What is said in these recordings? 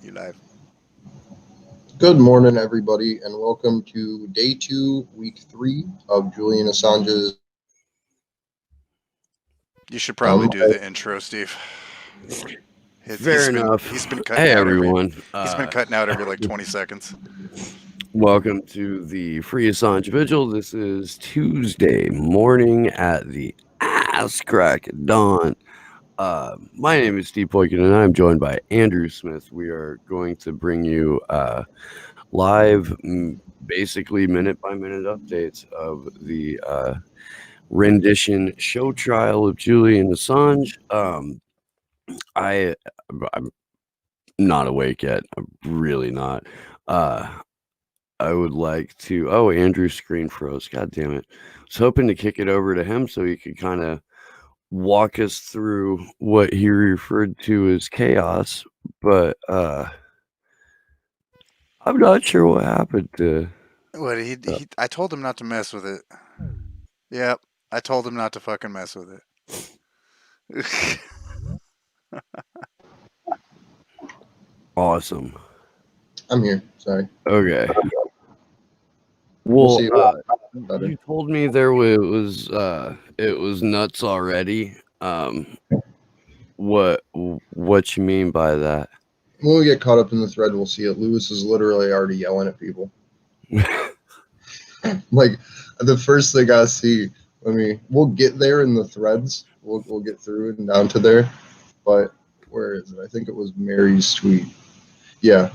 You live. Good morning, everybody, and welcome to day 2, week 3 of Julian Assange's. You should probably do the intro, Steve. Fair enough. He's been cutting Hey, out everyone. He's been cutting out every like 20 seconds. Welcome to the Free Assange Vigil. This is Tuesday morning at the ass crack of dawn. My name is Steve Poikin, and I'm joined by Andrew Smith. We are going to bring you live, basically minute-by-minute updates of the rendition show trial of Julian Assange. I'm not awake yet. I'm really not. I would like to. Oh, Andrew's screen froze. God damn it. I was hoping to kick it over to him so he could kind of walk us through what he referred to as chaos, but I'm not sure what happened to. What I told him not to mess with it. Yep, I told him not to fucking mess with it. Awesome. I'm here. Sorry. Okay. We'll Well, see. you told me there was it was nuts already. What you mean by that? When we get caught up in the thread, we'll see it. Lewis is literally already yelling at people. Like, the first thing I see, we'll get there in the threads. We'll get through it and down to there. But where is it? I think it was Mary's tweet. Yeah.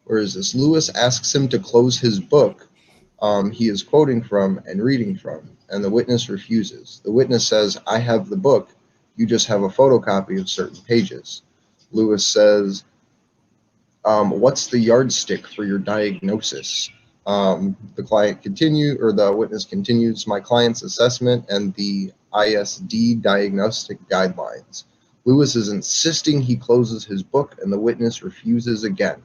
Where is this? Lewis asks him to close his book he is quoting from and reading from, and the witness refuses. The witness says, I have the book, you just have a photocopy of certain pages. Lewis says, what's the yardstick for your diagnosis? The witness continues, my client's assessment and the ISD diagnostic guidelines. Lewis is insisting he closes his book, and the witness refuses again.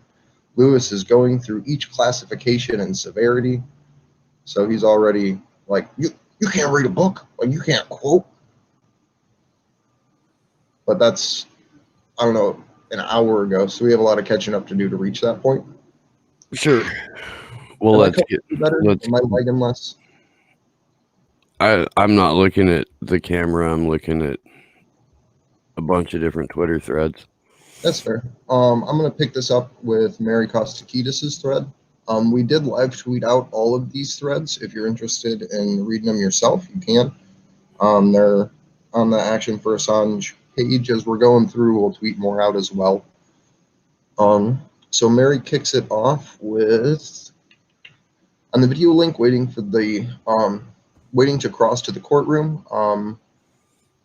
Lewis is going through each classification and severity. So he's already like, you can't read a book, like you can't quote. But that's, I don't know, an hour ago. So we have a lot of catching up to do to reach that point. Sure. Well, Am I lagging less? I'm not looking at the camera. I'm looking at a bunch of different Twitter threads. That's fair. I'm going to pick this up with Mary Kostakidis' thread. We did live tweet out all of these threads. If you're interested in reading them yourself, you can. They're on the Action for Assange page. As we're going through, we'll tweet more out as well. So Mary kicks it off with, on the video link, waiting to cross to the courtroom.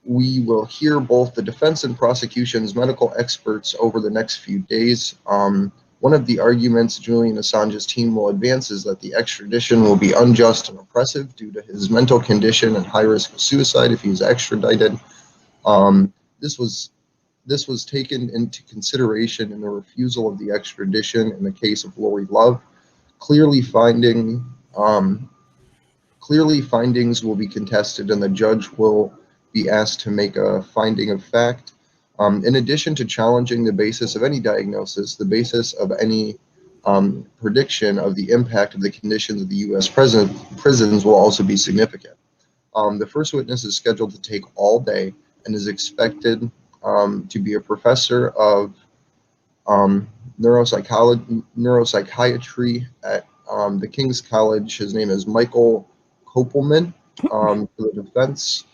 We will hear both the defense and prosecution's medical experts over the next few days. One of the arguments Julian Assange's team will advance is that the extradition will be unjust and oppressive due to his mental condition and high risk of suicide if he is extradited. This was taken into consideration in the refusal of the extradition in the case of Lori Love. Clearly, findings will be contested, and the judge will be asked to make a finding of fact. In addition to challenging the basis of any diagnosis, the basis of any prediction of the impact of the conditions of the U.S. prisons will also be significant. The first witness is scheduled to take all day and is expected to be a professor of neuropsychiatry at the King's College. His name is Michael Kopelman. For the defense.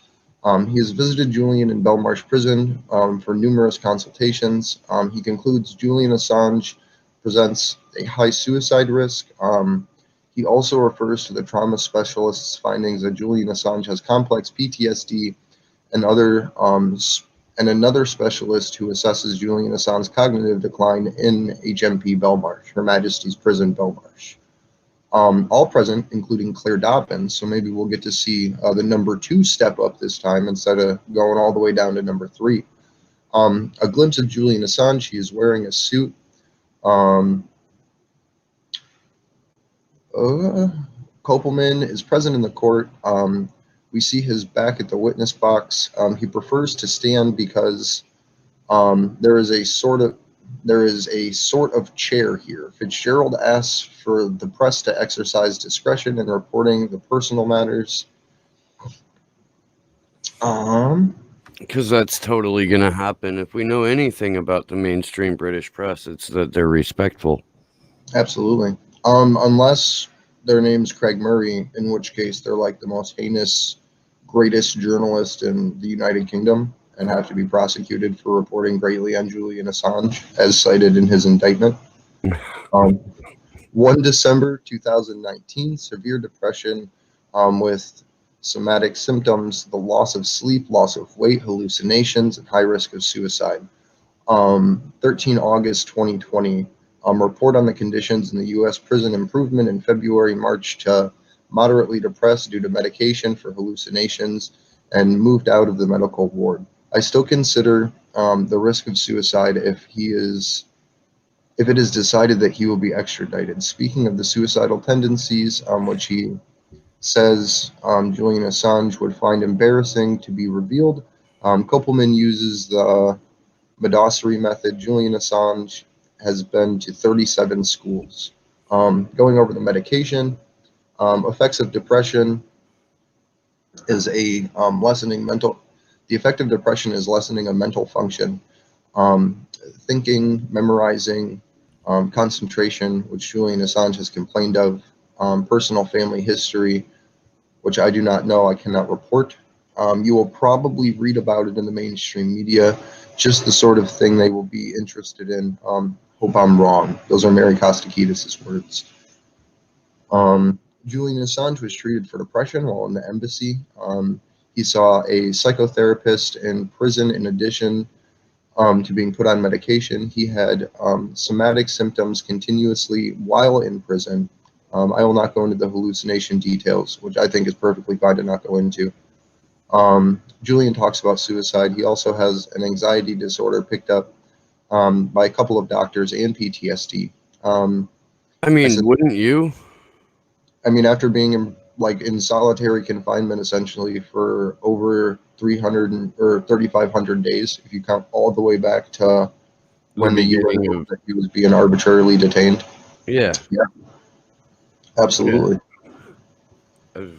He has visited Julian in Belmarsh Prison for numerous consultations. He concludes Julian Assange presents a high suicide risk. He also refers to the trauma specialist's findings that Julian Assange has complex PTSD, and another specialist who assesses Julian Assange's cognitive decline in HMP Belmarsh, Her Majesty's Prison Belmarsh. All present, including Claire Dobbins, so maybe we'll get to see the number 2 step up this time instead of going all the way down to number 3. A glimpse of Julian Assange. He is wearing a suit. Kopelman is present in the court. We see his back at the witness box. He prefers to stand because There is a sort of chair here. Fitzgerald asks for the press to exercise discretion in reporting the personal matters. Because that's totally going to happen. If we know anything about the mainstream British press, it's that they're respectful. Absolutely. Unless their name's Craig Murray, in which case they're like the most heinous, greatest journalist in the United Kingdom and have to be prosecuted for reporting greatly on Julian Assange, as cited in his indictment. 1 December 2019, severe depression with somatic symptoms, the loss of sleep, loss of weight, hallucinations, and high risk of suicide. 13 August 2020, report on the conditions in the U.S. prison improvement in February, March to moderately depressed due to medication for hallucinations and moved out of the medical ward. I still consider the risk of suicide if it is decided that he will be extradited. Speaking of the suicidal tendencies, which he says Julian Assange would find embarrassing to be revealed, Kopelman uses the Modasseri method. Julian Assange has been to 37 schools. Going over the medication, effects of depression is a lessening mental. The effect of depression is lessening a mental function, thinking, memorizing, concentration, which Julian Assange has complained of, personal family history, which I do not know, I cannot report. You will probably read about it in the mainstream media, just the sort of thing they will be interested in. Hope I'm wrong. Those are Mary Kostakidis' words. Julian Assange was treated for depression while in the embassy. He saw a psychotherapist in prison in addition to being put on medication. He had somatic symptoms continuously while in prison. I will not go into the hallucination details, which I think is perfectly fine to not go into. Julian talks about suicide. He also has an anxiety disorder picked up by a couple of doctors and PTSD. Wouldn't you? After being in solitary confinement essentially for over 300 or 3,500 days, if you count all the way back to when the UN knew that he was being arbitrarily detained. Yeah. Absolutely. Yeah.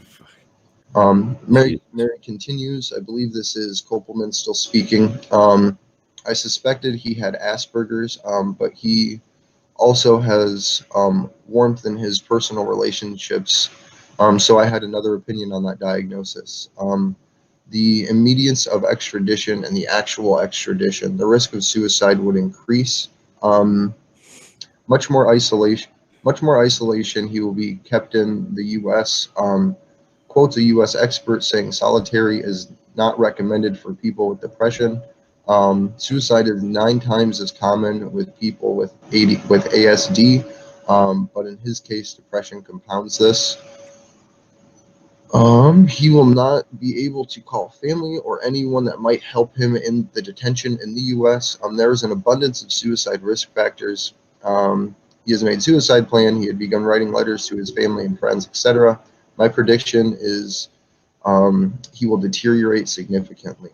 Mary continues. I believe this is Kopelman still speaking. I suspected he had Asperger's, but he also has warmth in his personal relationships. So I had another opinion on that diagnosis. The immediace of extradition and the actual extradition, the risk of suicide would increase. Much more isolation. He will be kept in the U.S. Quotes a U.S. expert saying solitary is not recommended for people with depression. Suicide is 9 times as common with people with ASD, but in his case, depression compounds this. He will not be able to call family or anyone that might help him in the detention in the U.S. There is an abundance of suicide risk factors. He has made a suicide plan. He had begun writing letters to his family and friends, etc. My prediction is he will deteriorate significantly.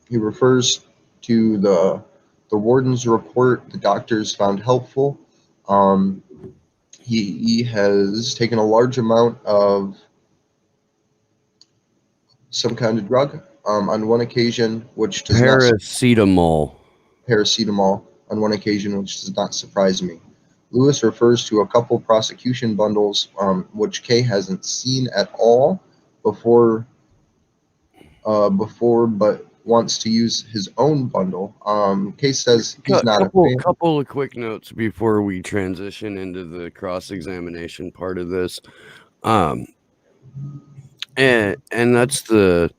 He refers to the warden's report the doctors found helpful. He has taken a large amount of some kind of drug on one occasion, which does paracetamol on one occasion, which does not surprise me. Lewis refers to a couple prosecution bundles, which Kay hasn't seen at all before, but wants to use his own bundle. Kay says he's not a fan. Couple of quick notes before we transition into the cross-examination part of this. And that's the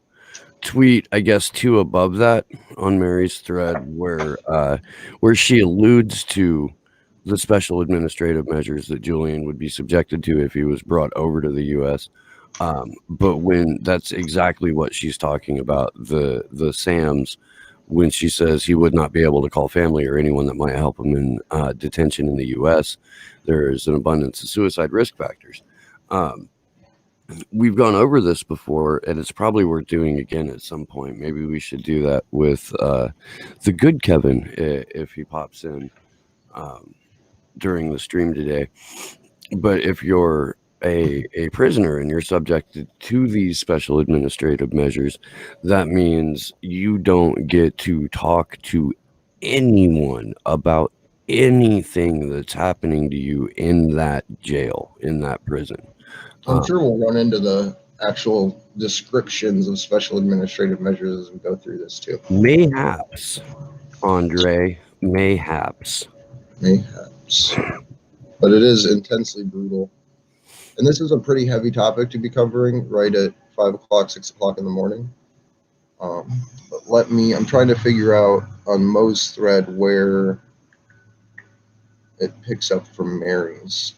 tweet, I guess, 2 above that on Mary's thread where she alludes to the special administrative measures that Julian would be subjected to if he was brought over to the U.S. But when that's exactly what she's talking about, the SAMs, when she says he would not be able to call family or anyone that might help him in detention in the U.S., there's an abundance of suicide risk factors. we've gone over this before, and it's probably worth doing again at some point. Maybe we should do that with the good Kevin if he pops in during the stream today. But if you're a prisoner and you're subjected to these special administrative measures, that means you don't get to talk to anyone about anything that's happening to you in that jail, in that prison. I'm sure we'll run into the actual descriptions of special administrative measures as we go through this too. Mayhaps, Andre, mayhaps. Mayhaps. But it is intensely brutal. And this is a pretty heavy topic to be covering right at 5 o'clock, 6 o'clock in the morning. But I'm trying to figure out on Mo's thread where it picks up from Mary's.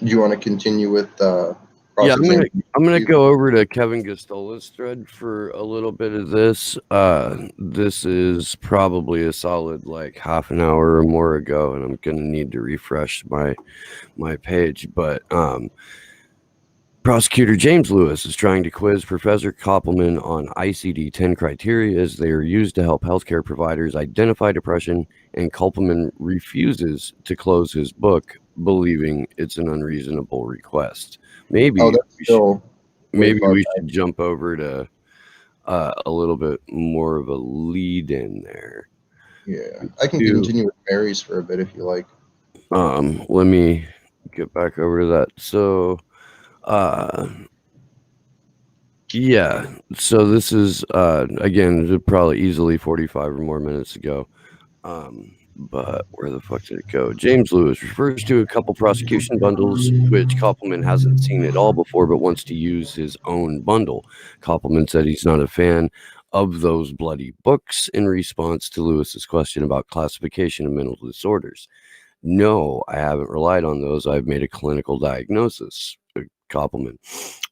Do you want to continue with Yeah, I'm gonna go over to Kevin Gastola's thread for a little bit of this. This is probably a solid like half an hour or more ago, and I'm gonna need to refresh my page. But Prosecutor James Lewis is trying to quiz Professor Koppelman on ICD-10 criteria as they are used to help healthcare providers identify depression, and Koppelman refuses to close his book, believing it's an unreasonable request. Maybe we should jump over to a little bit more of a lead in there. Yeah, I can continue with Mary's for a bit if you like. Let me get back over to that. So, yeah. So this is again probably easily 45 or more minutes ago. But where the fuck did it go? James Lewis refers to a couple prosecution bundles, which Koppelman hasn't seen at all before, but wants to use his own bundle. Koppelman said he's not a fan of those bloody books in response to Lewis's question about classification of mental disorders. No, I haven't relied on those. I've made a clinical diagnosis. Koppelman.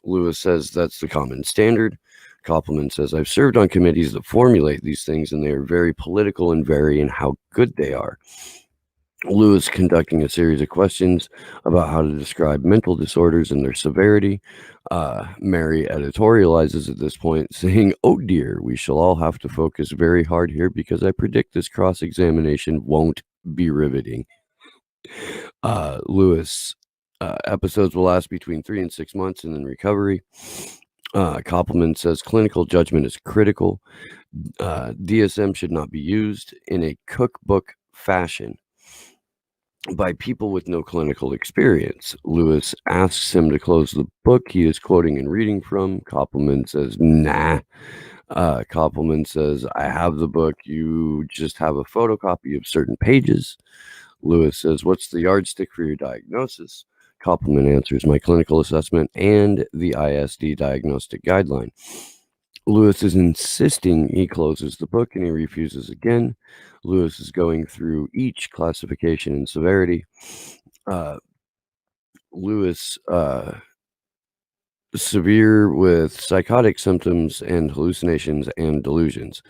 Lewis says that's the common standard. Koppelman says, I've served on committees that formulate these things, and they are very political and vary in how good they are. Lewis conducting a series of questions about how to describe mental disorders and their severity. Mary editorializes at this point, saying, oh dear, we shall all have to focus very hard here because I predict this cross-examination won't be riveting. Lewis, episodes will last between 3 and 6 months and then recovery. Koppelman says clinical judgment is critical. DSM should not be used in a cookbook fashion by people with no clinical experience. Lewis asks him to close the book he is quoting and reading from. Koppelman says, nah. Koppelman says, I have the book. You just have a photocopy of certain pages. Lewis says, what's the yardstick for your diagnosis? Koppelman answers, my clinical assessment and the ISD diagnostic guideline. Lewis is insisting he closes the book, and he refuses again. Lewis is going through each classification and severity. Lewis, severe with psychotic symptoms and hallucinations and delusions.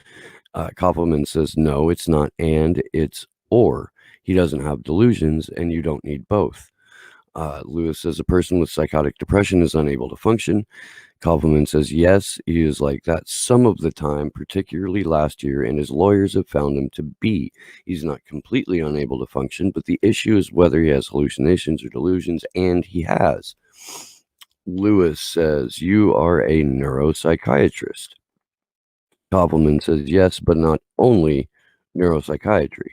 Koppelman says, no, it's not and, it's or. He doesn't have delusions, and you don't need both. Lewis says a person with psychotic depression is unable to function. Koppelman says yes, he is like that some of the time, particularly last year, and his lawyers have found him to be. He's not completely unable to function, but the issue is whether he has hallucinations or delusions, and he has. Lewis says, you are a neuropsychiatrist. Koppelman says yes, but not only neuropsychiatry.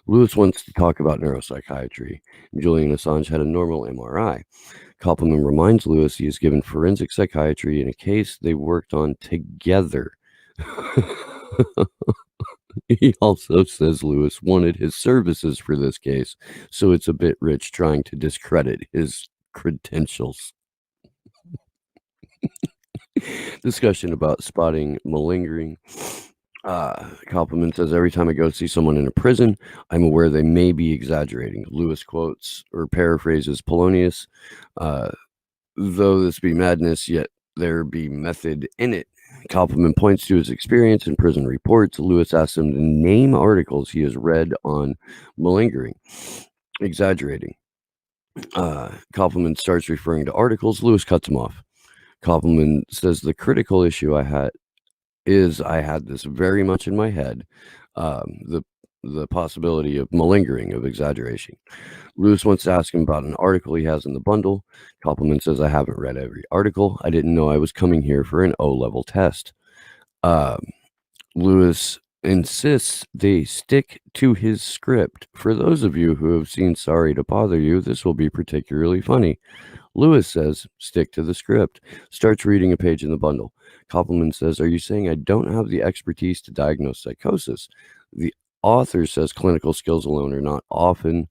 Lewis wants to talk about neuropsychiatry. Julian Assange had a normal MRI. Koppelman reminds Lewis he is given forensic psychiatry in a case they worked on together. He also says Lewis wanted his services for this case, so it's a bit rich trying to discredit his credentials. Discussion about spotting malingering. Koppelman says, every time I go see someone in a prison, I'm aware they may be exaggerating. Lewis quotes or paraphrases Polonius, though this be madness, yet there be method in it. Koppelman points to his experience in prison reports. Lewis asks him to name articles he has read on malingering. exaggerating. Koppelman starts referring to articles. Lewis cuts him off. Koppelman says the critical issue I had this very much in my head, the possibility of malingering, of exaggeration. Lewis wants to ask him about an article he has in the bundle. Koppelman says, I haven't read every article. I didn't know I was coming here for an O-level test. Lewis insists they stick to his script. For those of you who have seen Sorry to Bother You, this will be particularly funny. Lewis says, stick to the script. Starts reading a page in the bundle. Koppelman says, are you saying I don't have the expertise to diagnose psychosis? The author says clinical skills alone are not often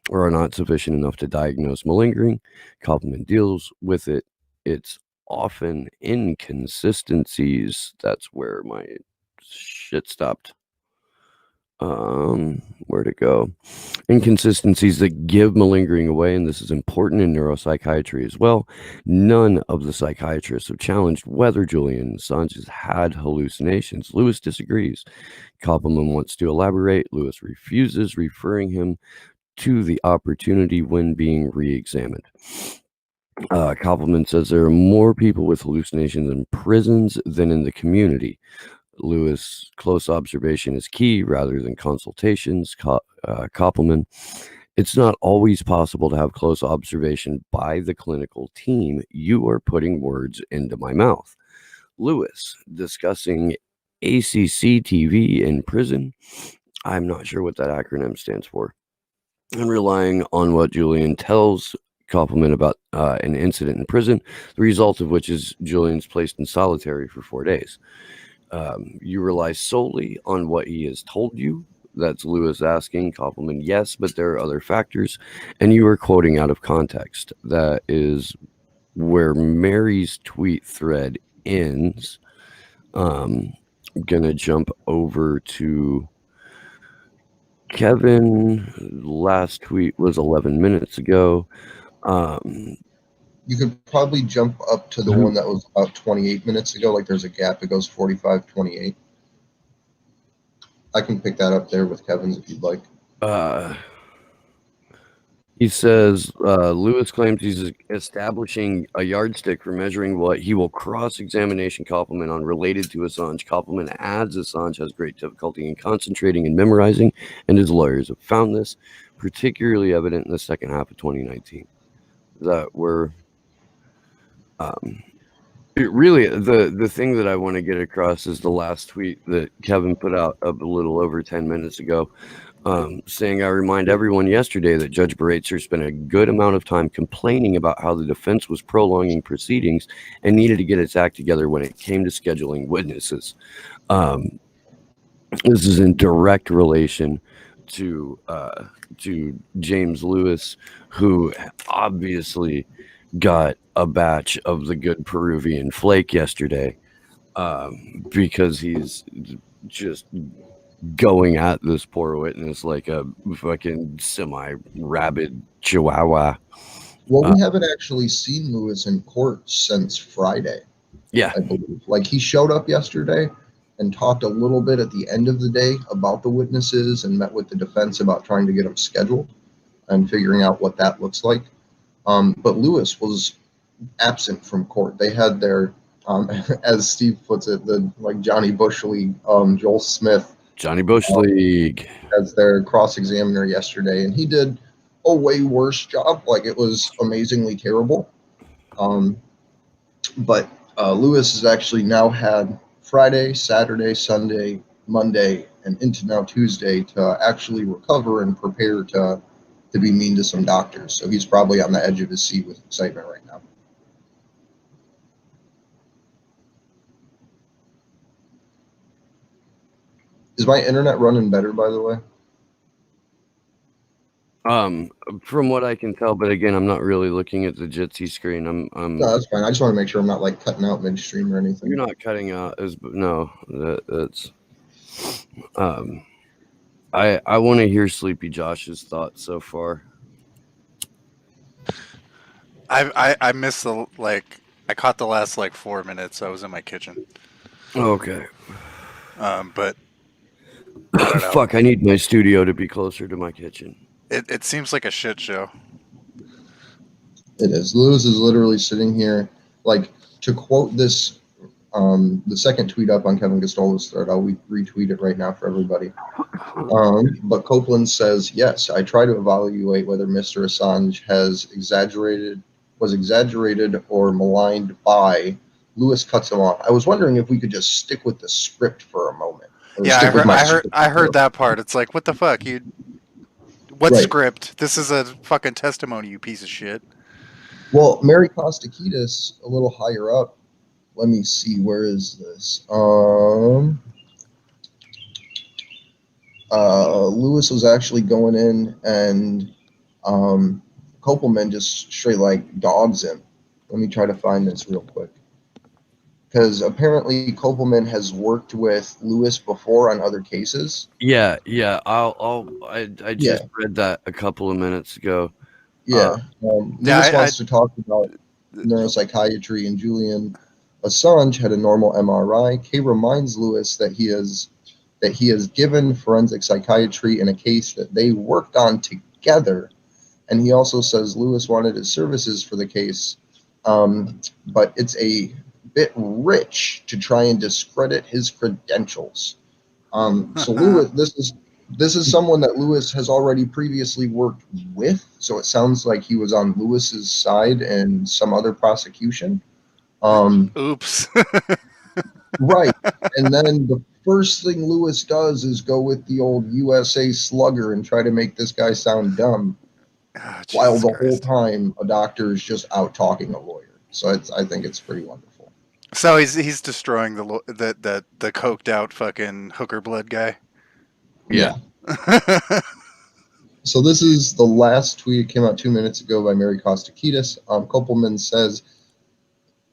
or are not sufficient enough to diagnose malingering. Koppelman deals with it. It's often inconsistencies. That's where my shit stopped. Where to go? Inconsistencies that give malingering away, and this is important in neuropsychiatry as well. None of the psychiatrists have challenged whether Julian Assange has had hallucinations. Lewis disagrees. Koppelman wants to elaborate. Lewis refuses, referring him to the opportunity when being re-examined. Koppelman says there are more people with hallucinations in prisons than in the community. Lewis, close observation is key rather than consultations. Koppelman, it's not always possible to have close observation by the clinical team. You are putting words into my mouth. Lewis, discussing ACC TV in prison. I'm not sure what that acronym stands for. And relying on what Julian tells Koppelman about an incident in prison, the result of which is Julian's placed in solitary for 4 days. You rely solely on what he has told you. That's Lewis asking. Koppelman, yes, but there are other factors. And you are quoting out of context. That is where Mary's tweet thread ends. I'm going to jump over to Kevin. Last tweet was 11 minutes ago. You could probably jump up to the one that was about 28 minutes ago. Like there's a gap. It goes 45, 28. I can pick that up there with Kevin's if you'd like. He says Lewis claims he's establishing a yardstick for measuring what he will cross-examination Koppelman on related to Assange. Koppelman adds Assange has great difficulty in concentrating and memorizing, and his lawyers have found this particularly evident in the second half of 2019. That we're really the thing that I want to get across is the last tweet that Kevin put out a little over 10 minutes ago, saying, I remind everyone yesterday that Judge Baratzer spent a good amount of time complaining about how the defense was prolonging proceedings and needed to get its act together when it came to scheduling witnesses. This is in direct relation to James Lewis, who obviously got a batch of the good Peruvian flake yesterday, because he's just going at this poor witness like a fucking semi-rabid chihuahua. Well, we haven't actually seen Lewis in court since Friday. Yeah. I believe. Like he showed up yesterday and talked a little bit at the end of the day about the witnesses and met with the defense about trying to get them scheduled and figuring out what that looks like. But Lewis was absent from court. They had their, as Steve puts it, the like Johnny Bush League, Joel Smith. Johnny Bush League. As their cross-examiner yesterday, and he did a way worse job. Like it was amazingly terrible. But Lewis has actually now had Friday, Saturday, Sunday, Monday, and into now Tuesday to actually recover and prepare to be mean to some doctors. So he's probably on the edge of his seat with excitement right now. Is my internet running better, by the way? From what I can tell, but again, I'm not really looking at the Jitsi screen. No, that's fine. I just want to make sure I'm not like cutting out midstream or anything. You're not cutting out that's I want to hear Sleepy Josh's thoughts so far. I missed I caught the last 4 minutes. I was in my kitchen. Okay. But I don't know. Fuck, I need my studio to be closer to my kitchen. It seems like a shit show. It is. Lewis is literally sitting here, like, to quote this, the second tweet up on Kevin Gastolo's thread. I'll retweet it right now for everybody. But Copeland says, yes, I try to evaluate whether Mr. Assange was exaggerated or maligned by. Lewis cuts him off. I was wondering if we could just stick with the script for a moment, or Yeah, stick with my script. I heard that part. It's like, what the fuck, you? What Right. script? This is a fucking testimony, you piece of shit. Well, Mary Kostakidis, a little higher up. Let me see. Where is this? Lewis was actually going in, and Kopelman just straight like dogs him. Let me try to find this real quick, because apparently Kopelman has worked with Lewis before on other cases. Yeah. I just Yeah. read that a couple of minutes ago. Yeah. Yeah, Lewis wants to talk about neuropsychiatry, and Julian Assange had a normal MRI. Kay reminds Lewis that he has given forensic psychiatry in a case that they worked on together. And he also says Lewis wanted his services for the case, but it's a bit rich to try and discredit his credentials. So Lewis, this is someone that Lewis has already previously worked with. So it sounds like he was on Lewis's side in some other prosecution. Oops. Right. And then the first thing Lewis does is go with the old USA slugger and try to make this guy sound dumb, Oh, while Jesus the whole Christ. time a doctor is just out talking a lawyer. So I think it's pretty wonderful. So he's destroying the coked out fucking hooker blood guy. Yeah. So this is the last tweet. It came out 2 minutes ago by Mary Kostakidis. Kopelman says,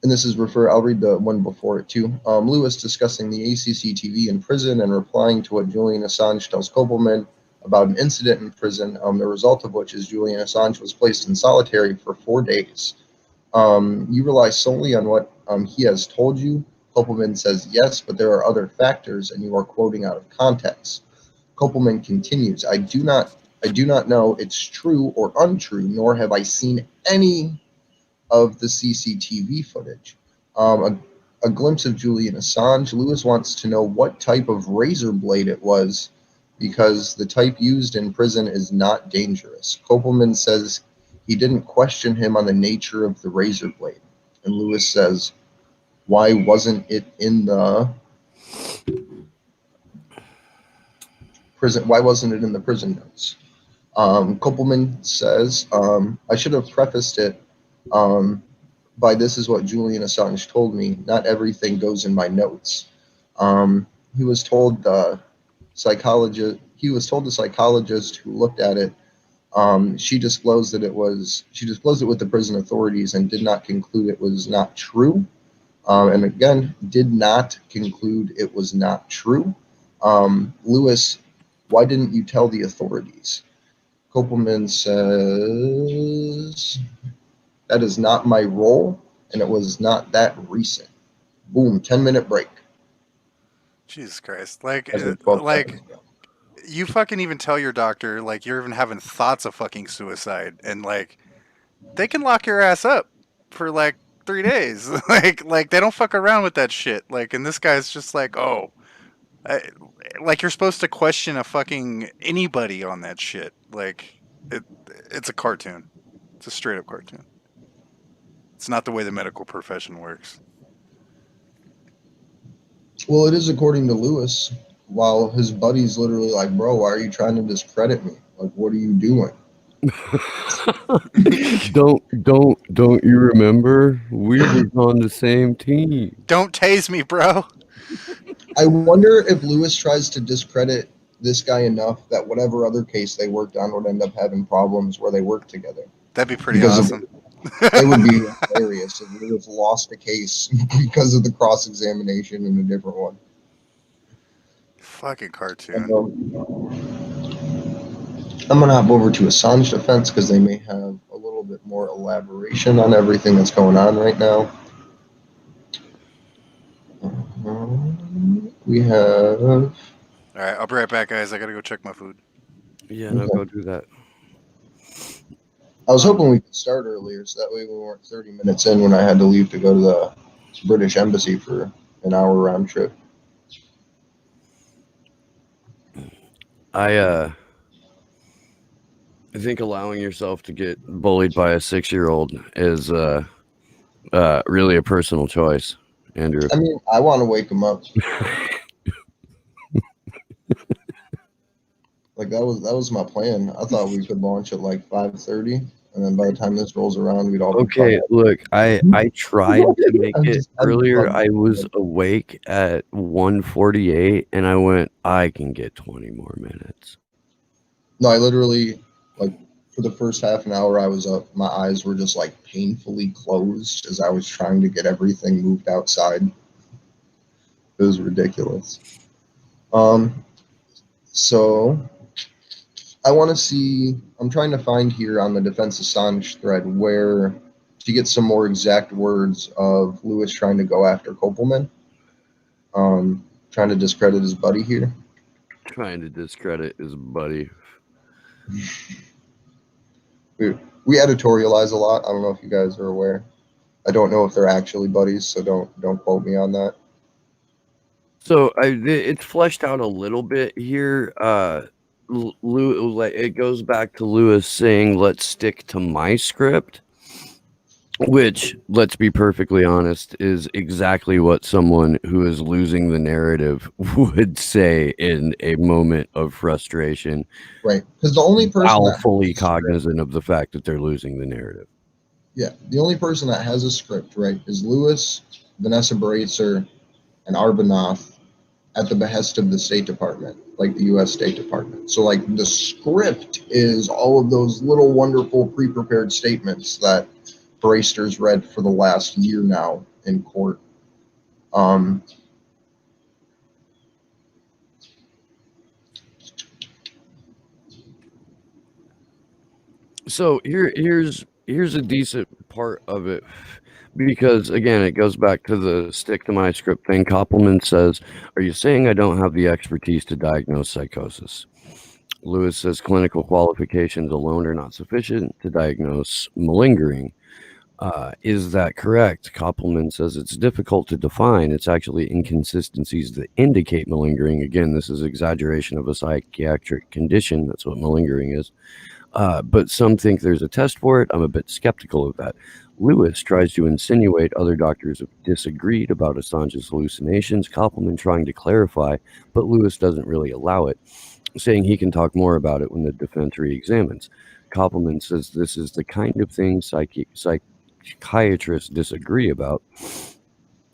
and this is I'll read the one before it too. Lewis discussing the ACC TV in prison and replying to what Julian Assange tells Kopelman about an incident in prison, the result of which is Julian Assange was placed in solitary for 4 days. You rely solely on what he has told you. Kopelman says yes, but there are other factors, and you are quoting out of context. Kopelman continues, I do not know it's true or untrue, nor have I seen any of the CCTV footage. A glimpse of Julian Assange. Lewis wants to know what type of razor blade it was, because the type used in prison is not dangerous. Kopelman says he didn't question him on the nature of the razor blade. And Lewis says, why wasn't it in the prison? Why wasn't it in the prison notes? Kopelman says, I should have prefaced it by this is what Julian Assange told me. Not everything goes in my notes. He was told the psychologist who looked at it. She disclosed it with the prison authorities and did not conclude it was not true. And again, did not conclude it was not true. Lewis, why didn't you tell the authorities? Kopelman says, that is not my role, and it was not that recent. Boom, 10-minute break. Jesus Christ. Like, As we're 12 like seconds ago. you fucking even tell your doctor like you're even having thoughts of fucking suicide, and like they can lock your ass up for like 3 days. like they don't fuck around with that shit. Like, and this guy's just like, oh, like you're supposed to question a fucking anybody on that shit. Like it, it's a cartoon. It's a straight up cartoon. It's not the way the medical profession works. Well, it is according to Lewis, while his buddy's literally like, bro, why are you trying to discredit me? Like, what are you doing? don't you remember? We were on the same team. Don't tase me, bro. I wonder if Lewis tries to discredit this guy enough that whatever other case they worked on would end up having problems where they work together. That'd be pretty Because awesome. it would be hilarious if Lewis lost a case because of the cross-examination in a different one. Fucking And, cartoon. I'm going to hop over to Assange defense because they may have a little bit more elaboration on everything that's going on right now. We have... All right, I'll be right back, guys. I gotta go check my food. Yeah, no, Okay. go do that. I was hoping we could start earlier, so that way we weren't 30 minutes in when I had to leave to go to the British Embassy for an hour round trip. I think allowing yourself to get bullied by a 6-year-old is really a personal choice, Andrew. I mean, I want to wake him up. Like that was my plan. I thought we could launch at like 5:30, and then by the time this rolls around, we'd all be Okay, fine. look, I tried to make it I'm earlier. fun. I was awake at 1:48, and I went, I can get 20 more minutes. No, I literally, like, for the first half an hour I was up, my eyes were just like painfully closed as I was trying to get everything moved outside. It was ridiculous. So I want to see. I'm trying to find here on the Defense Assange thread where to get some more exact words of Lewis trying to go after Kopelman, trying to discredit his buddy here. Trying to discredit his buddy. We editorialize a lot. I don't know if you guys are aware. I don't know if they're actually buddies, so don't quote me on that. So it's fleshed out a little bit here. It goes back to Lewis saying, "Let's stick to my script," which, let's be perfectly honest, is exactly what someone who is losing the narrative would say in a moment of frustration. Right, because the only person while fully cognizant of the fact that they're losing the narrative. Yeah, the only person that has a script, right, is Lewis, Vanessa Baraitser, and Arbanoff at the behest of the State Department, like the U.S. State Department. So, like, the script is all of those little wonderful pre-prepared statements that Baraitser's read for the last year now in court. So here's a decent part of it, because again, it goes back to the stick to my script thing. Koppelman says, "Are you saying I don't have the expertise to diagnose psychosis?" Lewis says clinical qualifications alone are not sufficient to diagnose malingering. Is that correct? Koppelman says it's difficult to define. It's actually inconsistencies that indicate malingering. Again, this is exaggeration of a psychiatric condition. That's what malingering is. But some think there's a test for it. I'm a bit skeptical of that. Lewis tries to insinuate other doctors have disagreed about Assange's hallucinations, Koppelman trying to clarify, but Lewis doesn't really allow it, saying he can talk more about it when the defense re-examines. Koppelman says this is the kind of thing psychiatrists disagree about.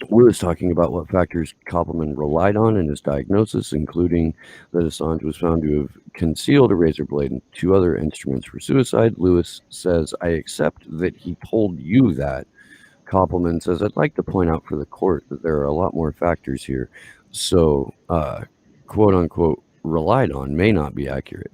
Lewis talking about what factors Koppelman relied on in his diagnosis, including that Assange was found to have concealed a razor blade and 2 other instruments for suicide. Lewis says, "I accept that he told you that." Koppelman says, "I'd like to point out for the court that there are a lot more factors here. So, quote unquote, relied on may not be accurate."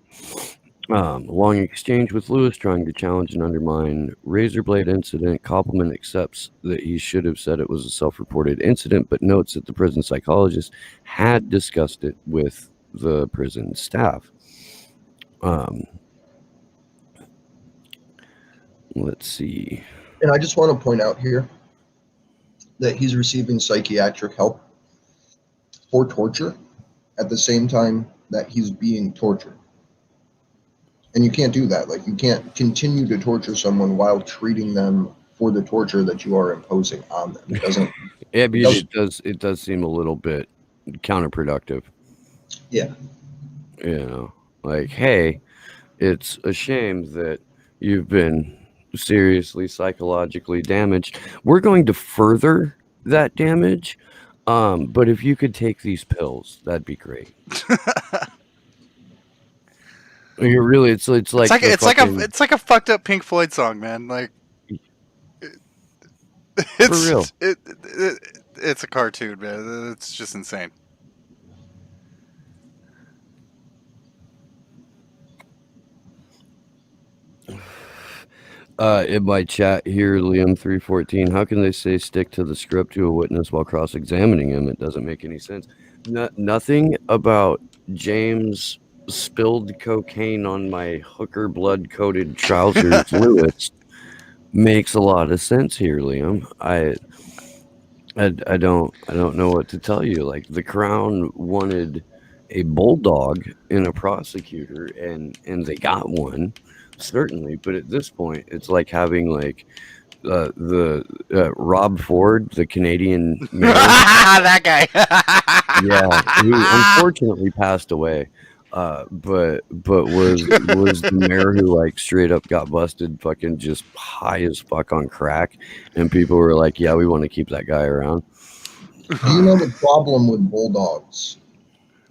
Long exchange with Lewis trying to challenge and undermine razor blade incident. Koppelman accepts that he should have said it was a self-reported incident, but notes that the prison psychologist had discussed it with the prison staff. Let's see. And I just want to point out here that he's receiving psychiatric help for torture at the same time that he's being tortured. And you can't do that. Like, you can't continue to torture someone while treating them for the torture that you are imposing on them. It doesn't. It does seem a little bit counterproductive. Yeah. You know, like, hey, it's a shame that you've been seriously psychologically damaged. We're going to further that damage, but if you could take these pills, that'd be great. You're really, it's like it's like a fucked up Pink Floyd song, man. Like, it's for real. It's a cartoon, man. It's just insane. In my chat here, Liam314, how can they say stick to the script to a witness while cross-examining him? It doesn't make any sense. Nothing about James spilled cocaine on my hooker blood coated trousers, Lewis, makes a lot of sense here, Liam. I don't know what to tell you. Like the Crown wanted a bulldog in a prosecutor, and they got one, certainly. But at this point, it's like having like the Rob Ford, the Canadian mayor. That guy. Yeah, who unfortunately passed away. But was the mayor who like straight up got busted fucking just high as fuck on crack, and people were like, yeah, we want to keep that guy around. Do you know the problem with bulldogs?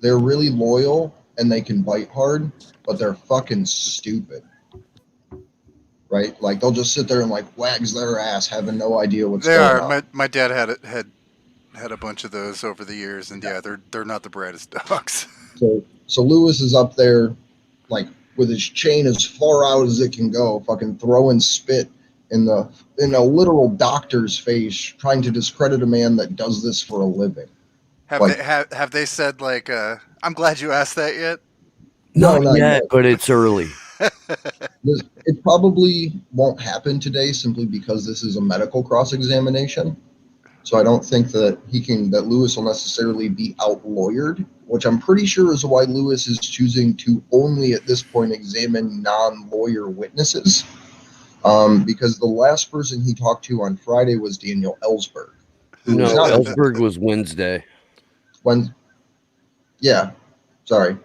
They're really loyal and they can bite hard, but they're fucking stupid. Right? Like they'll just sit there and like wags their ass, having no idea what's They going are. on. My dad had a bunch of those over the years, and yeah, they're not the brightest dogs. So Lewis is up there, like with his chain as far out as it can go, fucking throwing spit in a literal doctor's face, trying to discredit a man that does this for a living. Have they said like, I'm glad you asked that yet? No, Not not yet, yet. but it's early. It probably won't happen today simply because this is a medical cross-examination. So I don't think that Lewis will necessarily be out-lawyered, which I'm pretty sure is why Lewis is choosing to only at this point examine non-lawyer witnesses. Because the last person he talked to on Friday was Daniel Ellsberg. No, Ellsberg was Wednesday. Yeah, sorry.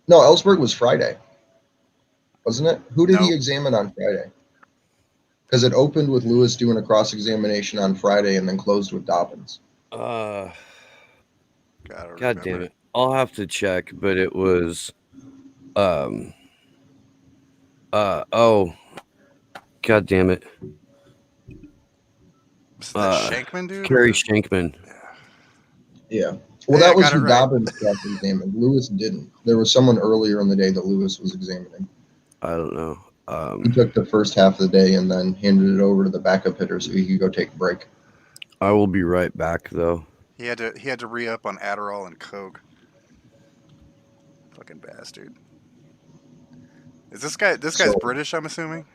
No, Ellsberg was Friday, wasn't it? Who did he examine on Friday? Because it opened with Lewis doing a cross-examination on Friday and then closed with Dobbins. God damn it. I'll have to check, but it was oh, god damn it. Was that Shankman dude? Kerry Shankman. Yeah. Well, that was who Dobbins cross-examined. Lewis didn't. There was someone earlier in the day that Lewis was examining. I don't know. He took the first half of the day and then handed it over to the backup hitter so he could go take a break. I will be right back, though. He had to re-up on Adderall and Coke. Fucking bastard. Is this guy's British, I'm assuming?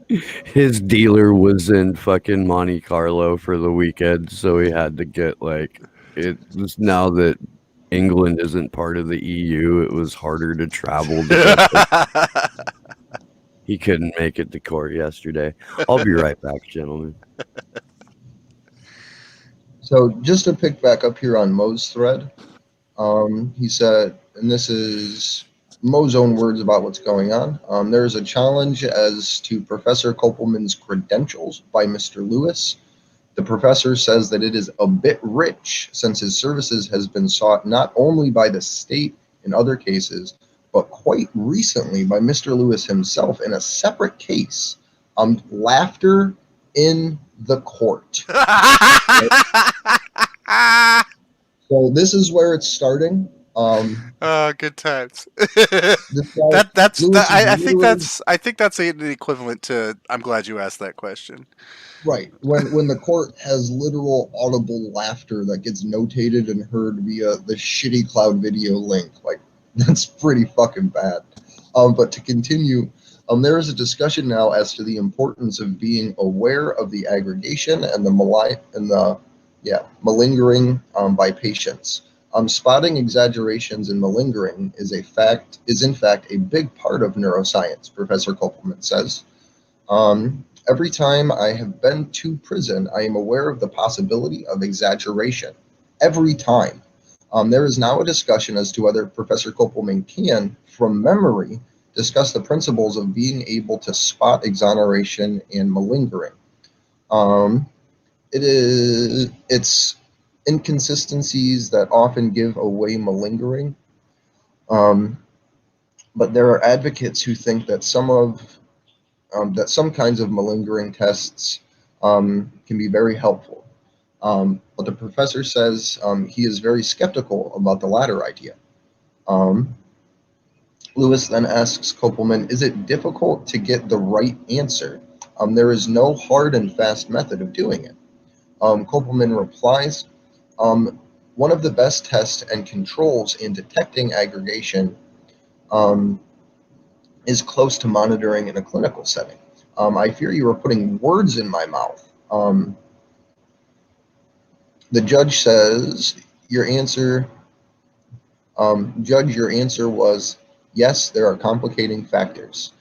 His dealer was in fucking Monte Carlo for the weekend, so he had to get like it was now that England isn't part of the EU, it was harder to travel to he couldn't make it to court yesterday. I'll be right back, gentlemen. So just to pick back up here on Mo's thread, he said, and this is Mo's own words about what's going on. There is a challenge as to Professor Kopelman's credentials by Mr. Lewis. The professor says that it is a bit rich since his services has been sought not only by the state in other cases, but quite recently by Mr. Lewis himself in a separate case. Laughter in the court. So this is where it's starting. Good times. I think that's an equivalent to I'm glad you asked that question. Right. When the court has literal audible laughter that gets notated and heard via the shitty cloud video link, like that's pretty fucking bad. But to continue, there is a discussion now as to the importance of being aware of the aggregation and the malingering by patients. Spotting exaggerations and malingering is in fact a big part of neuroscience, Professor Kopelman says. Every time I have been to prison, I am aware of the possibility of exaggeration. Every time. There is now a discussion as to whether Professor Kopelman can, from memory, discuss the principles of being able to spot exoneration and malingering. It's inconsistencies that often give away malingering. But there are advocates who think that some kinds of malingering tests can be very helpful. But the professor says he is very skeptical about the latter idea. Lewis then asks Kopelman, is it difficult to get the right answer? There is no hard and fast method of doing it. Kopelman replies, one of the best tests and controls in detecting aggregation is close to monitoring in a clinical setting. I fear you are putting words in my mouth. The judge says your answer, Judge, your answer was yes, there are complicating factors.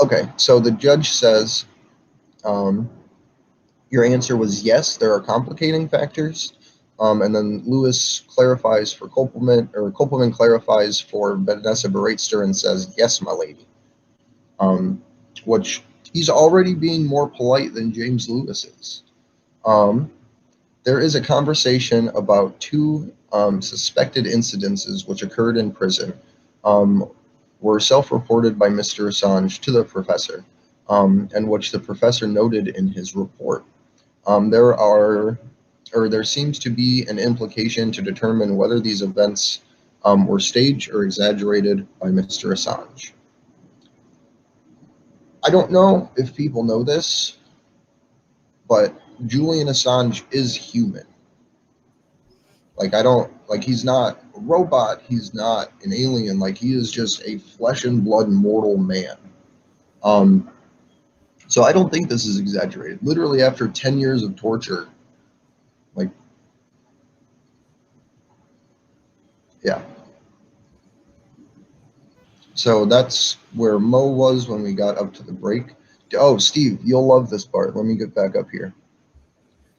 Okay, so the judge says your answer was yes, there are complicating factors. And then Lewis clarifies for Kopelman, or Kopelman clarifies for Vanessa Beratster and says, yes, my lady. Which he's already being more polite than James Lewis is. There is a conversation about two suspected incidences which occurred in prison, were self-reported by Mr. Assange to the professor, and which the professor noted in his report. There seems to be an implication to determine whether these events were staged or exaggerated by Mr. Assange. I don't know if people know this, but Julian Assange is human. He's not a robot, he's not an alien, he is just a flesh and blood mortal man. So I don't think this is exaggerated. Literally after 10 years of torture, yeah. So that's where Mo was when we got up to the break. Oh, Steve, you'll love this part. Let me get back up here.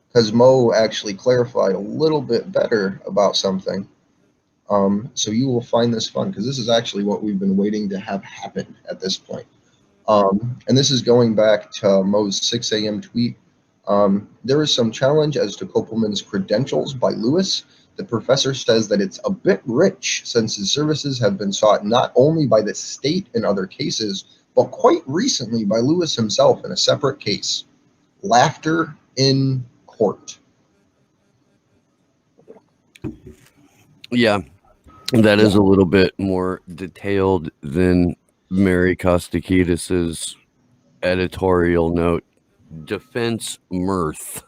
Because Mo actually clarified a little bit better about something. So you will find this fun, because this is actually what we've been waiting to have happen at this point. And this is going back to Mo's 6 a.m. tweet. There is some challenge as to Kopelman's credentials by Lewis. The professor says that it's a bit rich since his services have been sought not only by the state in other cases, but quite recently by Lewis himself in a separate case. Laughter in court. Yeah, that is a little bit more detailed than Mary Kostakidis's editorial note, defense mirth,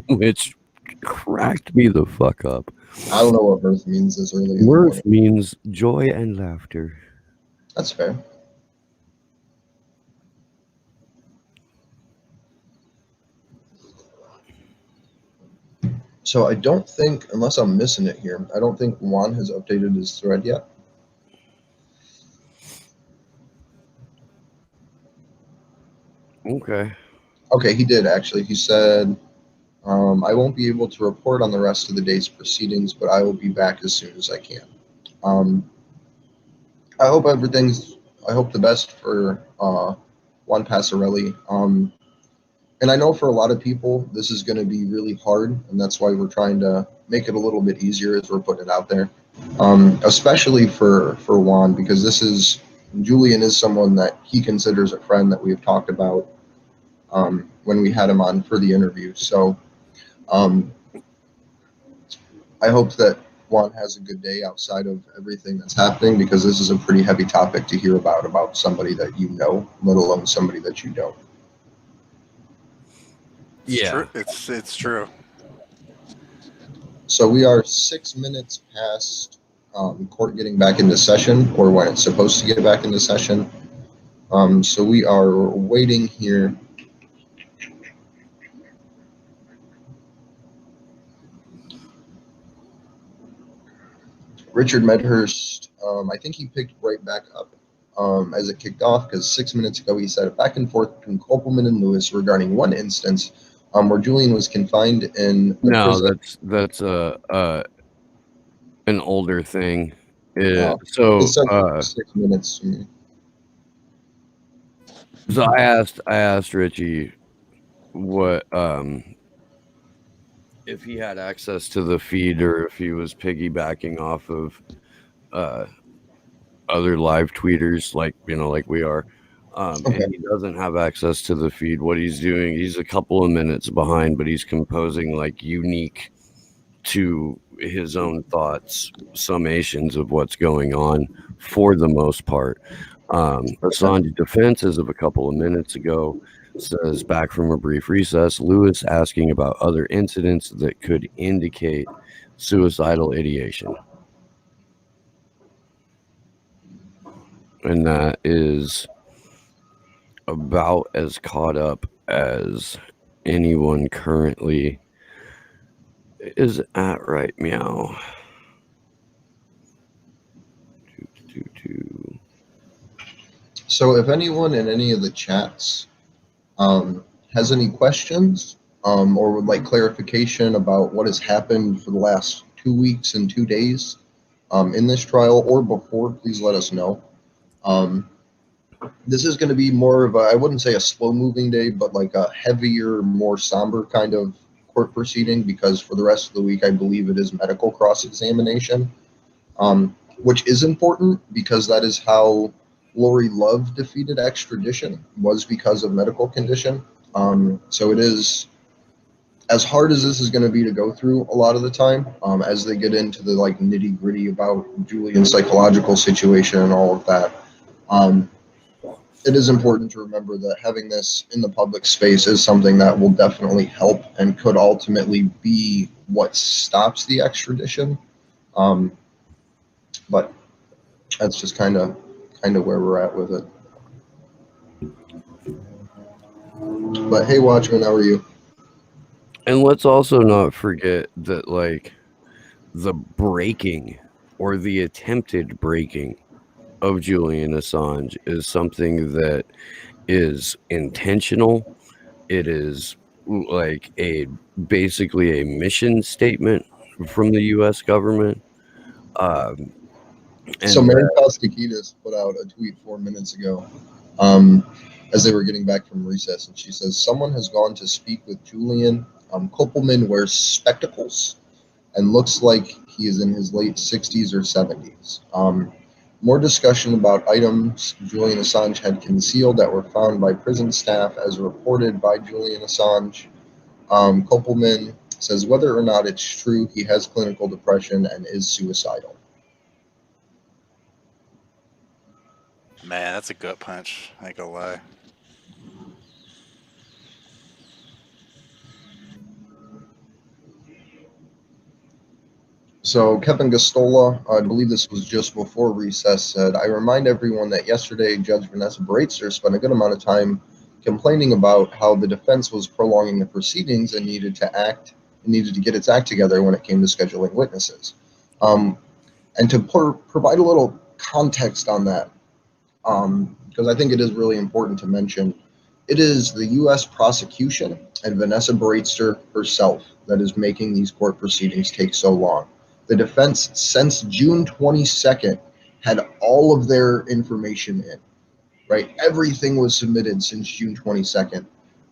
which cracked me the fuck up. I don't know what mirth means this early. Mirth means joy and laughter. That's fair. So I don't think, unless I'm missing it here, I don't think Juan has updated his thread yet. Okay. Okay, he did actually. He said, I won't be able to report on the rest of the day's proceedings, but I will be back as soon as I can. I hope the best for Juan Passarelli. And I know for a lot of people, this is going to be really hard, and that's why we're trying to make it a little bit easier as we're putting it out there. Especially for Juan, because Julian is someone that he considers a friend that we've talked about when we had him on for the interview. So I hope that Juan has a good day outside of everything that's happening, because this is a pretty heavy topic to hear about somebody that you know, let alone somebody that you don't. Yeah, it's true. So we are 6 minutes past court getting back into session, or when it's supposed to get back into session. So we are waiting here. Richard Medhurst, I think he picked right back up as it kicked off, because 6 minutes ago he said back and forth between Kopelman and Lewis regarding one instance where Julian was confined in the prison. That's an older thing. It So said 6 minutes to me. So I asked Richie what if he had access to the feed, or if he was piggybacking off of other live tweeters like we are. Okay. And he doesn't have access to the feed. What he's doing, he's a couple of minutes behind, but he's composing unique to his own thoughts, summations of what's going on for the most part. Assange defense, as of a couple of minutes ago, says, back from a brief recess, Lewis asking about other incidents that could indicate suicidal ideation. And that is about as caught up as anyone currently is at right meow. So if anyone in any of the chats has any questions or would like clarification about what has happened for the last 2 weeks and 2 days in this trial or before, please let us know. This is going to be more of a, I wouldn't say a slow moving day, but like a heavier, more somber kind of court proceeding, because for the rest of the week, I believe it is medical cross-examination, which is important because that is how Lori Love defeated extradition, was because of medical condition. So it is, as hard as this is going to be to go through a lot of the time, as they get into the like nitty gritty about Julian's psychological situation and all of that, it is important to remember that having this in the public space is something that will definitely help and could ultimately be what stops the extradition. But that's just kind of where we're at with it. But hey, Watchman, how are you? And let's also not forget that, like, the breaking or the attempted breaking of Julian Assange is something that is intentional. It is like basically a mission statement from the U.S. government. So Mary Kostakidis put out a tweet 4 minutes ago as they were getting back from recess, and she says, someone has gone to speak with Julian. Kopelman wears spectacles and looks like he is in his late 60s or 70s. More discussion about items Julian Assange had concealed that were found by prison staff as reported by Julian Assange. Kopelman says whether or not it's true, he has clinical depression and is suicidal. Man, that's a gut punch. I ain't gonna lie. So Kevin Gostola, I believe this was just before recess, said, I remind everyone that yesterday Judge Vanessa Breitzer spent a good amount of time complaining about how the defense was prolonging the proceedings and needed to get its act together when it came to scheduling witnesses. And to provide a little context on that, because I think it is really important to mention, it is the U.S. prosecution and Vanessa Breitzer herself that is making these court proceedings take so long. The defense, since June 22nd, had all of their information in, right? Everything was submitted since June 22nd.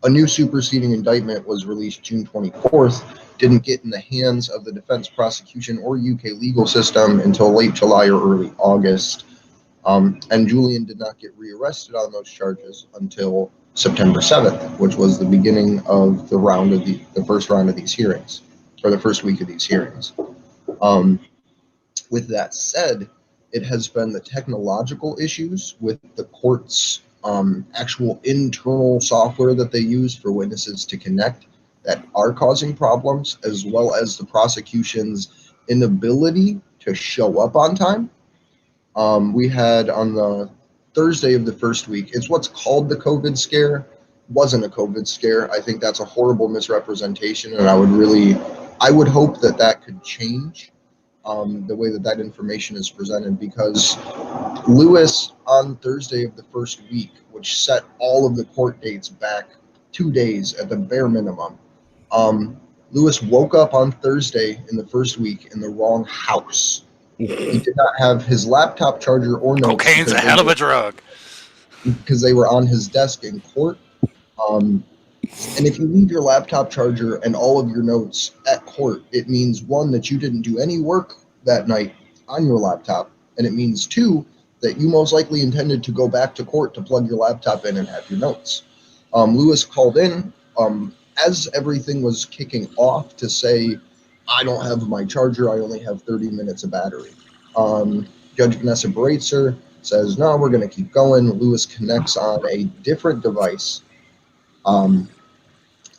A new superseding indictment was released June 24th, didn't get in the hands of the defense, prosecution, or UK legal system until late July or early August. And Julian did not get rearrested on those charges until September 7th, which was the beginning of the first round of these hearings, or the first week of these hearings. With that said, it has been the technological issues with the court's actual internal software that they use for witnesses to connect that are causing problems, as well as the prosecution's inability to show up on time. We had on the Thursday of the first week, it's what's called the COVID scare. Wasn't a COVID scare. I think that's a horrible misrepresentation, and I would hope that could change the way that information is presented, because Lewis on Thursday of the first week, which set all of the court dates back 2 days at the bare minimum, Lewis woke up on Thursday in the first week in the wrong house. He did not have his laptop charger or notes. Cocaine's a hell of a drug. Because they were on his desk in court. And if you leave your laptop charger and all of your notes at court, it means, one, that you didn't do any work that night on your laptop. And it means, two, that you most likely intended to go back to court to plug your laptop in and have your notes. Lewis called in as everything was kicking off to say, I don't have my charger. I only have 30 minutes of battery. Judge Vanessa Breitzer says, no, we're going to keep going. Lewis connects on a different device.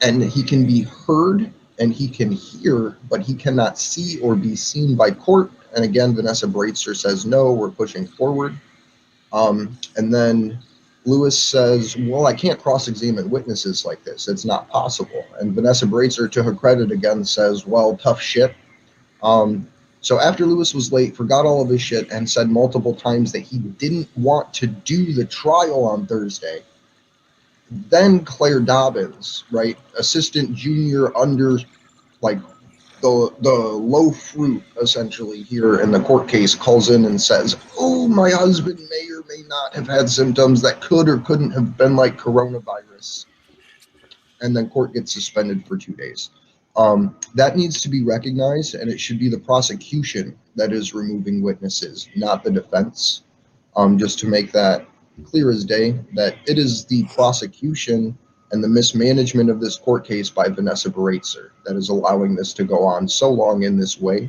And he can be heard and he can hear, but he cannot see or be seen by court. And again, Vanessa Breitzer says, no, we're pushing forward. And then Lewis says, well, I can't cross-examine witnesses like this. It's not possible. And Vanessa Breitzer, to her credit again, says, well, tough shit. So after Lewis was late, forgot all of his shit, and said multiple times that he didn't want to do the trial on Thursday, then Claire Dobbins, right, assistant junior under, like, the low fruit, essentially, here in the court case, calls in and says, oh, my husband may or may not have had symptoms that could or couldn't have been like coronavirus. And then court gets suspended for 2 days. That needs to be recognized, and it should be the prosecution that is removing witnesses, not the defense. Just to make that clear as day, that it is the prosecution and the mismanagement of this court case by Vanessa Breitzer that is allowing this to go on so long in this way.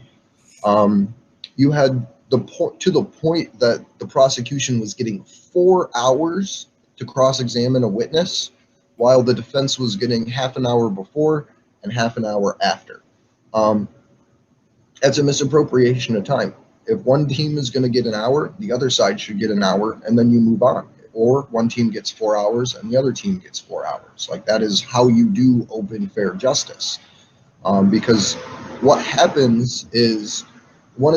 You had to the point that the prosecution was getting 4 hours to cross-examine a witness, while the defense was getting half an hour before and half an hour after. That's a misappropriation of time. If one team is going to get an hour, the other side should get an hour, and then you move on. Or one team gets 4 hours and the other team gets 4 hours. Like, that is how you do open, fair justice. Because what happens is the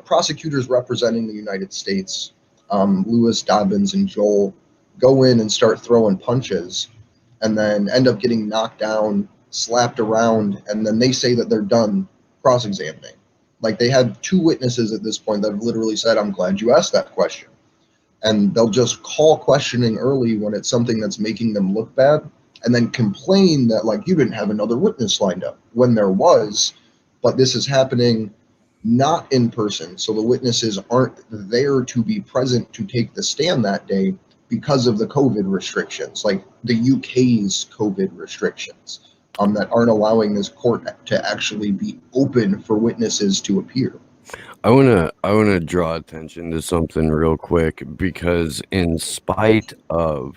prosecutors representing the United States, Lewis, Dobbins, and Joel, go in and start throwing punches and then end up getting knocked down, slapped around, and then they say that they're done cross-examining. Like, they had 2 witnesses at this point that have literally said, I'm glad you asked that question. And they'll just call questioning early when it's something that's making them look bad, and then complain that, like, you didn't have another witness lined up, when there was. But this is happening not in person, so the witnesses aren't there to be present to take the stand that day because of the COVID restrictions, like the UK's COVID restrictions, that aren't allowing this court to actually be open for witnesses to appear. I wanna draw attention to something real quick, because in spite of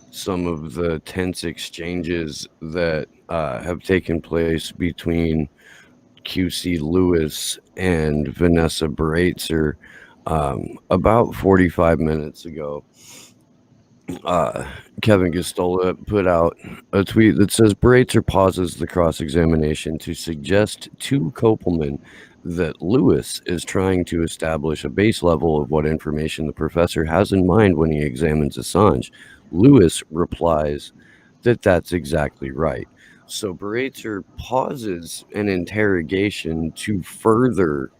some of the tense exchanges that have taken place between QC Lewis and Vanessa Breitzer, about 45 minutes ago, Kevin Gastola put out a tweet that says Breitzer pauses the cross-examination to suggest to Kopelman that Lewis is trying to establish a base level of what information the professor has in mind when he examines Assange. Lewis replies that that's exactly right. So Breitzer pauses an interrogation to further,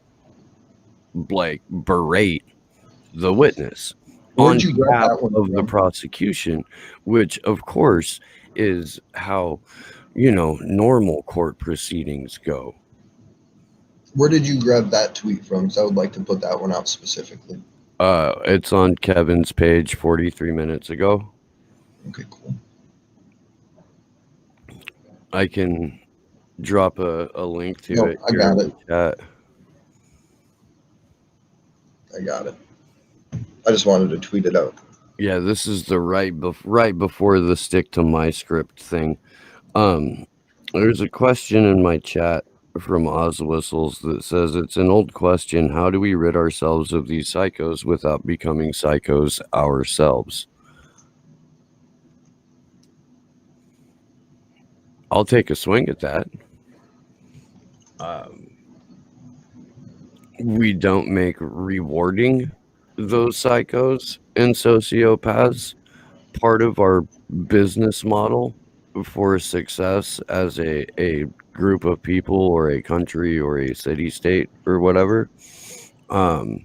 like, berate the witness on behalf of the prosecution, which of course is how, normal court proceedings go. Where did you grab that tweet from? Because I would like to put that one out specifically. It's on Kevin's page 43 minutes ago. Okay, cool. I can drop a link to it. I got it. Chat. I got it. I just wanted to tweet it out. Yeah, this is the right before the stick to my script thing. There's a question in my chat from Oz Whistles that says, it's an old question. How do we rid ourselves of these psychos without becoming psychos ourselves? I'll take a swing at that. We don't make rewarding those psychos and sociopaths part of our business model for success as a group of people or a country or a city state or whatever. Right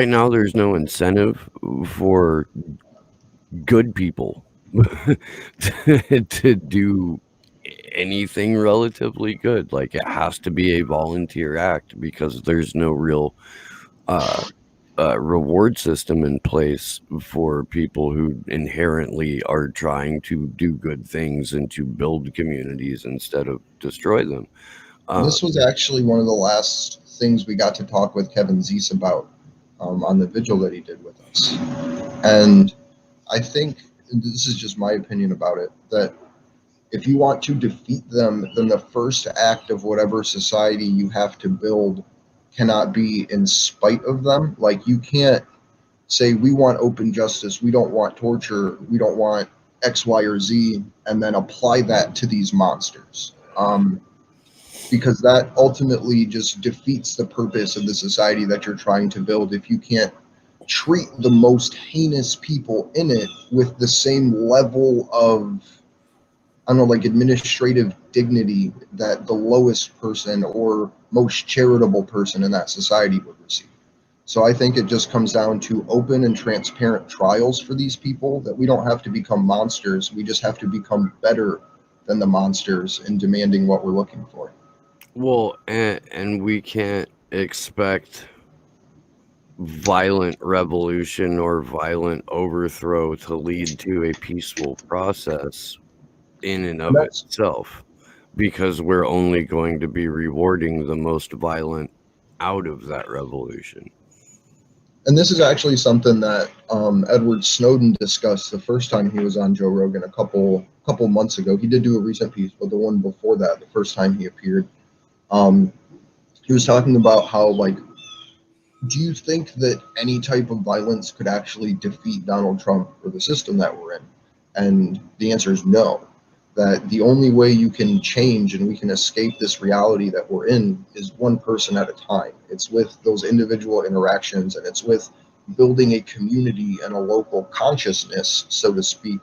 now there's no incentive for good people to do anything relatively good. Like, it has to be a volunteer act because there's no real reward system in place for people who inherently are trying to do good things and to build communities instead of destroy them. This was actually one of the last things we got to talk with Kevin Zeese about on the vigil that he did with us. And I think and this is just my opinion about it, that if you want to defeat them, then the first act of whatever society you have to build cannot be in spite of them. Like, you can't say, we want open justice, we don't want torture, we don't want X, Y, or Z, and then apply that to these monsters. Because that ultimately just defeats the purpose of the society that you're trying to build if you can't treat the most heinous people in it with the same level of, I don't know, like administrative dignity that the lowest person or most charitable person in that society would receive. So I think it just comes down to open and transparent trials for these people, that we don't have to become monsters. We just have to become better than the monsters in demanding what we're looking for. Well, and we can't expect violent revolution or violent overthrow to lead to a peaceful process in and of itself, because we're only going to be rewarding the most violent out of that revolution. And this is actually something that Edward Snowden discussed the first time he was on Joe Rogan a couple months ago. He did do a recent piece, but the one before that, the first time he appeared, he was talking about how, like, do you think that any type of violence could actually defeat Donald Trump or the system that we're in? And the answer is no. That the only way you can change and we can escape this reality that we're in is one person at a time. It's with those individual interactions, and it's with building a community and a local consciousness, so to speak,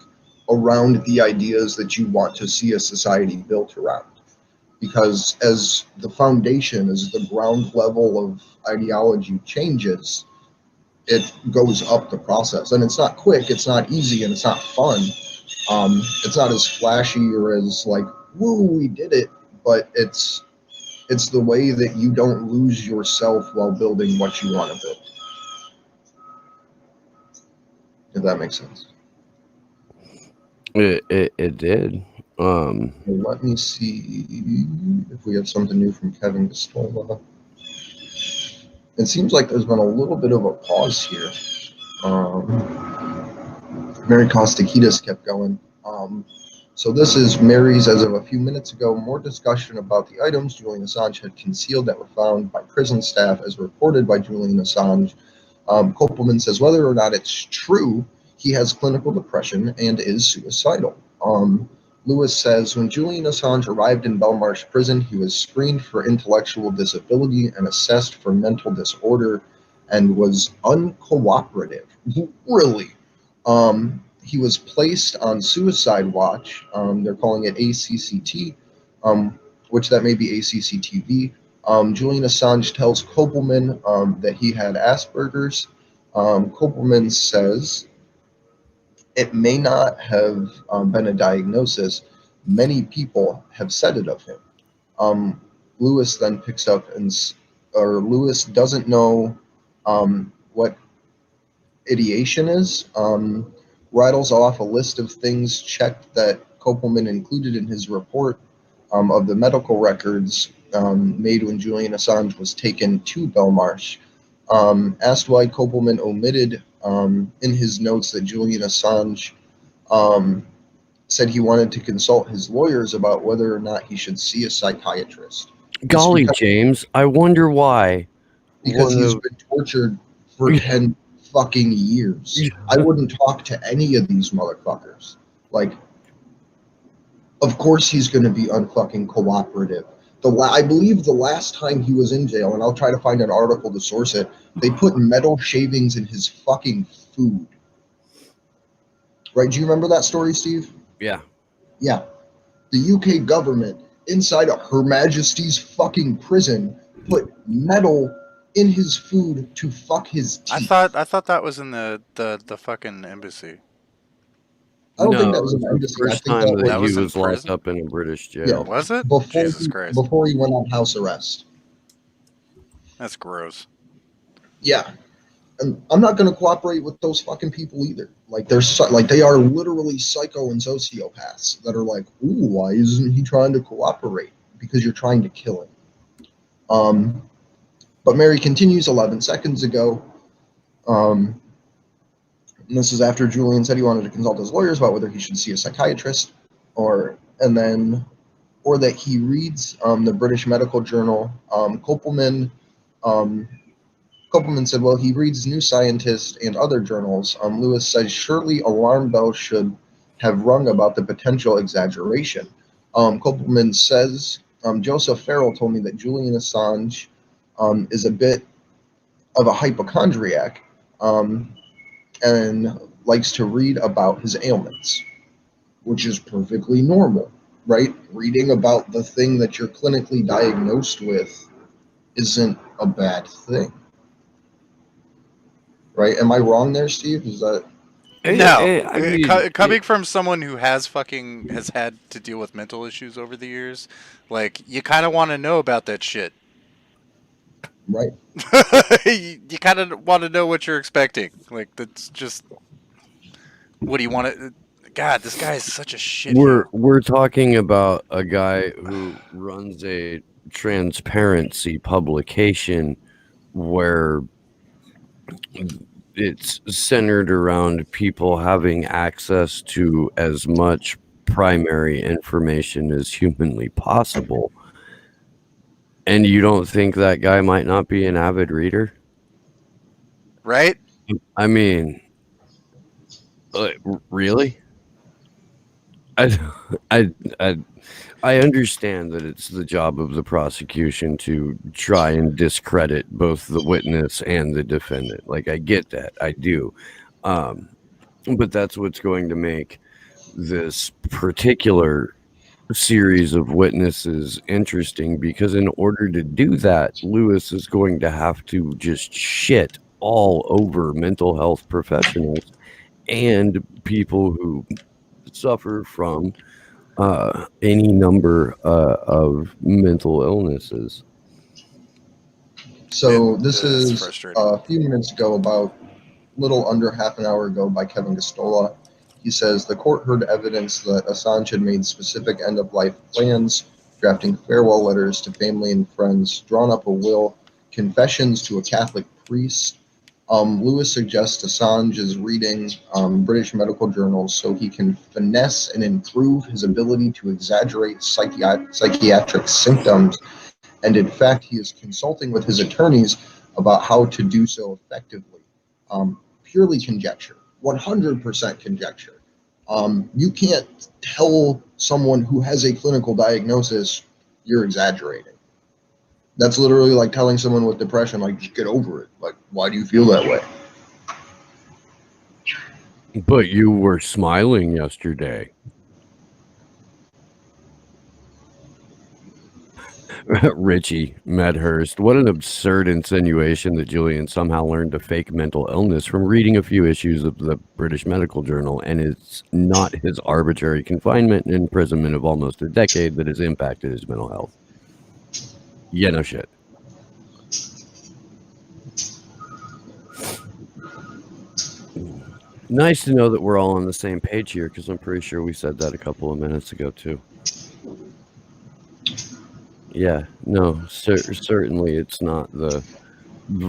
around the ideas that you want to see a society built around. Because as the foundation, as the ground level of ideology changes, it goes up the process. And it's not quick, it's not easy, and it's not fun. It's not as flashy or as like, woo, we did it, but it's the way that you don't lose yourself while building what you want to build. If that makes sense. It did. Let me see if we have something new from Kevin Pistola. It seems like there's been a little bit of a pause here. Mary Costakitas kept going. So this is Mary's as of a few minutes ago. More discussion about the items Julian Assange had concealed that were found by prison staff as reported by Julian Assange. Kopelman says whether or not it's true, he has clinical depression and is suicidal. Lewis says when Julian Assange arrived in Belmarsh prison, he was screened for intellectual disability and assessed for mental disorder and was uncooperative. Really? He was placed on suicide watch. They're calling it ACCT, which that may be ACCTV. Julian Assange tells Kopelman that he had Asperger's. Kopelman says it may not have been a diagnosis. Many people have said it of him. Lewis then picks up Lewis doesn't know what ideation is. Rattles off a list of things checked that Kopelman included in his report of the medical records made when Julian Assange was taken to Belmarsh. Asked why Kopelman omitted in his notes that Julian Assange said he wanted to consult his lawyers about whether or not he should see a psychiatrist. Golly, James, I wonder why. Because he's been tortured for 10 fucking years. I wouldn't talk to any of these motherfuckers. Like, of course he's going to be unfucking cooperative. I believe the last time he was in jail, and I'll try to find an article to source it, they put metal shavings in his fucking food. Right? Do you remember that story, Steve? Yeah. Yeah. The UK government, inside of Her Majesty's fucking prison, put metal in his food to fuck his teeth. I thought that was in the fucking embassy. I don't think that was an embassy. The first time that he was locked up in a British jail. Yeah. Was it? Jesus Christ. Before he went on house arrest. That's gross. Yeah. And I'm not going to cooperate with those fucking people either. Like, they are literally psycho and sociopaths that are like, ooh, why isn't he trying to cooperate? Because you're trying to kill him. But Mary continues 11 seconds ago. And this is after Julian said he wanted to consult his lawyers about whether he should see a psychiatrist, or that he reads the British Medical Journal. Kopelman said, well, he reads New Scientist and other journals. Lewis says, surely alarm bells should have rung about the potential exaggeration. Kopelman says, Joseph Farrell told me that Julian Assange is a bit of a hypochondriac and likes to read about his ailments, which is perfectly normal, right? Reading about the thing that you're clinically diagnosed with isn't a bad thing. Right? Am I wrong there, Steve? Is that No, I mean, coming from someone who has had to deal with mental issues over the years, like you kind of want to know about that shit. right? You kind of want to know what you're expecting. Like that's just what do you want to? God, this guy is such a shit. we're talking about a guy who runs a transparency publication where it's centered around people having access to as much primary information as humanly possible. And you don't think that guy might not be an avid reader? Right? I mean, really? I, I, I, I understand that it's the job of the prosecution to try and discredit both the witness and the defendant. Like, I get that. I do. But that's what's going to make this particular series of witnesses interesting, because in order to do that, Lewis is going to have to just shit all over mental health professionals and people who suffer from any number of mental illnesses. So this It's is frustrating. a few minutes ago, about a little under half an hour ago, by Kevin Gostola. He says the court heard evidence that Assange had made specific end-of-life plans, drafting farewell letters to family and friends, drawn up a will, confessions to a Catholic priest. Lewis suggests Assange is reading British medical journals so he can finesse and improve his ability to exaggerate psychiatric symptoms. And in fact, he is consulting with his attorneys about how to do so effectively. Purely conjecture, 100% conjecture. You can't tell someone who has a clinical diagnosis you're exaggerating. That's literally like telling someone with depression, like, just get over it. Like, why do you feel that way? But you were smiling yesterday. Richie Medhurst. What an absurd insinuation that Julian somehow learned to fake mental illness from reading a few issues of the British Medical Journal, and it's not his arbitrary confinement and imprisonment of almost a decade that has impacted his mental health. Yeah, no shit. Nice to know that we're all on the same page here, because I'm pretty sure we said that a couple of minutes ago too. Yeah, no, certainly it's not the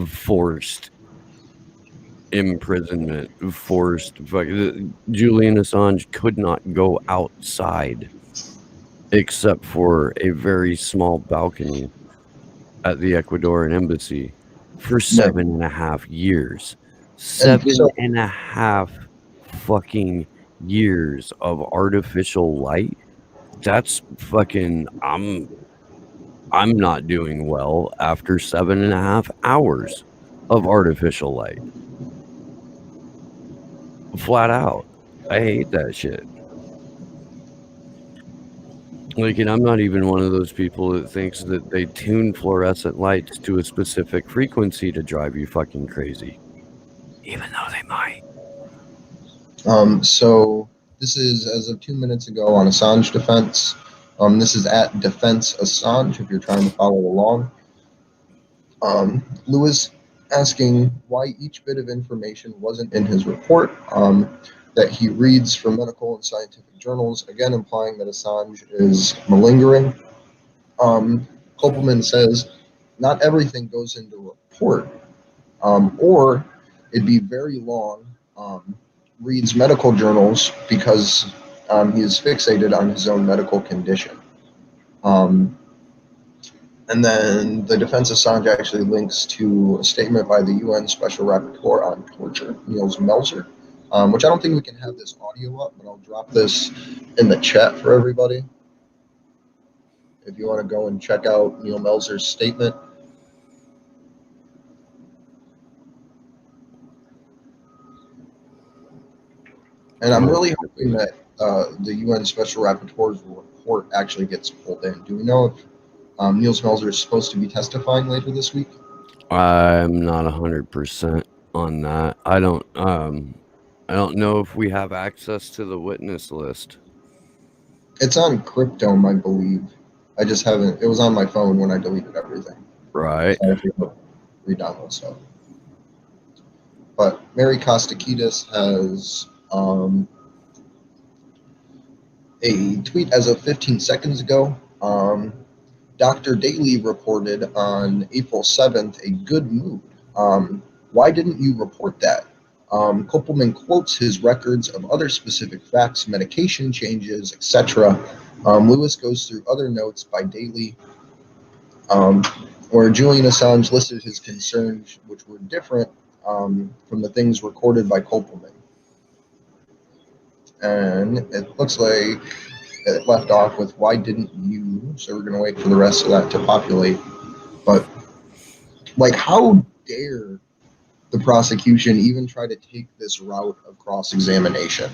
forced imprisonment, Julian Assange could not go outside except for a very small balcony at the Ecuadorian embassy for 7.5 years. Seven and a half fucking years of artificial light. That's fucking, I'm not doing well after 7.5 hours of artificial light. Flat out. I hate that shit. Like, and I'm not even one of those people that thinks that they tune fluorescent lights to a specific frequency to drive you fucking crazy. Even though they might. So this is as of 2 minutes ago on Assange defense. This is at Defense Assange if you're trying to follow along. Lewis asking why each bit of information wasn't in his report that he reads from medical and scientific journals, again implying that Assange is malingering. Kopelman says not everything goes into report, or it'd be very long reads medical journals because he is fixated on his own medical condition. And then the defense of Assange actually links to a statement by the UN Special Rapporteur on Torture, Niels Melzer, which I don't think we can have this audio up, but I'll drop this in the chat for everybody. If you want to go and check out Neil Melzer's statement. And I'm really hoping that the UN Special Rapporteur's report actually gets pulled in. Do we know if Niels Melzer is supposed to be testifying later this week? I'm not 100% on that. I don't know if we have access to the witness list. It's on Cryptome, I believe. I just haven't. It was on my phone when I deleted everything. Right. So I have to re-download stuff. But Mary Kostakidis has a tweet as of 15 seconds ago. Dr. Daly reported on April 7th a good mood. Why didn't you report that? Kopelman quotes his records of other specific facts, medication changes, etc. Lewis goes through other notes by Daly, where Julian Assange listed his concerns, which were different from the things recorded by Kopelman. And it looks like it left off with why didn't you? So we're going to wait for the rest of that to populate. But like, how dare the prosecution even try to take this route of cross-examination?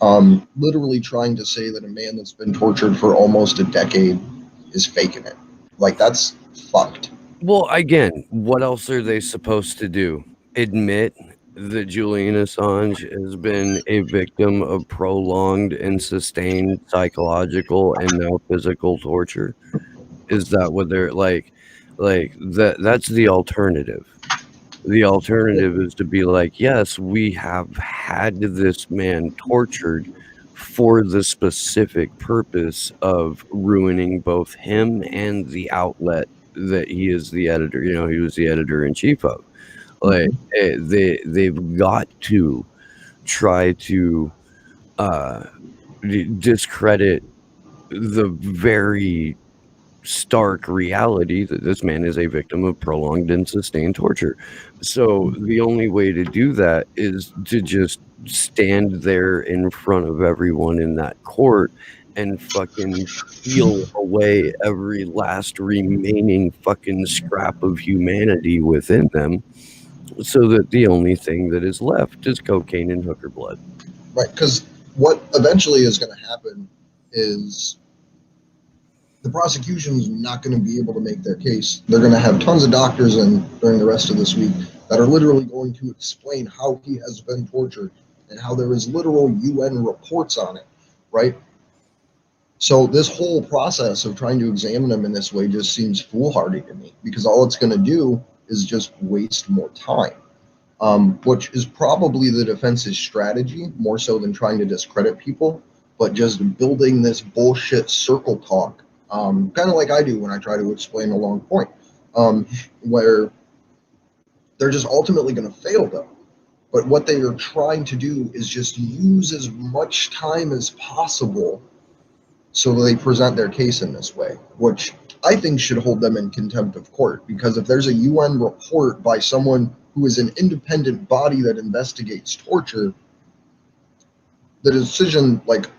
Literally trying to say that a man that's been tortured for almost a decade is faking it. Like, that's fucked. Well, again, what else are they supposed to do? Admit that Julian Assange has been a victim of prolonged and sustained psychological and now physical torture? Is that what they're like that's the alternative. The alternative is to be like, yes, we have had this man tortured for the specific purpose of ruining both him and the outlet that he is the editor. You know, he was the editor-in-chief of. Like, they've got to try to discredit the very stark reality that this man is a victim of prolonged and sustained torture. So the only way to do that is to just stand there in front of everyone in that court and fucking peel away every last remaining fucking scrap of humanity within them, so that the only thing that is left is cocaine and hooker blood. Right, because what eventually is going to happen is the prosecution is not going to be able to make their case. They're going to have tons of doctors in during the rest of this week that are literally going to explain how he has been tortured and how there is literal UN reports on it, right? So this whole process of trying to examine him in this way just seems foolhardy to me, because all it's going to do is just waste more time, which is probably the defense's strategy, more so than trying to discredit people, but just building this bullshit circle talk, kind of like I do when I try to explain a long point, where they're just ultimately going to fail though. But what they are trying to do is just use as much time as possible so they present their case in this way, which I think should hold them in contempt of court, because if there's a UN report by someone who is an independent body that investigates torture, the decision, like,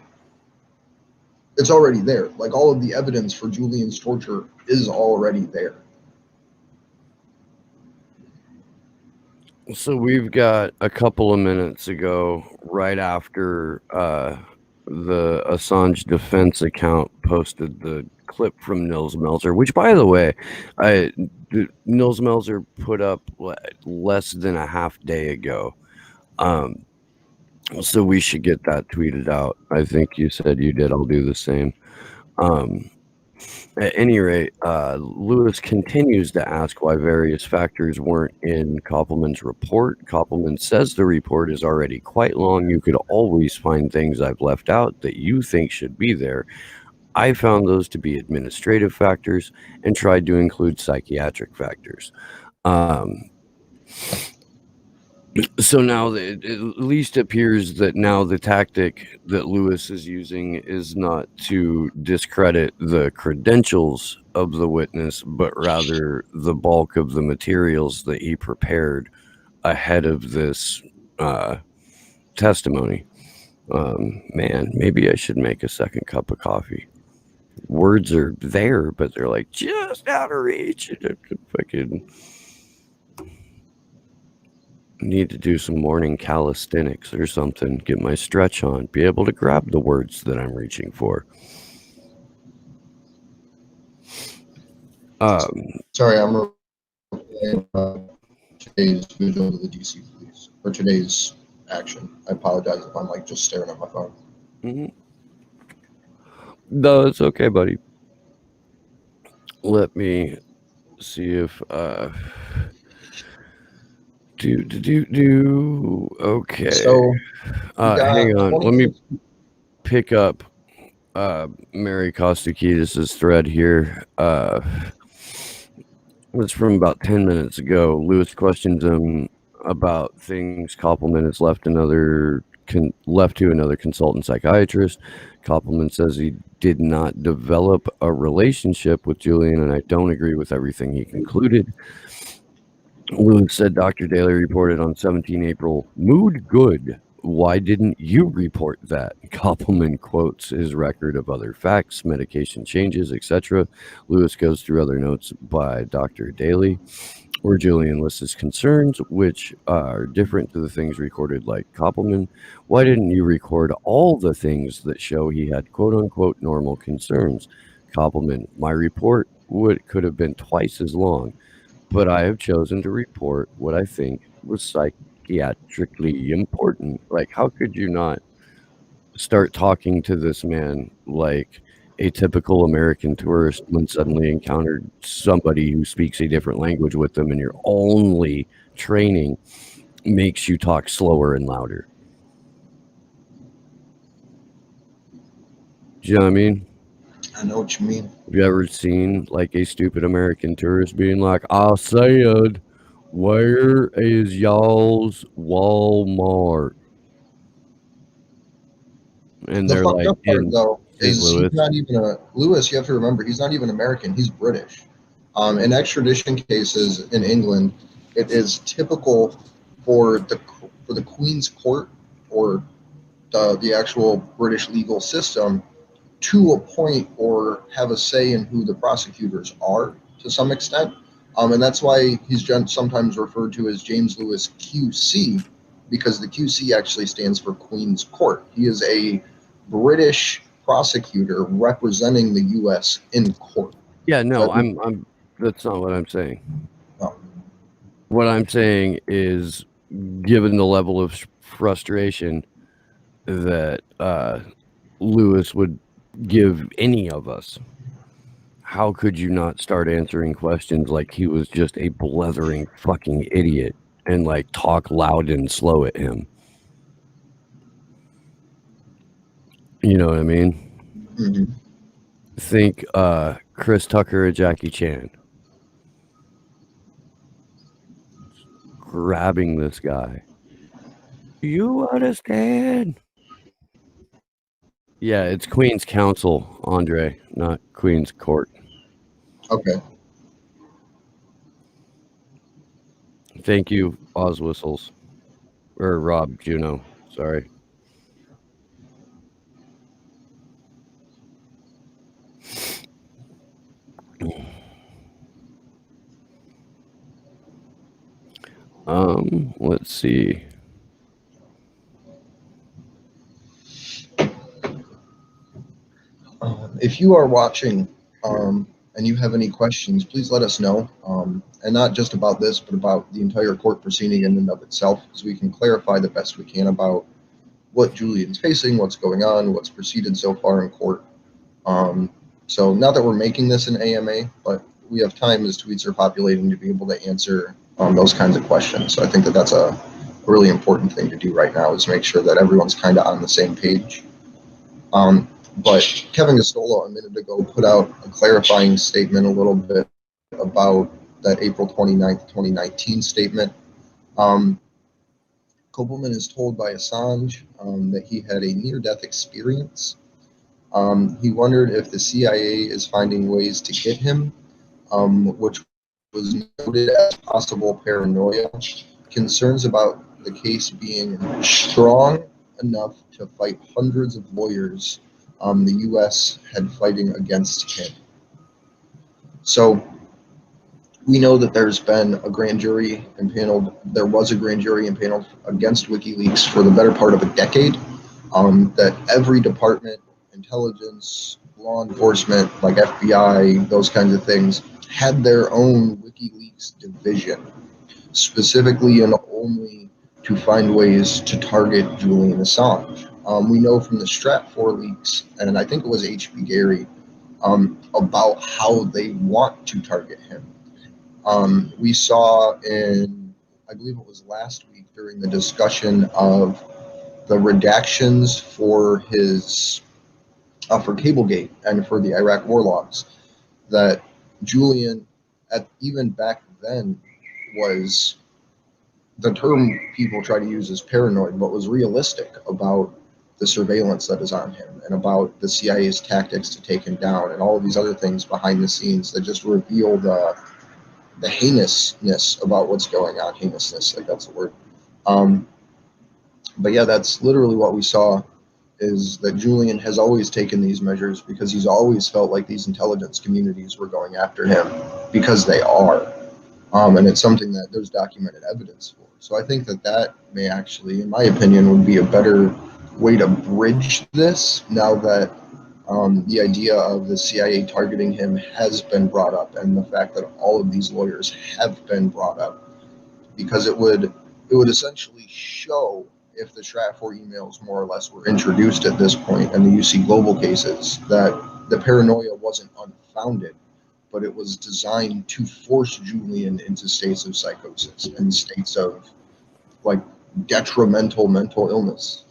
it's already there. Like, all of the evidence for Julian's torture is already there. So we've got a couple of minutes ago, right after the Assange defense account posted the clip from Niels Melzer, which, by the way, Niels Melzer put up less than a half day ago. So we should get that tweeted out. I think you said you did. I'll do the same. At any rate, Lewis continues to ask why various factors weren't in Kopelman's report. Kopelman says the report is already quite long. You could always find things I've left out that you think should be there. I found those to be administrative factors and tried to include psychiatric factors. So now it at least appears that now the tactic that Lewis is using is not to discredit the credentials of the witness, but rather the bulk of the materials that he prepared ahead of this testimony. Man, maybe I should make a second cup of coffee. Words are there, but they're like just out of reach. Fucking need to do some morning calisthenics or something, get my stretch on, be able to grab the words that I'm reaching for. Sorry, I'm replaying today's video to the DC police, or today's action. I apologize if I'm like just staring at my phone. Mm-hmm. No, it's okay, buddy. Let me see if okay. So hang on. Let me pick up Mary Kostakidis' thread here. It's from about 10 minutes ago. Lewis questions him about things Koppelman has left to another consultant psychiatrist. Koppelman says he did not develop a relationship with Julian, and I don't agree with everything he concluded. Lewis said Dr. Daly reported on 17 April, mood good. Why didn't you report that? Koppelman quotes his record of other facts, medication changes, etc. Lewis goes through other notes by Dr. Daly, where Julian lists his concerns, which are different to the things recorded like Koppelman. Why didn't you record all the things that show he had quote-unquote normal concerns? Koppelman, my report could have been twice as long, but I have chosen to report what I think was psychiatrically important. Like, how could you not start talking to this man like a typical American tourist when suddenly encountered somebody who speaks a different language with them, and your only training makes you talk slower and louder? Do you know what I mean? I know what you mean. Have you ever seen like a stupid American tourist being like, I said, where is y'all's Walmart? And The they're fucked like, up part in though St. is he's Louis. not even a Lewis. You have to remember he's not even American. He's British. In extradition cases in England, it is typical for the Queen's Court or the actual British legal system to appoint or have a say in who the prosecutors are to some extent. And that's why he's sometimes referred to as James Lewis QC, because the QC actually stands for Queen's Court. He is a British prosecutor representing the U.S. in court. Yeah, no, So, I'm that's not what I'm saying. no. What I'm saying is, given the level of frustration that Lewis would give any of us, how could you not start answering questions like he was just a blethering fucking idiot and like talk loud and slow at him? You know what I mean? Mm-hmm. Think Chris Tucker or Jackie Chan grabbing this guy. You understand? Yeah, it's Queen's Counsel, Andre, not Queen's Court. Okay. Thank you, Oz Whistles. Or Rob Juno, sorry. Let's see. If you are watching and you have any questions, please let us know. And not just about this, but about the entire court proceeding in and of itself, so we can clarify the best we can about what Julian's facing, what's going on, what's proceeded so far in court. So not that we're making this an AMA, but we have time as tweets are populating to be able to answer those kinds of questions. So I think that that's a really important thing to do right now, is make sure that everyone's kind of on the same page. But Kevin Gastola a minute ago put out a clarifying statement a little bit about that April 29th, 2019 statement. Kopelman is told by Assange that he had a near-death experience. He wondered if the CIA is finding ways to get him, which was noted as possible paranoia, concerns about the case being strong enough to fight hundreds of lawyers the U.S. had fighting against him. So we know that there's been a grand jury impaneled. There was a grand jury impaneled against WikiLeaks for the better part of a decade. That every department, intelligence, law enforcement, like FBI, those kinds of things, had their own WikiLeaks division, specifically and only to find ways to target Julian Assange. We know from the Stratfor leaks, and I think it was H.B. Gary, about how they want to target him. We saw in, I believe it was last week, during the discussion of the redactions for his for Cablegate and for the Iraq war logs, that Julian, even back then, was the term people try to use is paranoid, but was realistic about the surveillance that is on him and about the CIA's tactics to take him down and all of these other things behind the scenes that just reveal the heinousness about what's going on. Heinousness, like that's the word. But yeah, that's literally what we saw, is that Julian has always taken these measures because he's always felt like these intelligence communities were going after him, because they are. And it's something that there's documented evidence for. So I think that may actually, in my opinion, would be a better way to bridge this, now that the idea of the CIA targeting him has been brought up, and the fact that all of these lawyers have been brought up, because it would essentially show, if the Stratfor emails more or less were introduced at this point and the UC Global cases, that the paranoia wasn't unfounded, but it was designed to force Julian into states of psychosis and states of like detrimental mental illness,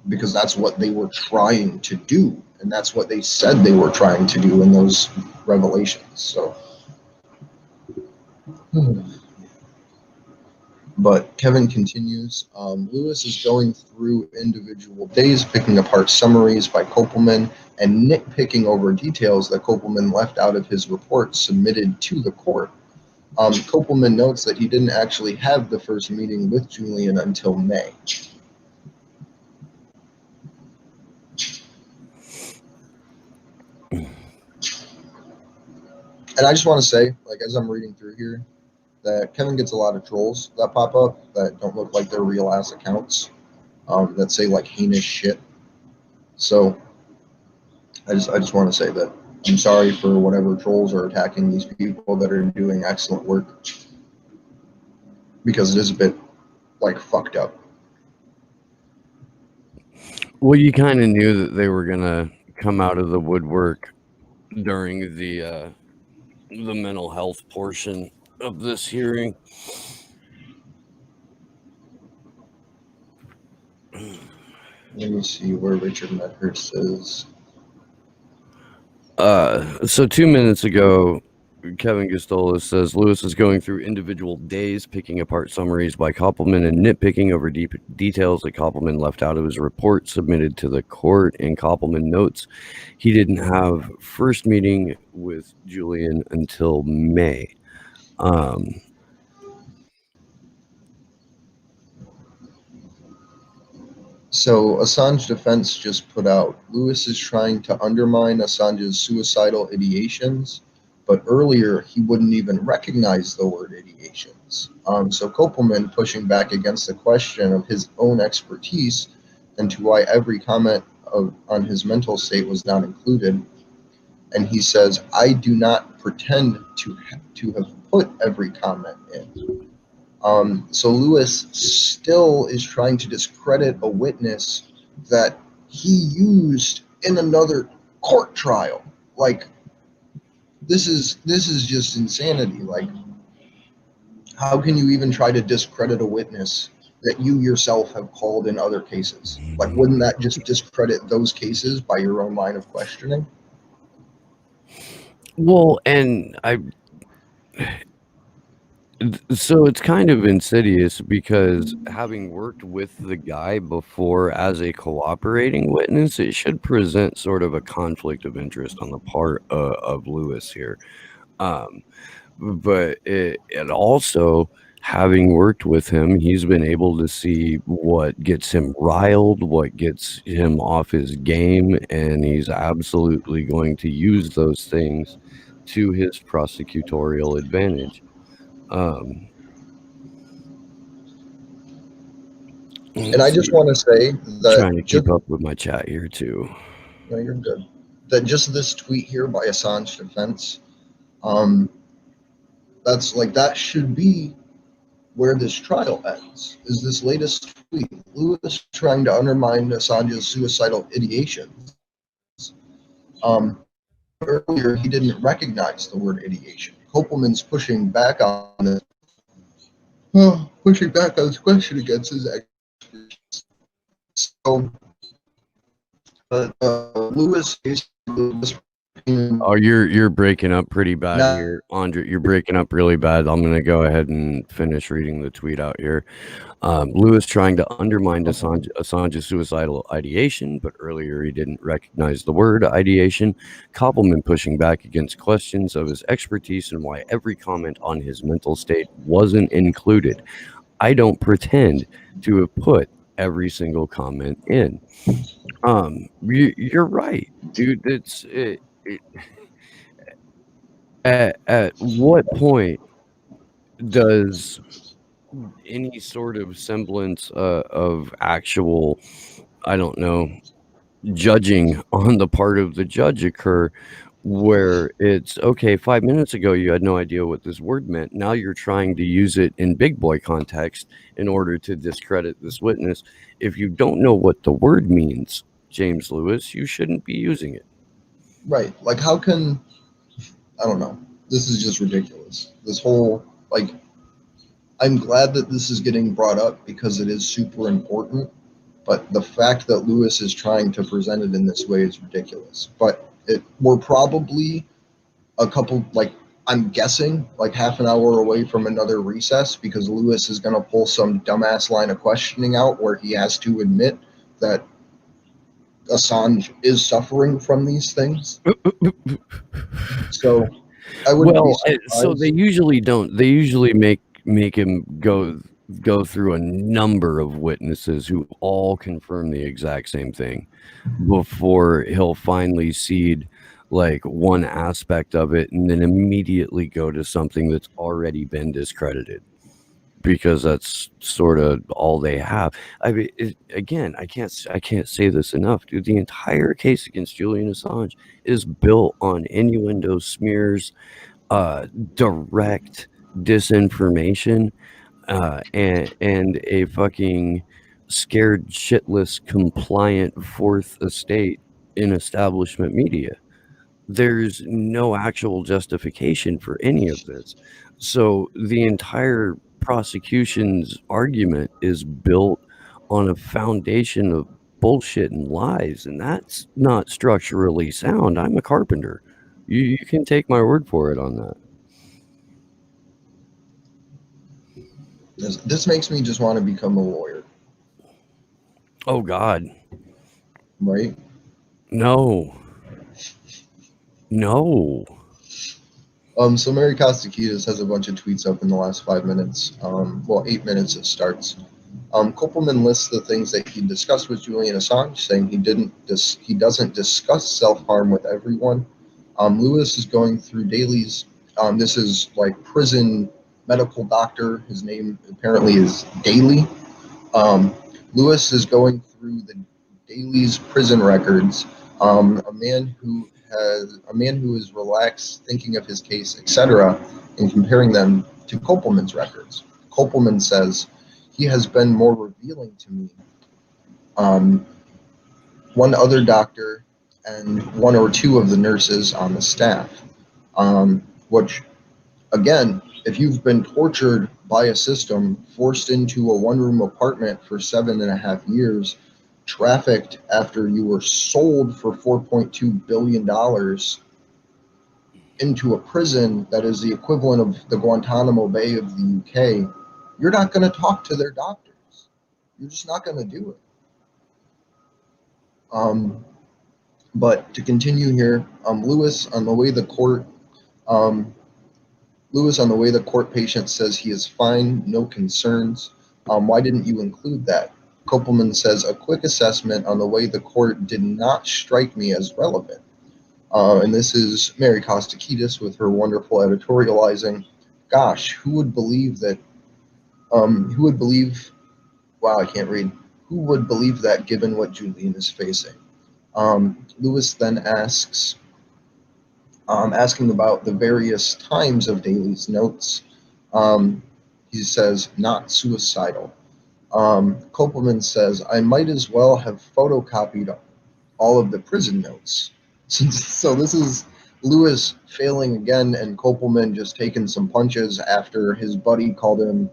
because that's what they were trying to do, and that's what they said they were trying to do in those revelations. So But Kevin continues, Lewis is going through individual days, picking apart summaries by Kopelman and nitpicking over details that Kopelman left out of his report submitted to the court. Kopelman notes that he didn't actually have the first meeting with Julian until May. And I just want to say, like, as I'm reading through here, that Kevin gets a lot of trolls that pop up that don't look like they're real ass accounts, that say like heinous shit. So I just want to say that I'm sorry for whatever trolls are attacking these people that are doing excellent work, because it is a bit like fucked up. Well, you kind of knew that they were gonna come out of the woodwork during the mental health portion of this hearing. Let me see where Richard Medhurst is. So 2 minutes ago, Kevin Gustola says Lewis is going through individual days, picking apart summaries by Kopelman and nitpicking over deep details that Kopelman left out of his report submitted to the court. And Kopelman notes he didn't have first meeting with Julian until May. So Assange defense just put out, Lewis is trying to undermine Assange's suicidal ideations, but earlier he wouldn't even recognize the word ideations. So Kopelman pushing back against the question of his own expertise and to why every comment on his mental state was not included. And he says, I do not pretend to have put every comment in. So Lewis still is trying to discredit a witness that he used in another court trial. Like, this is just insanity. Like, how can you even try to discredit a witness that you yourself have called in other cases? Like, wouldn't that just discredit those cases by your own line of questioning? Well, and So it's kind of insidious because having worked with the guy before as a cooperating witness, it should present sort of a conflict of interest on the part of Lewis here. Um, but it also, having worked with him, he's been able to see what gets him riled, what gets him off his game, and he's absolutely going to use those things to his prosecutorial advantage. Um, And I so just want to say that trying to keep up with my chat here too. no, you're good. That just this tweet here by Assange Defense, um, that's like that should be where this trial ends. Is this latest tweet Lewis trying to undermine Assange's suicidal ideations? Um, Earlier, he didn't recognize the word ideation. Kopelman's pushing back on it, pushing back on his question against his expertise. So, but Lewis basically Oh, you're breaking up pretty bad not here, Andre. You're breaking up really bad. I'm gonna go ahead and finish reading the tweet out here. Lewis trying to undermine Assange's suicidal ideation, but earlier he didn't recognize the word ideation. Koppelman pushing back against questions of his expertise and why every comment on his mental state wasn't included. I don't pretend to have put every single comment in. You're right, dude. At what point does any sort of semblance of actual, I don't know, judging on the part of the judge occur where it's okay, 5 minutes ago you had no idea what this word meant, now you're trying to use it in big boy context in order to discredit this witness? If you don't know what the word means, James Lewis, you shouldn't be using it. right. Like, how can I don't know? This is just ridiculous. This whole like, I'm glad that this is getting brought up because it is super important. But the fact that Lewis is trying to present it in this way is ridiculous. But we're probably a couple, like, I'm guessing, like half an hour away from another recess because Lewis is going to pull some dumbass line of questioning out where he has to admit that Assange is suffering from these things. So I wouldn't be Well, surprised. so they usually don't. They usually make him go through a number of witnesses who all confirm the exact same thing before he'll finally cede like one aspect of it and then immediately go to something that's already been discredited, because that's sort of all they have. I mean, again, I can't say this enough, dude. The entire case against Julian Assange is built on innuendo, smears, direct disinformation, and a fucking scared shitless compliant fourth estate in establishment media. There's no actual justification for any of this. So the entire prosecution's argument is built on a foundation of bullshit and lies, and that's not structurally sound. I'm a carpenter. You can take my word for it on that. This makes me just want to become a lawyer, Oh God, right? no. So Mary Costakides has a bunch of tweets up in the last 5 minutes. Well, 8 minutes it starts. Kopelman lists the things that he discussed with Julian Assange, saying he doesn't discuss self-harm with everyone. Lewis is going through Daly's. This is like prison medical doctor. His name apparently is Daly. Lewis is going through the Daly's prison records. A man who is relaxed, thinking of his case, etc., and comparing them to Kopelman's records. Kopelman says he has been more revealing to me. One other doctor and one or two of the nurses on the staff, which, again, if you've been tortured by a system, forced into a one-room apartment for 7.5 years, trafficked after you were sold for $4.2 billion, into a prison that is the equivalent of the Guantanamo Bay of the UK, you're not going to talk to their doctors. You're just not going to do it. But to continue here, Lewis on the way the court patient says he is fine, no concerns. Why didn't you include that? Kopelman says a quick assessment on the way the court did not strike me as relevant. And this is Mary Kostakidis with her wonderful editorializing. Gosh, who would believe that? Who would believe? Wow, I can't read. Who would believe that given what Julian is facing? Lewis then asks, asking about the various times of Daly's notes. He says, not suicidal. Kopelman says, I might as well have photocopied all of the prison notes. So this is Lewis failing again and Kopelman just taking some punches after his buddy called him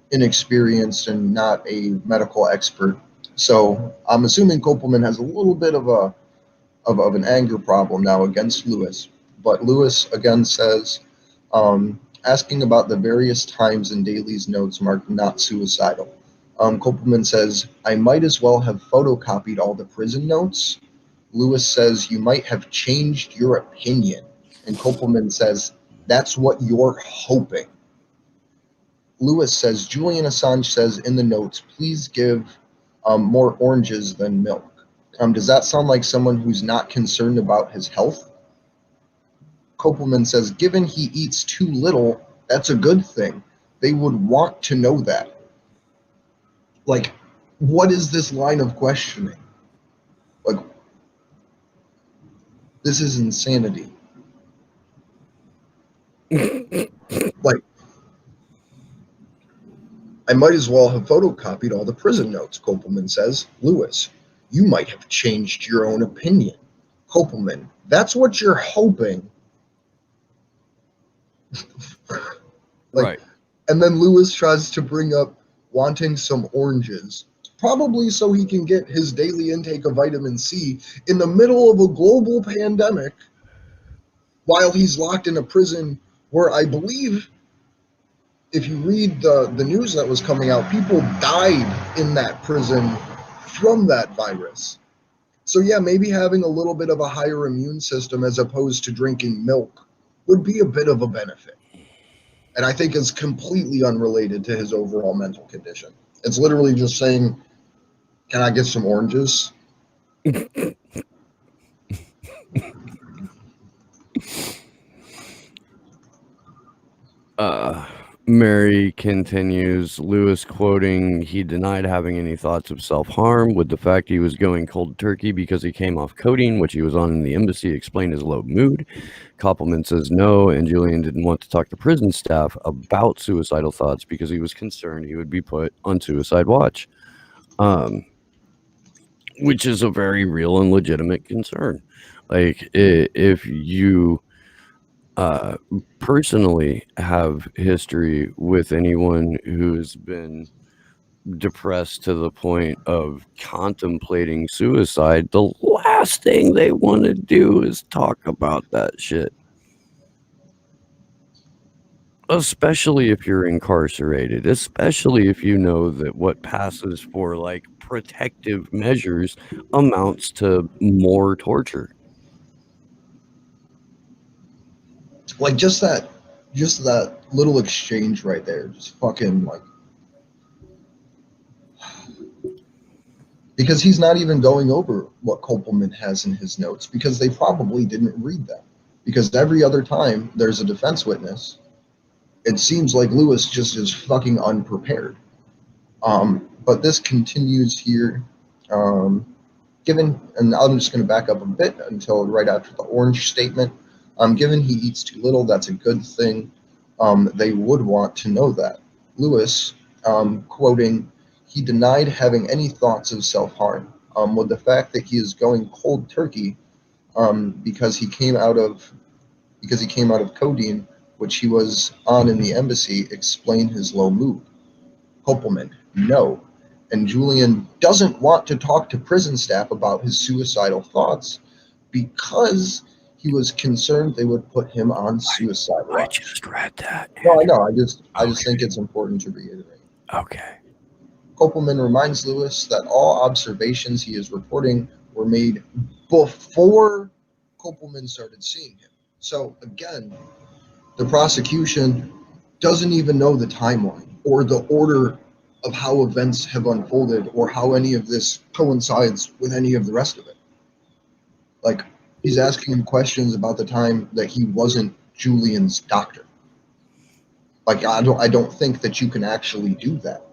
inexperienced and not a medical expert. So I'm assuming Kopelman has a little bit of an anger problem now against Lewis. But Lewis again says, asking about the various times in Daly's notes marked not suicidal. Kopelman says, I might as well have photocopied all the prison notes. Lewis says, you might have changed your opinion. And Kopelman says, that's what you're hoping. Lewis says, Julian Assange says in the notes, please give more oranges than milk. Does that sound like someone who's not concerned about his health? Kopelman says, given he eats too little, that's a good thing. They would want to know that. Like, what is this line of questioning? Like, this is insanity. Like, I might as well have photocopied all the prison notes, Kopelman says. Lewis, you might have changed your own opinion. Kopelman, that's what you're hoping. Right. And then Lewis tries to bring up wanting some oranges, probably so he can get his daily intake of vitamin C in the middle of a global pandemic while he's locked in a prison where I believe, if you read the news that was coming out, people died in that prison from that virus. So yeah, maybe having a little bit of a higher immune system as opposed to drinking milk would be a bit of a benefit. And I think it's completely unrelated to his overall mental condition. It's literally just saying, can I get some oranges? Mary continues, Lewis quoting, he denied having any thoughts of self-harm, with the fact he was going cold turkey because he came off codeine, which he was on in the embassy, explained his low mood. Kopelman says no, and Julian didn't want to talk to prison staff about suicidal thoughts because he was concerned he would be put on suicide watch, which is a very real and legitimate concern. Like, if you personally have history with anyone who's been depressed to the point of contemplating suicide, the last thing they want to do is talk about that shit. Especially if you're incarcerated, especially if you know that what passes for like protective measures amounts to more torture. Like just that little exchange right there, just fucking like, because he's not even going over what Kopelman has in his notes because they probably didn't read them. Because every other time there's a defense witness, it seems like Lewis just is fucking unprepared. But this continues here. Given, and I'm just going to back up a bit until right after the orange statement. Given he eats too little, that's a good thing. They would want to know that. Lewis, quoting, he denied having any thoughts of self-harm, with the fact that he is going cold turkey because he came out of codeine, which he was on in the embassy, explain his low mood. Kopelman, no. And Julian doesn't want to talk to prison staff about his suicidal thoughts because he was concerned they would put him on suicide I watch. just read that. No, I know. I just Okay. think it's important to reiterate. Okay. Kopelman reminds Lewis that all observations he is reporting were made before Kopelman started seeing him. So again, the prosecution doesn't even know the timeline or the order of how events have unfolded or how any of this coincides with any of the rest of it. Like, he's asking him questions about the time that he wasn't Julian's doctor. Like, I don't think that you can actually do that.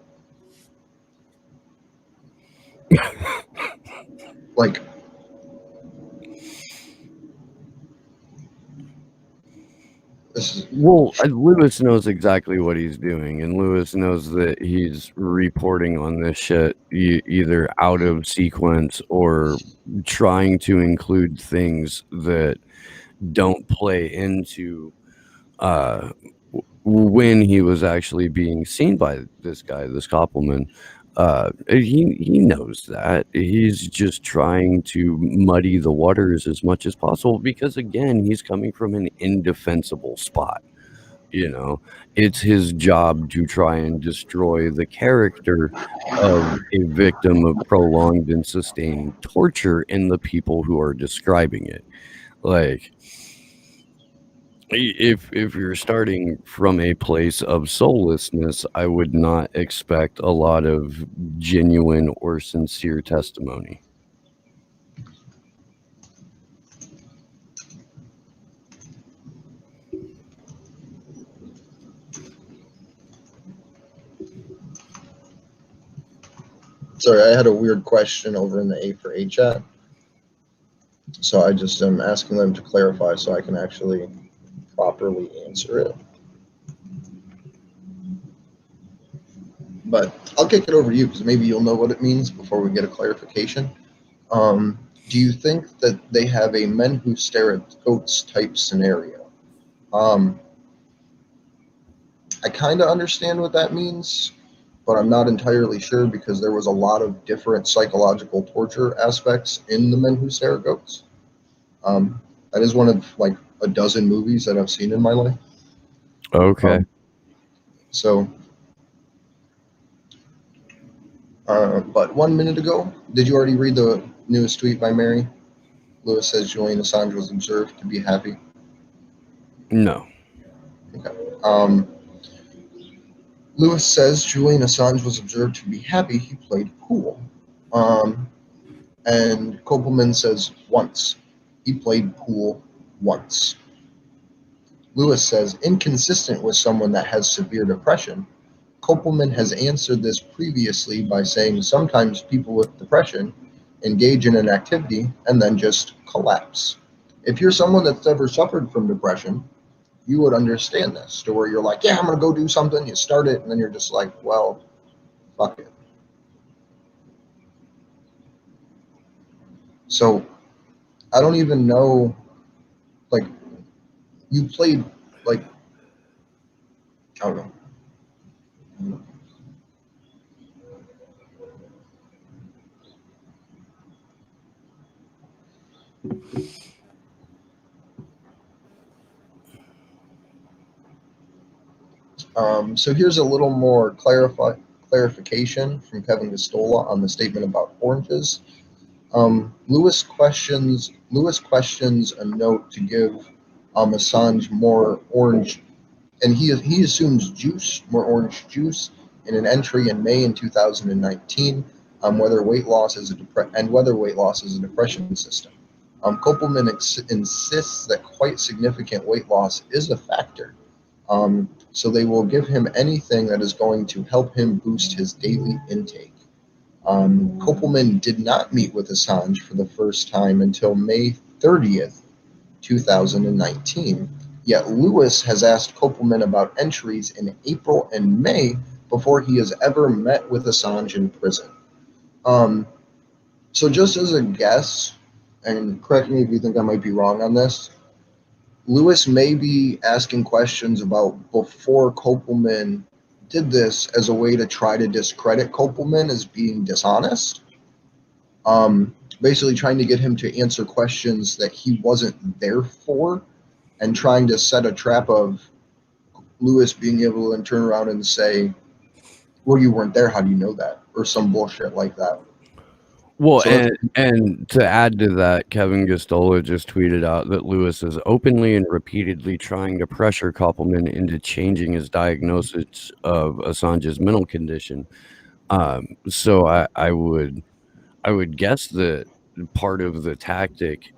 Like, this is Well, Lewis knows exactly what he's doing, and Lewis knows that he's reporting on this shit either out of sequence or trying to include things that don't play into when he was actually being seen by this guy, this Koppelman. He knows that. He's just trying to muddy the waters as much as possible because, again, he's coming from an indefensible spot. You know, it's his job to try and destroy the character of a victim of prolonged and sustained torture and the people who are describing it. Like, if you're starting from a place of soullessness, I would not expect a lot of genuine or sincere testimony. sorry, I had a weird question over in the A4A chat. So I just am asking them to clarify so I can actually properly answer it. But I'll kick it over to you because maybe you'll know what it means before we get a clarification. Do you think that they have a men who stare at goats type scenario? I kind of understand what that means, but I'm not entirely sure because there was a lot of different psychological torture aspects in the men who stare at goats. That is one of like a dozen movies that I've seen in my life. Okay. But 1 minute ago, did you already read the newest tweet by Mary? Lewis says Julian Assange was observed to be happy. No. Okay. Lewis says Julian Assange was observed to be happy he played pool. And Kopelman says once. He played pool once. Lewis says, inconsistent with someone that has severe depression. Kopelman has answered this previously by saying sometimes people with depression engage in an activity and then just collapse. If you're someone that's ever suffered from depression, you would understand this, to where you're like, yeah, I'm going to go do something. You start it, and then you're just like, well, fuck it. So I don't even know, like, you played, like, I don't know. So here's a little more clarification from Kevin Gastola on the statement about oranges. Lewis questions a note to give Assange more orange, and he assumes more orange juice in an entry in May in 2019 whether weight loss is a depression system. Kopelman insists that quite significant weight loss is a factor. So they will give him anything that is going to help him boost his daily intake. Kopelman did not meet with Assange for the first time until May 30th, 2019. Yet Lewis has asked Kopelman about entries in April and May before he has ever met with Assange in prison. So just as a guess, and correct me if you think I might be wrong on this, Lewis may be asking questions about before Kopelman did this as a way to try to discredit Kopelman as being dishonest. basically trying to get him to answer questions that he wasn't there for, and trying to set a trap of Lewis being able to then turn around and say, well, you weren't there, how do you know that? Or some bullshit like that. Well, So that's, and to add to that, Kevin Gostola just tweeted out that Lewis is openly and repeatedly trying to pressure Koppelman into changing his diagnosis of Assange's mental condition. So I would guess that part of the tactic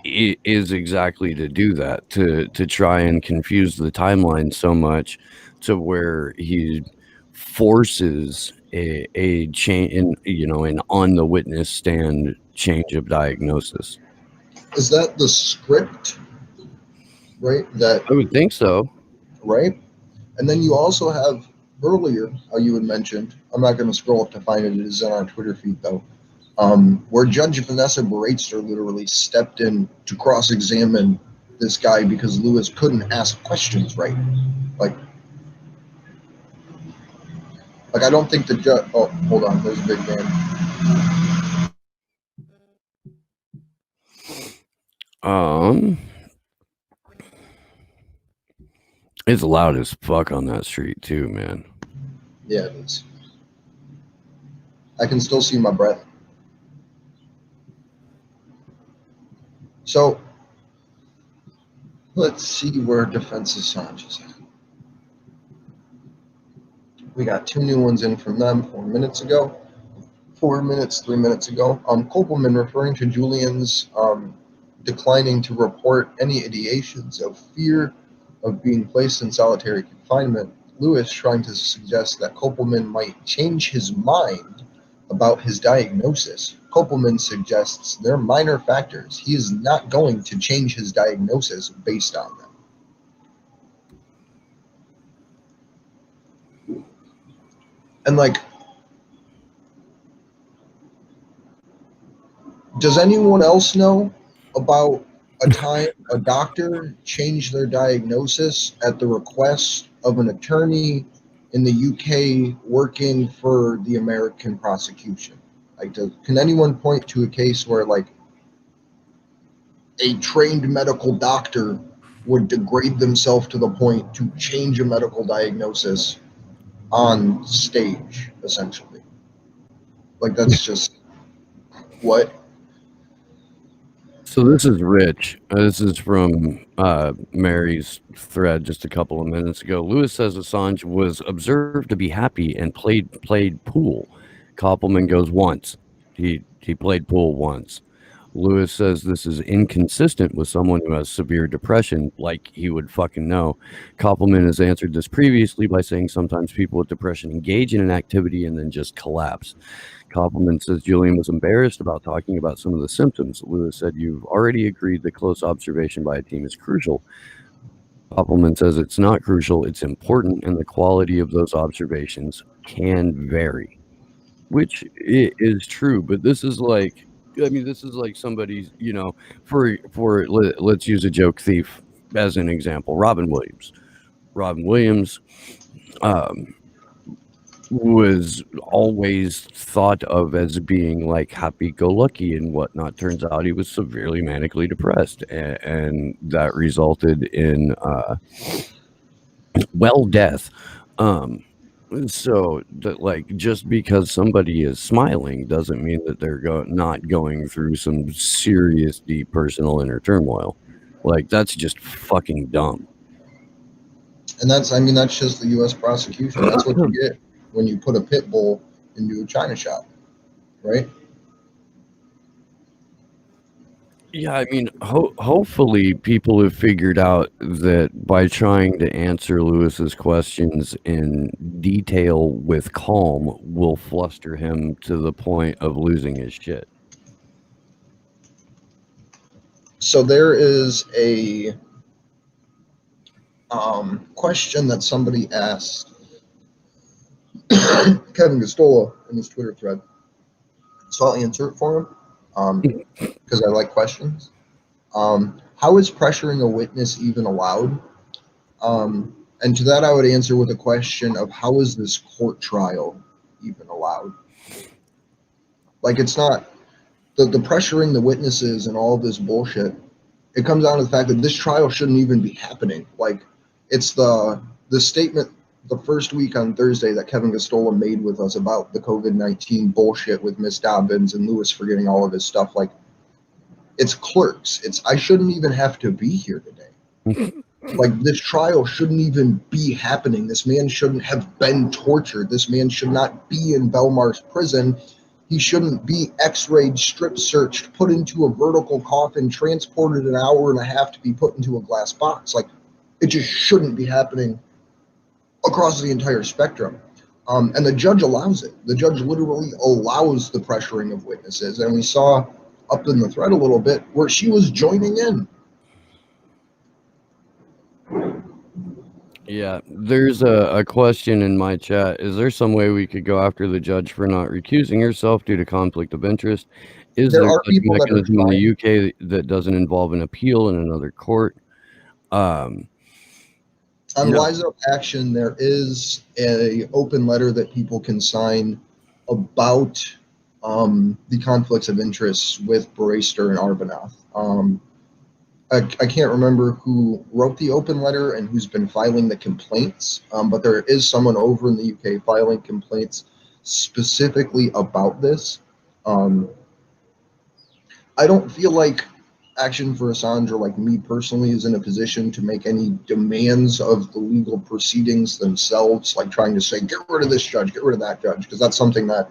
is exactly to do that, to try and confuse the timeline so much to where he forces a change in, an on the witness stand change of diagnosis. is that the script, right? That I would think so. right? And then you also have earlier, how you had mentioned, I'm not going to scroll up to find it, it is on our Twitter feed though, where Judge Vanessa Baraitzer literally stepped in to cross examine this guy because Lewis couldn't ask questions right. Like, I don't think the judge. Oh, hold on, there's a big man. It's loud as fuck on that street too, man. Yeah, it is. I can still see my breath. So, let's see where Defense Assange is at. We got 2 new ones in from them 4 minutes ago. 3 minutes ago. Kopelman referring to Julian's declining to report any ideations of fear of being placed in solitary confinement. Lewis trying to suggest that Kopelman might change his mind about his diagnosis. Kopelman suggests they're minor factors. He is not going to change his diagnosis based on them. And does anyone else know about a time a doctor changed their diagnosis at the request of an attorney in the UK working for the American prosecution? Can anyone point to a case where a trained medical doctor would degrade themselves to the point to change a medical diagnosis on stage, essentially? That's just what? So this is Rich. This is from Mary's thread just a couple of minutes ago. Lewis says Assange was observed to be happy and played pool. Koppelman goes once. He played pool once. Lewis says this is inconsistent with someone who has severe depression, like he would fucking know. Koppelman has answered this previously by saying sometimes people with depression engage in an activity and then just collapse. Koppelman says Julian was embarrassed about talking about some of the symptoms. Lewis said, you've already agreed that close observation by a team is crucial. Koppelman says it's not crucial, it's important, and the quality of those observations can vary, which is true. But this is like, this is like somebody's, let's use a joke thief as an example. Robin Williams was always thought of as being like happy-go-lucky and whatnot. Turns out he was severely manically depressed, and that resulted in death. So that, just because somebody is smiling doesn't mean that they're not going through some serious deep personal inner turmoil. That's just fucking dumb. And that's just the U.S. prosecution. That's what you get when you put a pit bull into a china shop, right? Yeah, hopefully people have figured out that by trying to answer Lewis's questions in detail with calm will fluster him to the point of losing his shit. So there is a question that somebody asked Kevin Gostola in his Twitter thread. So I'll answer it for him because I like questions. How is pressuring a witness even allowed? And to that, I would answer with a question of how is this court trial even allowed? It's not the pressuring the witnesses and all this bullshit, it comes down to the fact that this trial shouldn't even be happening. Like, it's the statement the first week on Thursday that Kevin Gostola made with us about the COVID-19 bullshit with Miss Dobbins and Lewis forgetting all of his stuff. Like, it's clerks. I shouldn't even have to be here today. Like, this trial shouldn't even be happening. This man shouldn't have been tortured. This man should not be in Belmarsh prison. He shouldn't be x-rayed, strip searched, put into a vertical coffin, transported an hour and a half to be put into a glass box. Like, it just shouldn't be happening across the entire spectrum. And the judge allows it. The judge literally allows the pressuring of witnesses. And we saw up in the thread a little bit where she was joining in. Yeah, there's a question in my chat. Is there some way we could go after the judge for not recusing herself due to conflict of interest? Is There there are such a people that are mechanism in the trying. UK that doesn't involve an appeal in another court? On No. Wise Up Action, there is a open letter that people can sign about the conflicts of interest with Barrister and Arbanath. I can't remember who wrote the open letter and who's been filing the complaints, but there is someone over in the UK filing complaints specifically about this. I don't feel like Action for Assange, or like me personally, is in a position to make any demands of the legal proceedings themselves, like trying to say, get rid of this judge, get rid of that judge, because that's something that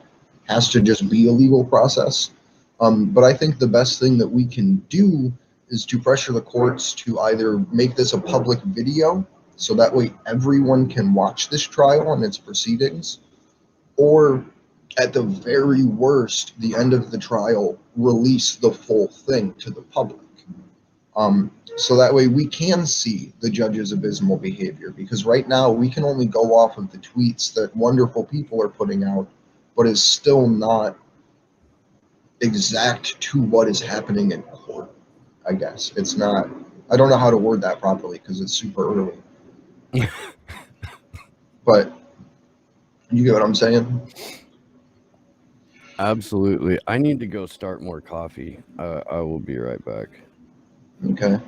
has to just be a legal process. But I think the best thing that we can do is to pressure the courts to either make this a public video, so that way everyone can watch this trial and its proceedings, or at the very worst, the end of the trial, release the full thing to the public. So that way we can see the judge's abysmal behavior, because right now we can only go off of the tweets that wonderful people are putting out, but is still not exact to what is happening in court. I guess it's not. I don't know how to word that properly because it's super early. But you get what I'm saying? Absolutely. I need to go start more coffee. I will be right back. Okay.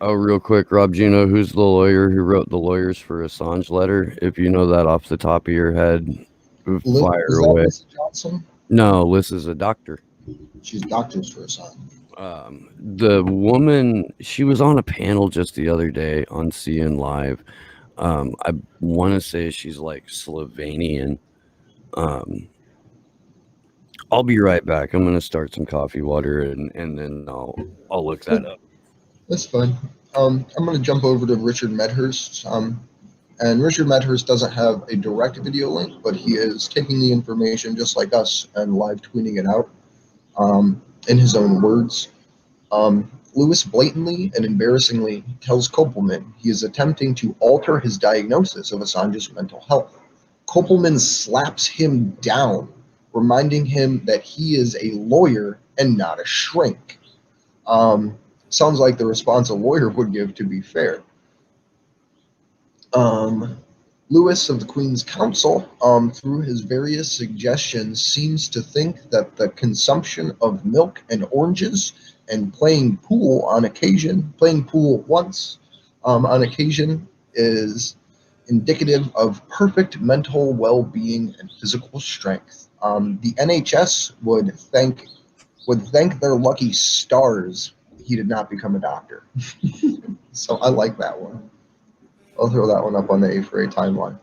Real quick, Rob, do you know who's the lawyer who wrote the lawyers for Assange letter? If you know that off the top of your head, fire Is that away. Lisa Johnson? No, Liz is a doctor. She's doctors for Assange. The woman, she was on a panel just the other day on CN Live. I want to say she's like Slovenian. I'll be right back. I'm going to start some coffee water and then I'll look that up. That's fine. I'm going to jump over to Richard Medhurst. And Richard Medhurst doesn't have a direct video link, but he is taking the information just like us and live tweeting it out in his own words. Lewis blatantly and embarrassingly tells Kopelman he is attempting to alter his diagnosis of Assange's mental health. Kopelman slaps him down, reminding him that he is a lawyer and not a shrink. Sounds like the response a lawyer would give, to be fair. Lewis of the Queen's Counsel, through his various suggestions, seems to think that the consumption of milk and oranges and playing pool once on occasion is indicative of perfect mental well-being and physical strength. The NHS would thank their lucky stars he did not become a doctor. So I like that one. I'll throw that one up on the A4A timeline.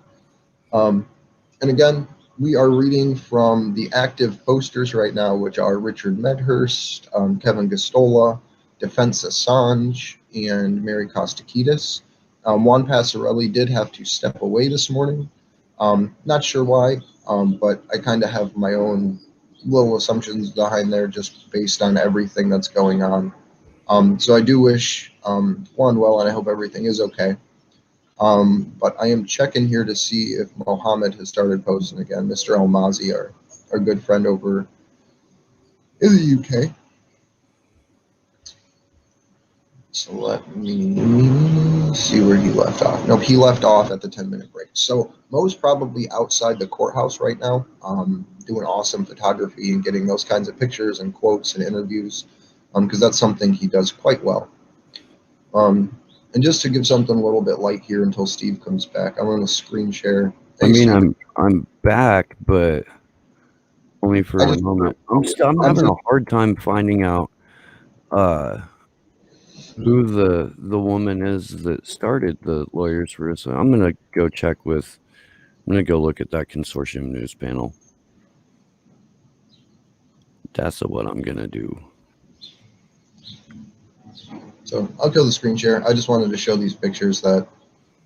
And again, we are reading from the active posters right now, which are Richard Medhurst, Kevin Gostola, Defense Assange, and Mary Kostakidis. Juan Passarelli did have to step away this morning. Not sure why, but I kind of have my own little assumptions behind there just based on everything that's going on. So I do wish Juan well, and I hope everything is okay. But I am checking here to see if Mohammed has started posting again. Mr. Almazi, our good friend over in the UK. So let me see where he left off. Nope, he left off at the 10-minute break. So Mo's probably outside the courthouse right now, doing awesome photography and getting those kinds of pictures and quotes and interviews, because that's something he does quite well. And just to give something a little bit light here until Steve comes back, I'm going to screen share. I Hey, mean, Steve. I'm back, but only for a moment. I'm having a hard time finding out who the woman is that started the Lawyers for Assange. I'm gonna go check with. I'm gonna go look at that consortium news panel. That's what I'm gonna do. So I'll kill the screen share. I just wanted to show these pictures that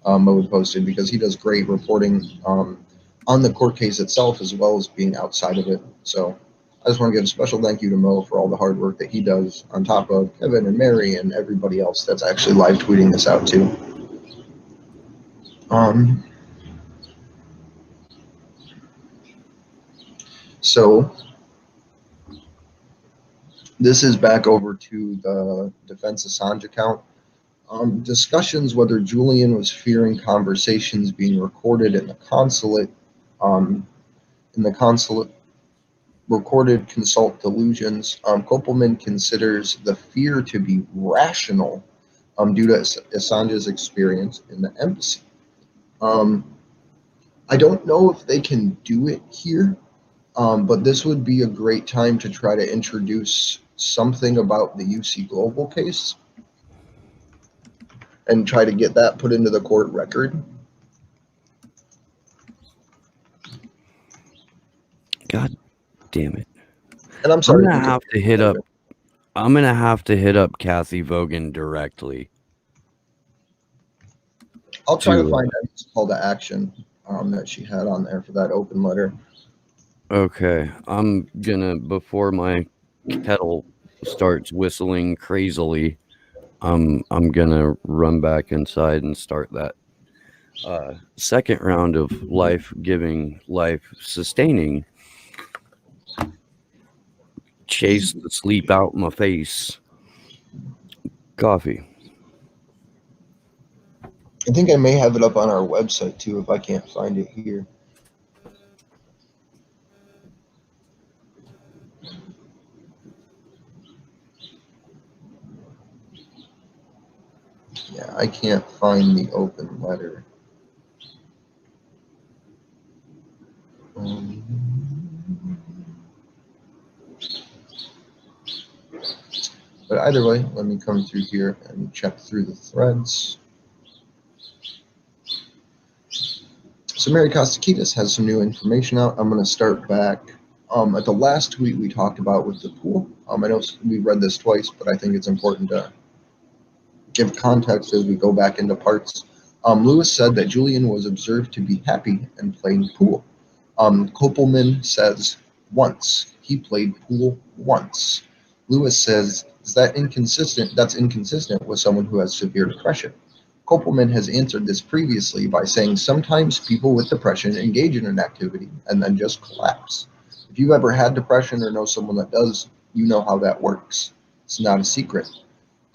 Mo had posted, because he does great reporting on the court case itself as well as being outside of it. So I just want to give a special thank you to Mo for all the hard work that he does on top of Kevin and Mary and everybody else that's actually live tweeting this out too. So this is back over to the Defense Assange account. Discussions whether Julian was fearing conversations being recorded in the consulate. Recorded consult delusions. Kopelman considers the fear to be rational due to Assange's experience in the embassy. I don't know if they can do it here, but this would be a great time to try to introduce something about the UC Global case and try to get that put into the court record. God damn it. And I'm sorry. I'm gonna have to hit up Kathy Vogan directly. I'll try to find a call to action that she had on there for that open letter. Okay, I'm gonna, before my kettle starts whistling crazily, I'm gonna run back inside and start that second round of life-giving, life-sustaining chase the sleep out my face coffee. I think I may have it up on our website too if I can't find it here. Yeah, I can't find the open letter. But either way, let me come through here and check through the threads. So Mary Kostakidis has some new information out. I'm going to start back at the last tweet we talked about with the pool. I know we read this twice, but I think it's important to give context as we go back into parts. Lewis said that Julian was observed to be happy and playing pool. Kopelman says once. He played pool once. Lewis says, is that inconsistent? That's inconsistent with someone who has severe depression. Kopelman has answered this previously by saying sometimes people with depression engage in an activity and then just collapse. If you've ever had depression or know someone that does, you know how that works. It's not a secret.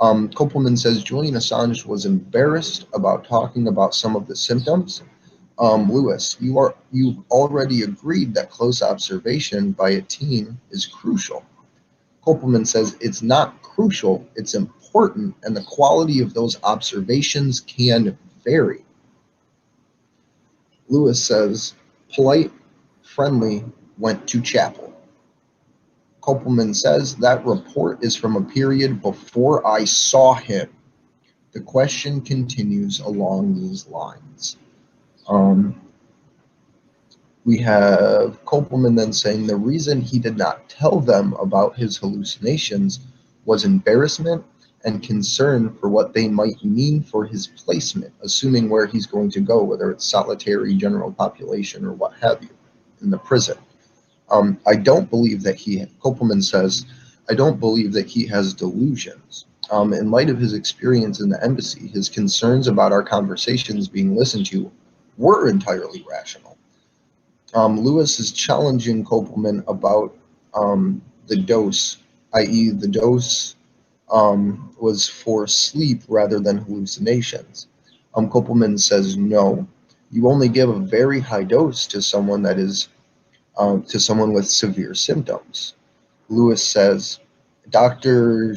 Kopelman says Julian Assange was embarrassed about talking about some of the symptoms. Lewis, you've already agreed that close observation by a team is crucial. Kopelman says it's not crucial, it's important, and the quality of those observations can vary. Lewis says polite, friendly, went to chapel. Kopelman says that report is from a period before I saw him. The question continues along these lines. We have Kopelman then saying the reason he did not tell them about his hallucinations was embarrassment and concern for what they might mean for his placement, assuming where he's going to go, whether it's solitary, general population, or what have you, in the prison. I don't believe that Kopelman says, I don't believe that he has delusions. In light of his experience in the embassy, his concerns about our conversations being listened to were entirely rational. Lewis is challenging Kopelman about the dose, i.e. the dose was for sleep rather than hallucinations. Kopelman says no. You only give a very high dose to someone that is to someone with severe symptoms. Lewis says, Dr.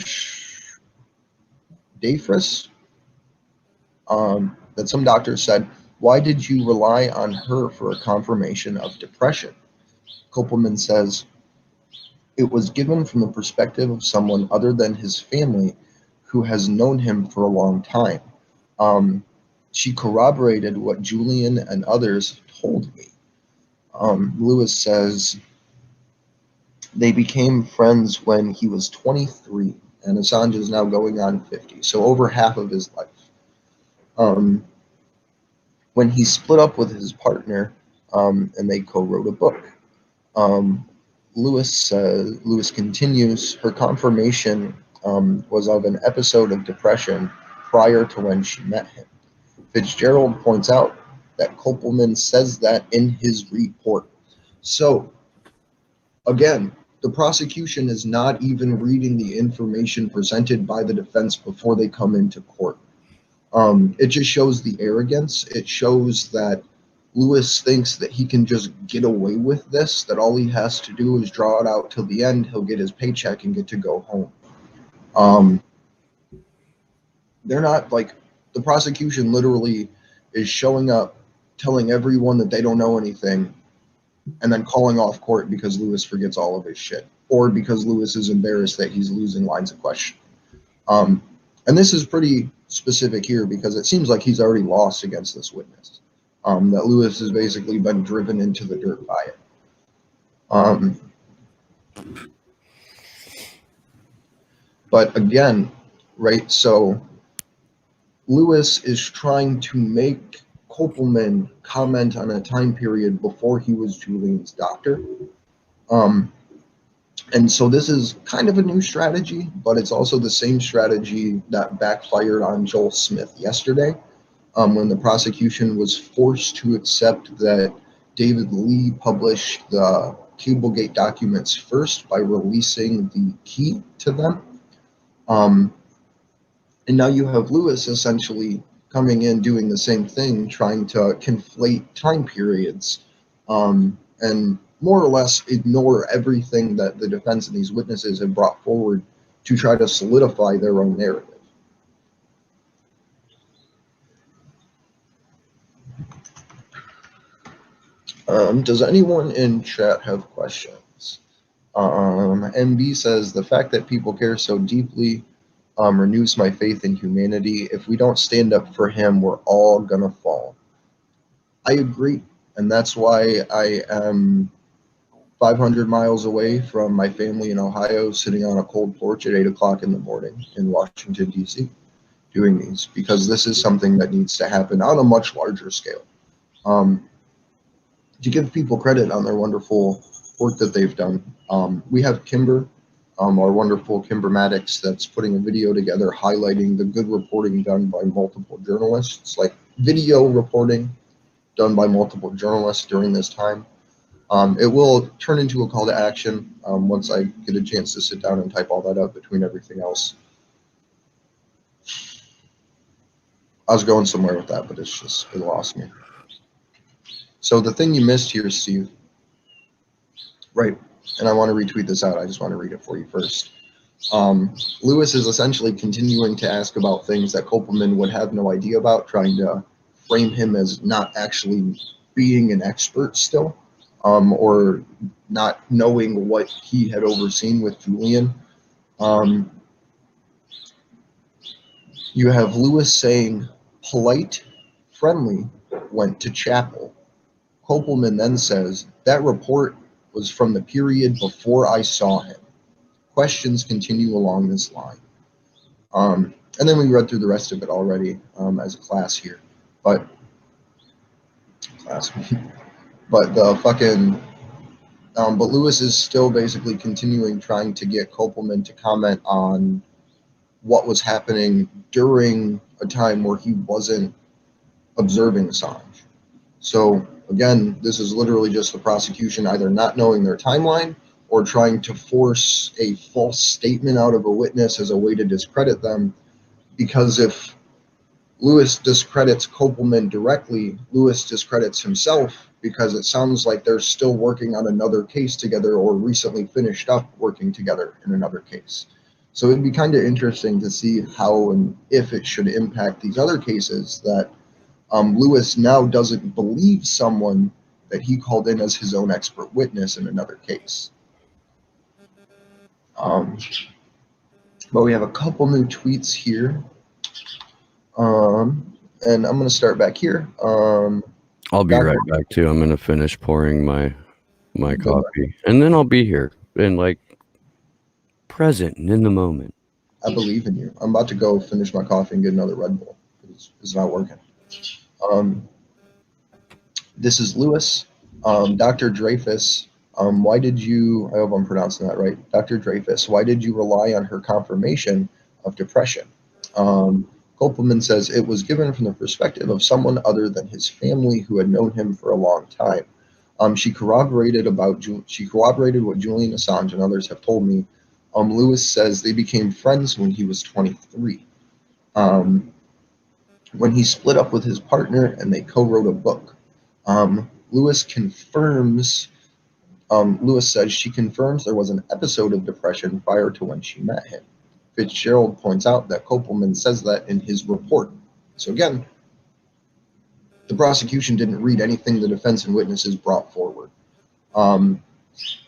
Dafris, that some doctors said, why did you rely on her for a confirmation of depression? Kopelman says, it was given from the perspective of someone other than his family who has known him for a long time. She corroborated what Julian and others told me. Lewis says they became friends when he was 23, and Assange is now going on 50, so over half of his life. When he split up with his partner, and they co-wrote a book. Lewis continues, her confirmation was of an episode of depression prior to when she met him. Fitzgerald points out that Kopelman says that in his report. So, again, the prosecution is not even reading the information presented by the defense before they come into court. It just shows the arrogance. It shows that Lewis thinks that he can just get away with this, that all he has to do is draw it out till the end, he'll get his paycheck and get to go home. They're not, like, the prosecution literally is showing up, telling everyone that they don't know anything, and then calling off court because Lewis forgets all of his shit, or because Lewis is embarrassed that he's losing lines of question. And this is pretty specific here because it seems like he's already lost against this witness. That Lewis has basically been driven into the dirt by it. But again, right, so Lewis is trying to make Kopelman comment on a time period before he was Julian's doctor. And so this is kind of a new strategy, but it's also the same strategy that backfired on Joel Smith yesterday, when the prosecution was forced to accept that David Lee published the Cablegate documents first by releasing the key to them. And now you have Lewis essentially coming in doing the same thing, trying to conflate time periods, and more or less ignore everything that the defense and these witnesses have brought forward to try to solidify their own narrative. Does anyone in chat have questions? MB says, the fact that people care so deeply renews my faith in humanity. If we don't stand up for him, we're all gonna fall. I agree, and that's why I am 500 miles away from my family in Ohio, sitting on a cold porch at 8 o'clock in the morning in Washington, D.C., doing these, because this is something that needs to happen on a much larger scale. To give people credit on their wonderful work that they've done, we have Kimber, our wonderful Kimber Maddox, that's putting a video together highlighting the good reporting done by multiple journalists, like video reporting done by multiple journalists during this time. It will turn into a call to action once I get a chance to sit down and type all that up between everything else. I was going somewhere with that, but it lost me. So the thing you missed here, Steve, right, and I want to retweet this out. I just want to read it for you first. Lewis is essentially continuing to ask about things that Kopelman would have no idea about, trying to frame him as not actually being an expert still, or not knowing what he had overseen with Julian. You have Lewis saying, polite, friendly, went to chapel. Kopelman then says, that report was from the period before I saw him. Questions continue along this line. And then we read through the rest of it already as a class here. But the fucking, but Lewis is still basically continuing trying to get Kopelman to comment on what was happening during a time where he wasn't observing Assange. So again, this is literally just the prosecution either not knowing their timeline or trying to force a false statement out of a witness as a way to discredit them. Because if Lewis discredits Kopelman directly, Lewis discredits himself because it sounds like they're still working on another case together or recently finished up working together in another case. So it'd be kind of interesting to see how and if it should impact these other cases that Lewis now doesn't believe someone that he called in as his own expert witness in another case. But we have a couple new tweets here. And I'm going to start back here. I'll be right back too. I'm going to finish pouring my coffee, and then I'll be here and like present and in the moment. I believe in you. I'm about to go finish my coffee and get another Red Bull. It's not working. This is Lewis. Dr. Dreyfus, why did you, I hope I'm pronouncing that right, Dr. Dreyfus, why did you rely on her confirmation of depression? Kopelman says it was given from the perspective of someone other than his family who had known him for a long time. She corroborated what Julian Assange and others have told me. Lewis says they became friends when he was 23. When he split up with his partner and they co-wrote a book. Lewis says she confirms there was an episode of depression prior to when she met him. Fitzgerald points out that Kopelman says that in his report. So again, the prosecution didn't read anything the defense and witnesses brought forward.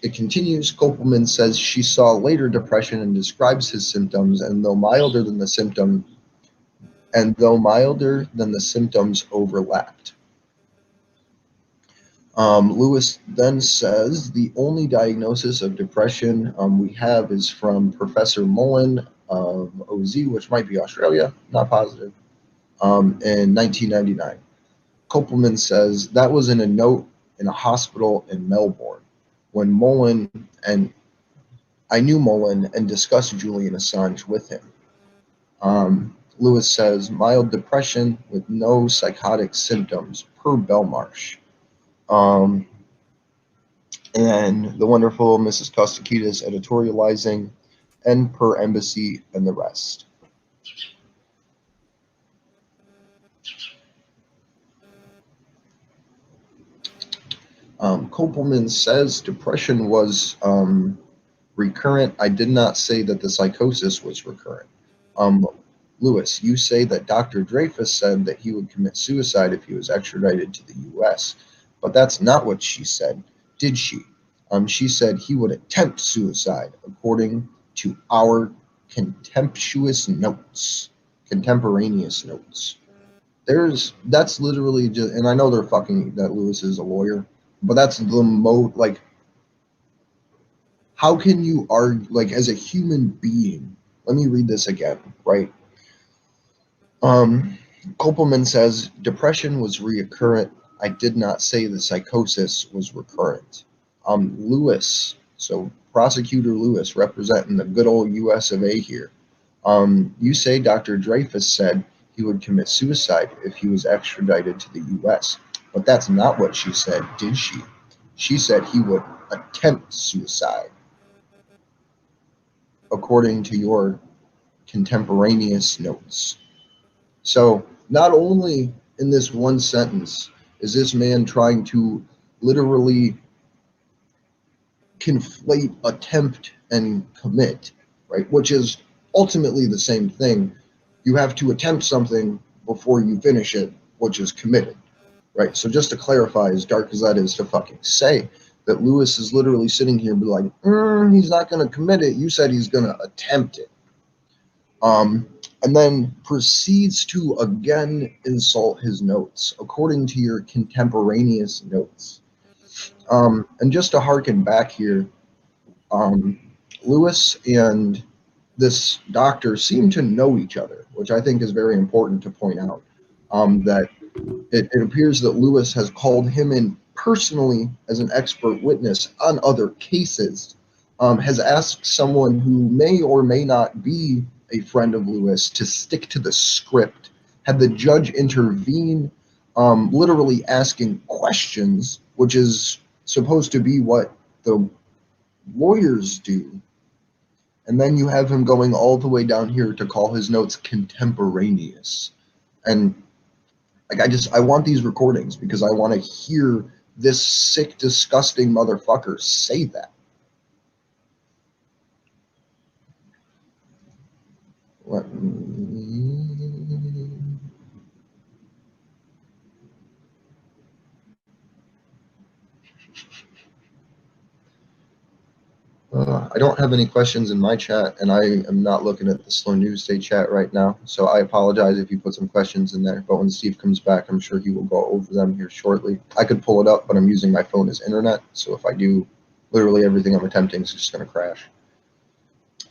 It continues. Kopelman says she saw later depression and describes his symptoms, and though milder than the symptoms overlapped. Lewis then says the only diagnosis of depression we have is from Professor Mullen of OZ, which might be Australia, not positive, in 1999. Kopelman says that was in a note in a hospital in Melbourne when I knew Mullen and discussed Julian Assange with him. Lewis says mild depression with no psychotic symptoms per Belmarsh. And the wonderful Mrs. Kostakidis editorializing, and per embassy and the rest. Kopelman says depression was recurrent. I did not say that the psychosis was recurrent. Lewis, you say that Dr. Dreyfus said that he would commit suicide if he was extradited to the U.S., but that's not what she said, did she? She said he would attempt suicide, according to our contemporaneous notes. That's literally just, and I know they're fucking, that Lewis is a lawyer, but that's the how can you argue, like, as a human being? Let me read this again, right? Kopelman says depression was recurrent. I did not say the psychosis was recurrent. Lewis, so Prosecutor Lewis, representing the good old US of A here. You say Dr. Dreyfus said he would commit suicide if he was extradited to the US, but that's not what she said, did she? She said he would attempt suicide, according to your contemporaneous notes. So not only in this one sentence is this man trying to literally conflate attempt and commit, right? Which is ultimately the same thing. You have to attempt something before you finish it, which is committed, right? So just to clarify, as dark as that is to fucking say, that Lewis is literally sitting here and be like, he's not going to commit it. You said he's going to attempt it. And then proceeds to again insult his notes, according to your contemporaneous notes. And just to harken back here, Lewis and this doctor seem to know each other, which I think is very important to point out. That it appears that Lewis has called him in personally as an expert witness on other cases, has asked someone who may or may not be a friend of Lewis to stick to the script, had the judge intervene, literally asking questions, which is supposed to be what the lawyers do. And then you have him going all the way down here to call his notes contemporaneous. And like I want these recordings because I want to hear this sick, disgusting motherfucker say that? Let me... I don't have any questions in my chat, and I am not looking at the Slow News Day chat right now, so I apologize if you put some questions in there, but when Steve comes back, I'm sure he will go over them here shortly. I could pull it up, but I'm using my phone as internet, so if I do, literally everything I'm attempting is just going to crash.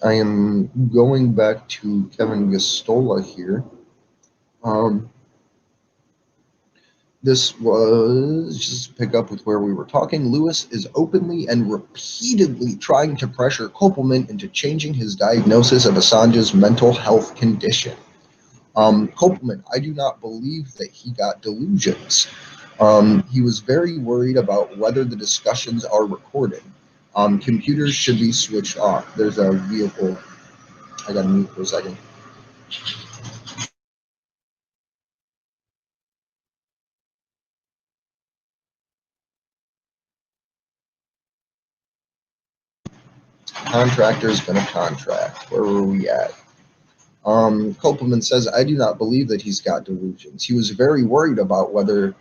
I am going back to Kevin Gastola here. This was just to pick up with where we were talking. Lewis is openly and repeatedly trying to pressure Kopelman into changing his diagnosis of Assange's mental health condition. Kopelman, I do not believe that he got delusions. He was very worried about whether the discussions are recorded. Computers should be switched off. There's a vehicle. I gotta mute for a second. Contractor's gonna contract. Where were we at? Kopelman says, I do not believe that he's got delusions. He was very worried about whether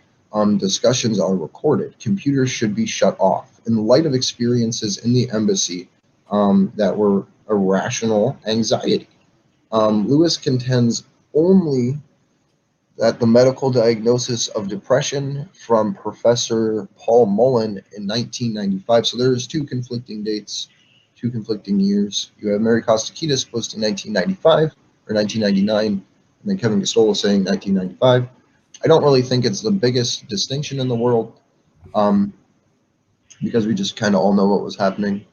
discussions are recorded. Computers should be shut off. In light of experiences in the embassy that were irrational anxiety. Lewis contends only that the medical diagnosis of depression from Professor Paul Mullen in 1995. So there's two conflicting dates, two conflicting years. You have Mary Kostakidis posting 1995 or 1999, and then Kevin Gastola saying 1995. I don't really think it's the biggest distinction in the world, because we just kind of all know what was happening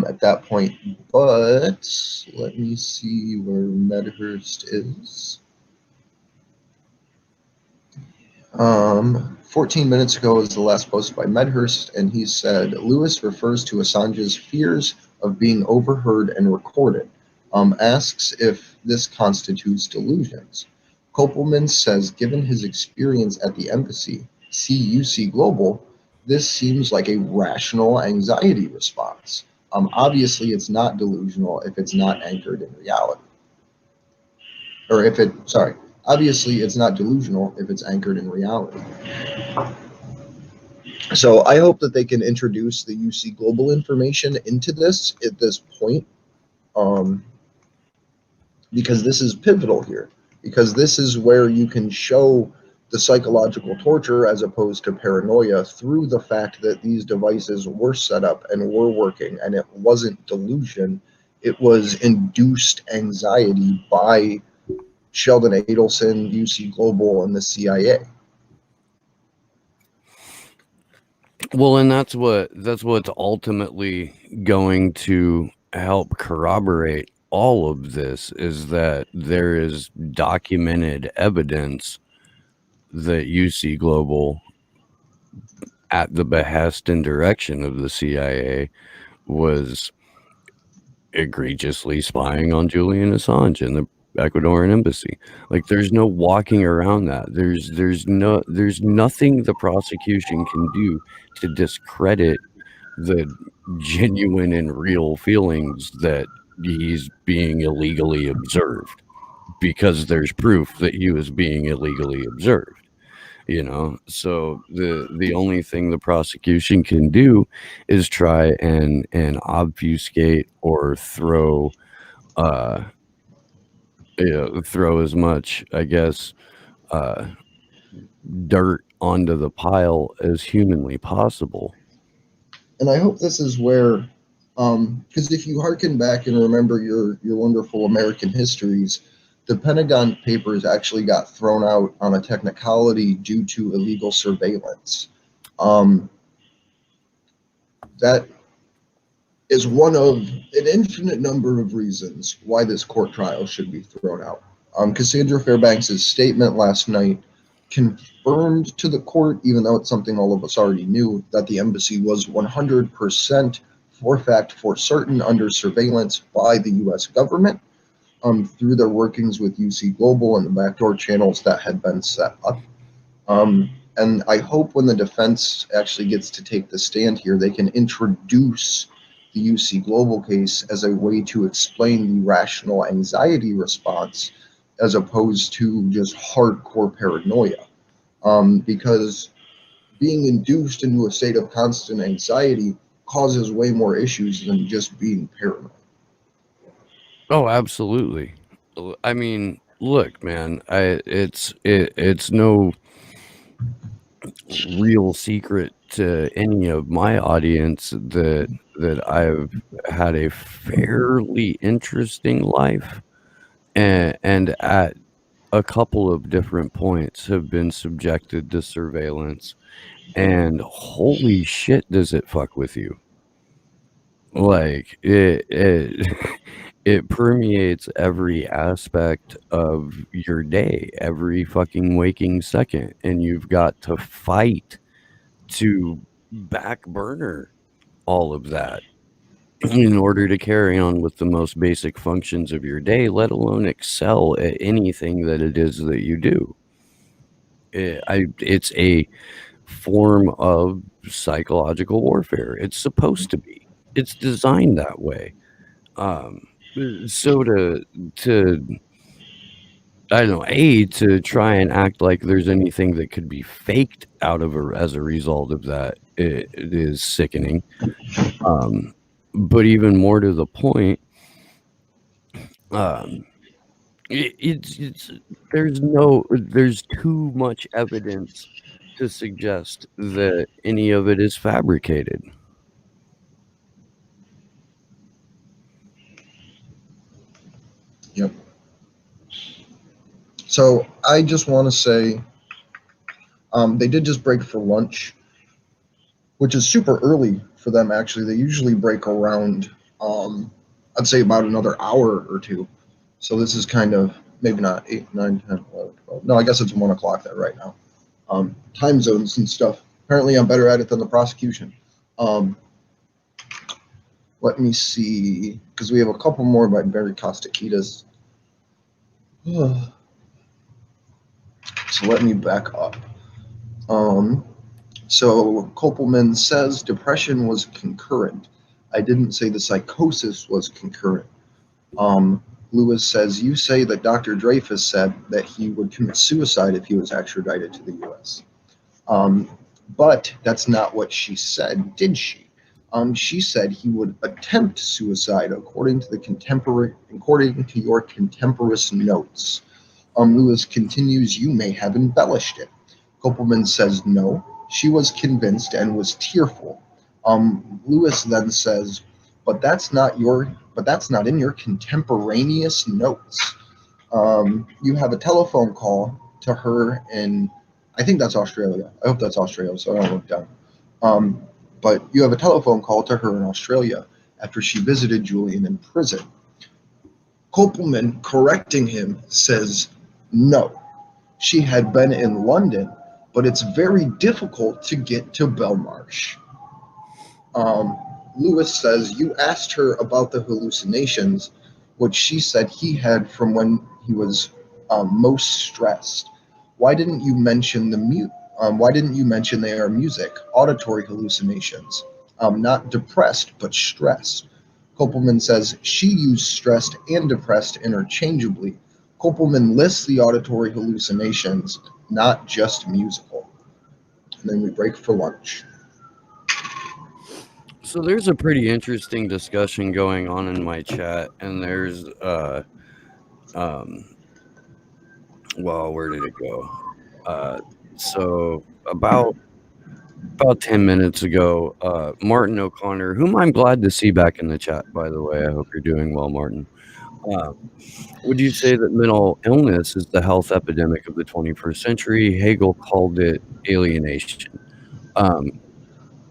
at that point. But let me see where Medhurst is. 14 minutes ago was the last post by Medhurst, and he said, Lewis refers to Assange's fears of being overheard and recorded, asks if this constitutes delusions. Kopelman says, given his experience at the embassy, CUC Global, this seems like a rational anxiety response. Obviously, it's not delusional if it's not anchored in reality. Or if it, sorry, obviously it's not delusional if it's anchored in reality. So I hope that they can introduce the UC Global information into this at this point, because this is pivotal here, because this is where you can show the psychological torture as opposed to paranoia through the fact that these devices were set up and were working, and it wasn't delusion, it was induced anxiety by Sheldon Adelson, UC Global, and the CIA. Well, and that's what's ultimately going to help corroborate all of this, is that there is documented evidence that UC Global, at the behest and direction of the CIA, was egregiously spying on Julian Assange in the Ecuadorian embassy. Like, there's no walking around that. There's nothing the prosecution can do to discredit the genuine and real feelings that he's being illegally observed, because there's proof that he was being illegally observed. So the only thing the prosecution can do is try and obfuscate or throw as much, I guess, dirt onto the pile as humanly possible. And I hope this is where, because if you hearken back and remember your wonderful American histories, the Pentagon Papers actually got thrown out on a technicality due to illegal surveillance. That is one of an infinite number of reasons why this court trial should be thrown out. Cassandra Fairbanks' statement last night confirmed to the court, even though it's something all of us already knew, that the embassy was 100% for fact, for certain, under surveillance by the U.S. government, through their workings with UC Global and the backdoor channels that had been set up. And I hope when the defense actually gets to take the stand here, they can introduce the UC Global case as a way to explain the rational anxiety response as opposed to just hardcore paranoia. Because being induced into a state of constant anxiety causes way more issues than just being paranoid. Oh, absolutely. I mean, look, man, it's no real secret to any of my audience that I've had a fairly interesting life, and at a couple of different points have been subjected to surveillance, and holy shit does it fuck with you. Like it it permeates every aspect of your day, every fucking waking second, and you've got to fight to back burner all of that in order to carry on with the most basic functions of your day, let alone excel at anything that it is that you do. It's a form of psychological warfare. It's supposed to be. It's designed that way. Um, so to I don't know, to try and act like there's anything that could be faked out of as a result of that, it is sickening. But even more to the point, um, it's there's too much evidence to suggest that any of it is fabricated. Yep. So I just want to say they did just break for lunch, which is super early for them, actually. They usually break around, I'd say, about another hour or two. So this is kind of maybe not 8, 9, 10, 11, 12. No, I guess it's 1 o'clock there right now. Time zones and stuff. Apparently, I'm better at it than the prosecution. Let me see, because we have a couple more by Barry Costakitas. So let me back up. So Kopelman says depression was concurrent. I didn't say the psychosis was concurrent. Lewis says, you say that Dr. Dreyfus said that he would commit suicide if he was extradited to the U.S. But that's not what she said, did she? She said he would attempt suicide according to your contemporaneous notes. Lewis continues, you may have embellished it. Kopelman says no. She was convinced and was tearful. Lewis then says, but that's not in your contemporaneous notes. You have a telephone call to her in, I think that's Australia. I hope that's Australia, so I don't look down. But you have a telephone call to her in Australia after she visited Julian in prison. Kopelman, correcting him, says no. She had been in London, but it's very difficult to get to Belmarsh. Lewis says, you asked her about the hallucinations, which she said he had from when he was most stressed. Why didn't you mention why didn't you mention they are music, auditory hallucinations? Not depressed, but stressed. Kopelman says she used stressed and depressed interchangeably. Kopelman lists the auditory hallucinations, not just musical. And then we break for lunch. So there's a pretty interesting discussion going on in my chat, and there's well, where did it go? So about 10 minutes ago, Martin O'Connor, whom I'm glad to see back in the chat, by the way. I hope you're doing well, Martin. Would you say that mental illness is the health epidemic of the 21st century? Hegel called it alienation.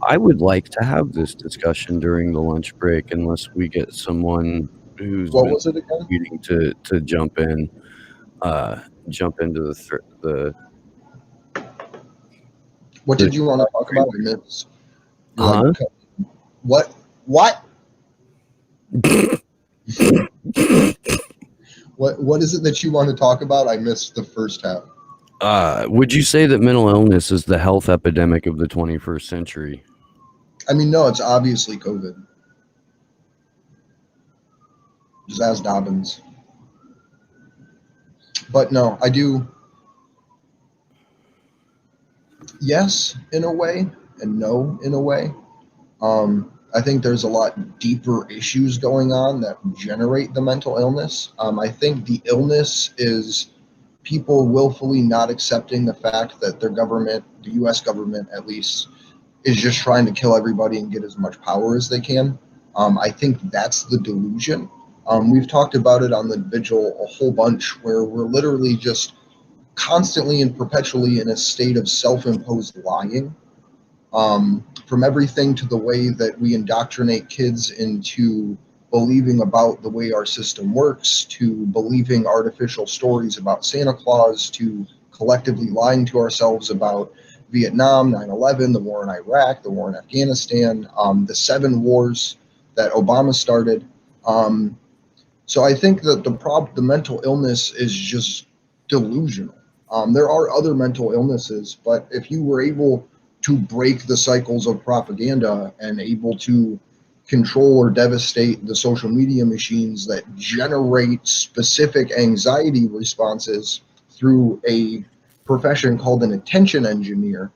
I would like to have this discussion during the lunch break, unless we get someone who's What was it again? needing to jump in, jump into the. What did you want to talk about? I missed. Huh? What? What is it that you want to talk about? I missed the first half. Would you say that mental illness is the health epidemic of the 21st century? I mean, no, it's obviously COVID. Just ask Dobbins. But no, I do. Yes, in a way, and no, in a way. I think there's a lot deeper issues going on that generate the mental illness. I think the illness is people willfully not accepting the fact that their government, the US government at least, is just trying to kill everybody and get as much power as they can. I think that's the delusion. We've talked about it on the vigil a whole bunch where we're literally just constantly and perpetually in a state of self-imposed lying, from everything to the way that we indoctrinate kids into believing about the way our system works, to believing artificial stories about Santa Claus, to collectively lying to ourselves about Vietnam, 9/11, the war in Iraq, the war in Afghanistan, the 7 wars that Obama started. So I think that the mental illness is just delusional. There are other mental illnesses, but if you were able to break the cycles of propaganda and able to control or devastate the social media machines that generate specific anxiety responses through a profession called an attention engineer,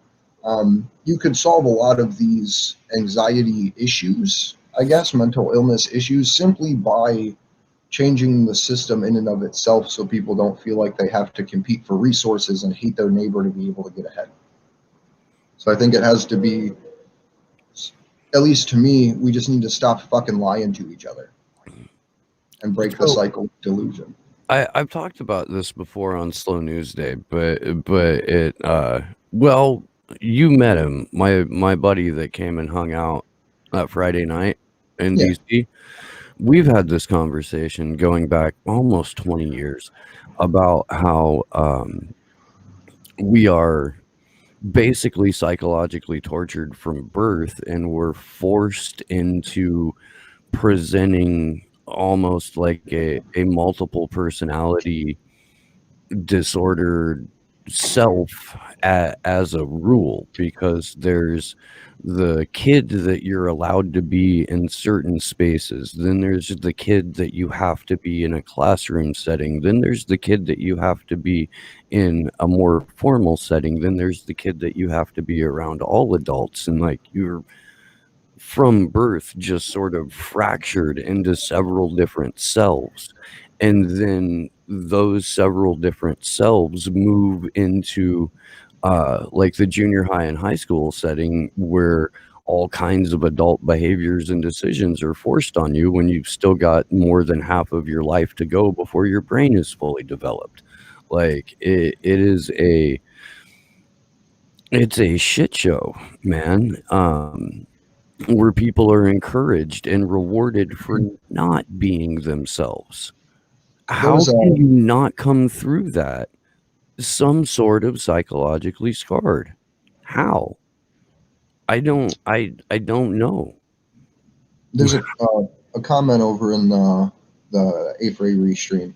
you could solve a lot of these anxiety issues, I guess, mental illness issues, simply by changing the system in and of itself so people don't feel like they have to compete for resources and hate their neighbor to be able to get ahead. So I think it has to be, at least to me, we just need to stop fucking lying to each other and break the cycle of delusion. I've talked about this before on Slow News Day, but it well, you met him, my buddy that came and hung out that Friday night in DC. We've had this conversation going back almost 20 years about how we are basically psychologically tortured from birth, and we're forced into presenting almost like a multiple personality disordered self as a rule, because there's the kid that you're allowed to be in certain spaces, then there's the kid that you have to be in a classroom setting, then there's the kid that you have to be in a more formal setting, then there's the kid that you have to be around all adults, and like you're from birth just sort of fractured into several different selves. And then those several different selves move into like the junior high and high school setting, where all kinds of adult behaviors and decisions are forced on you when you've still got more than half of your life to go before your brain is fully developed. Like it's a shit show, man. Where people are encouraged and rewarded for not being themselves. How can you not come through that some sort of psychologically scarred? How? I don't know. There's a comment over in the A4A restream.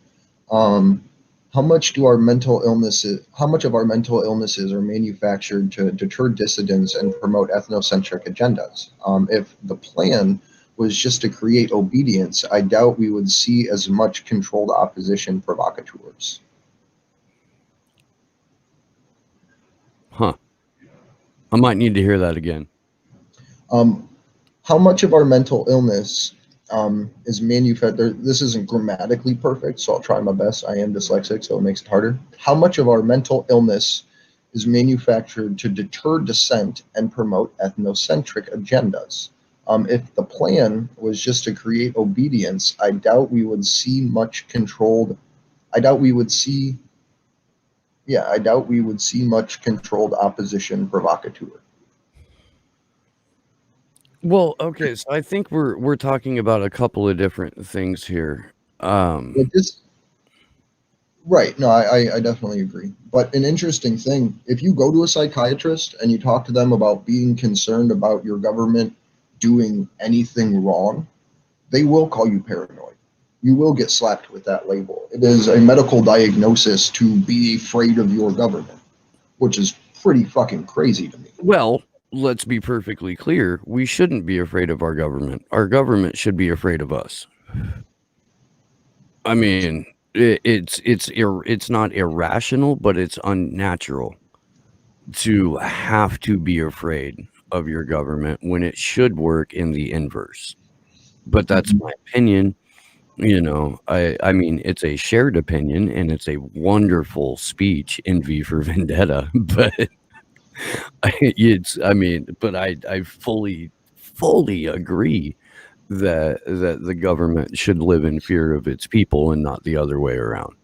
How much of our mental illnesses are manufactured to deter dissidents and promote ethnocentric agendas? If the plan was just to create obedience, I doubt we would see as much controlled opposition provocateurs. Huh. I might need to hear that again. How much of our mental illness is manufactured? This isn't grammatically perfect, so I'll try my best. I am dyslexic, so it makes it harder. How much of our mental illness is manufactured to deter dissent and promote ethnocentric agendas? If the plan was just to create obedience, I doubt we would see much controlled. I doubt we would see much controlled opposition provocateur. Well, okay, so I think we're talking about a couple of different things here. Right. No, I definitely agree. But an interesting thing, if you go to a psychiatrist and you talk to them about being concerned about your government doing anything wrong, they will call you paranoid. You will get slapped with that label. It is a medical diagnosis to be afraid of your government. which is pretty fucking crazy to me. Well, let's be perfectly clear. We shouldn't be afraid of our government. Our government should be afraid of us. I mean, it's not irrational, but it's unnatural to have to be afraid of your government when it should work in the inverse. But that's my opinion. I mean, it's a shared opinion, and it's a wonderful speech in V for Vendetta. But I fully agree that the government should live in fear of its people and not the other way around,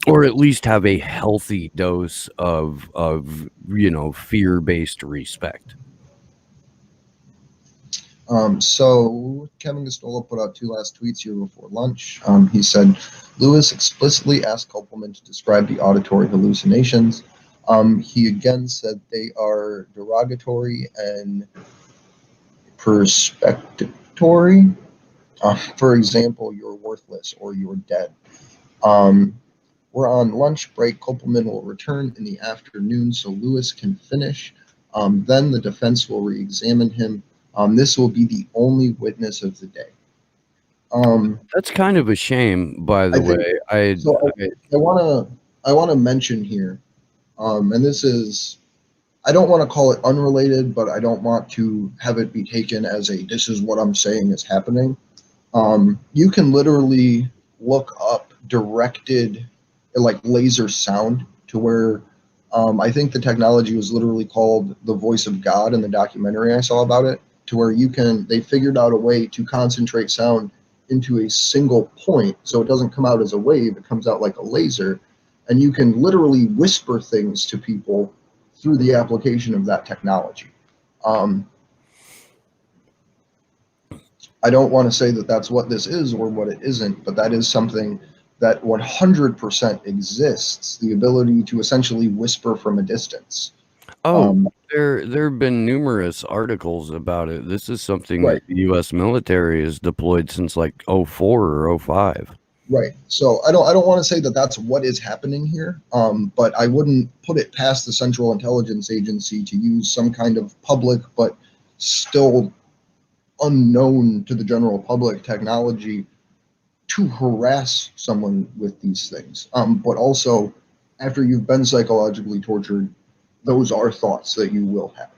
or at least have a healthy dose of fear-based respect. So Kevin Gastola put out 2 last tweets here before lunch. He said, Lewis explicitly asked Kopelman to describe the auditory hallucinations. He again said they are derogatory and perspectory. For example, you're worthless or you're dead. We're on lunch break. Kopelman will return in the afternoon so Lewis can finish. Then the defense will re-examine him. This will be the only witness of the day. That's kind of a shame, by the way. I want to mention here, and this is, I don't want to call it unrelated, but I don't want to have it be taken as this is what I'm saying is happening. You can literally look up directed, like laser sound, to where I think the technology was literally called the voice of God in the documentary I saw about it, to where they figured out a way to concentrate sound into a single point so it doesn't come out as a wave, it comes out like a laser, and you can literally whisper things to people through the application of that technology. I don't want to say that that's what this is or what it isn't, but that is something that 100% exists, the ability to essentially whisper from a distance. There have been numerous articles about it. This is something Right. that the U.S. military has deployed since like 04 or 05. Right. So I don't want to say that that's what is happening here, but I wouldn't put it past the Central Intelligence Agency to use some kind of public but still unknown to the general public technology to harass someone with these things. But also, after you've been psychologically tortured, those are thoughts that you will have.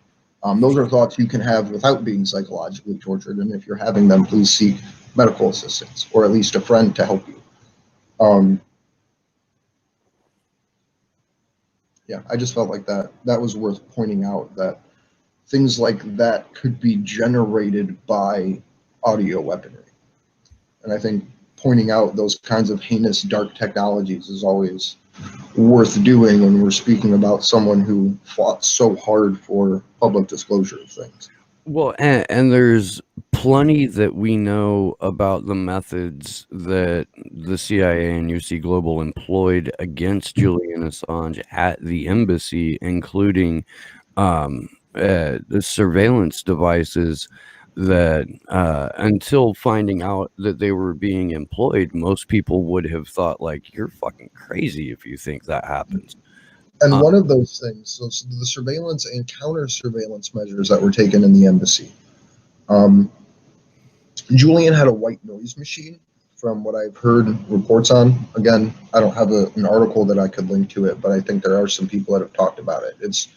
Those are thoughts you can have without being psychologically tortured. And if you're having them, please seek medical assistance or at least a friend to help you. Yeah, I just felt like that was worth pointing out, that things like that could be generated by audio weaponry. And I think pointing out those kinds of heinous, dark technologies is always worth doing when we're speaking about someone who fought so hard for public disclosure of things. Well, and there's plenty that we know about the methods that the CIA and UC Global employed against Julian Assange at the embassy, including the surveillance devices that until finding out that they were being employed, most people would have thought, like, you're fucking crazy if you think that happens. And one of those things, so the surveillance and counter surveillance measures that were taken in the embassy, Julian had a white noise machine, from what I've heard reports on. Again, I don't have an article that I could link to it, but I think there are some people that have talked about it. It's,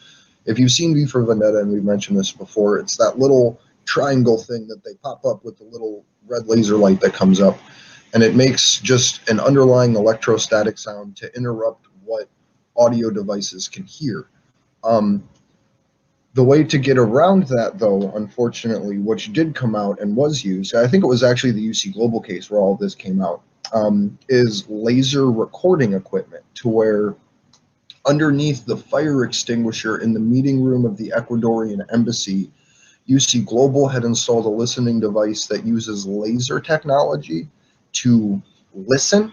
if you've seen V for Vendetta, and we've mentioned this before, it's that little triangle thing that they pop up with the little red laser light that comes up, and it makes just an underlying electrostatic sound to interrupt what audio devices can hear. The way to get around that, though, unfortunately, which did come out and was used, I think it was actually the UC Global case where all of this came out, is laser recording equipment, to where underneath the fire extinguisher in the meeting room of the Ecuadorian embassy, UC Global had installed a listening device that uses laser technology to listen,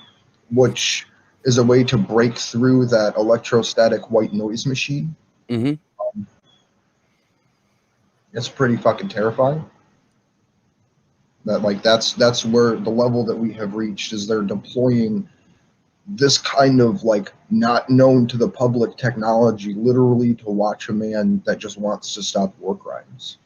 which is a way to break through that electrostatic white noise machine. Mm-hmm. It's pretty fucking terrifying. That, like, that's where the level that we have reached, is they're deploying this kind of like not known to the public technology literally to watch a man that just wants to stop war crimes.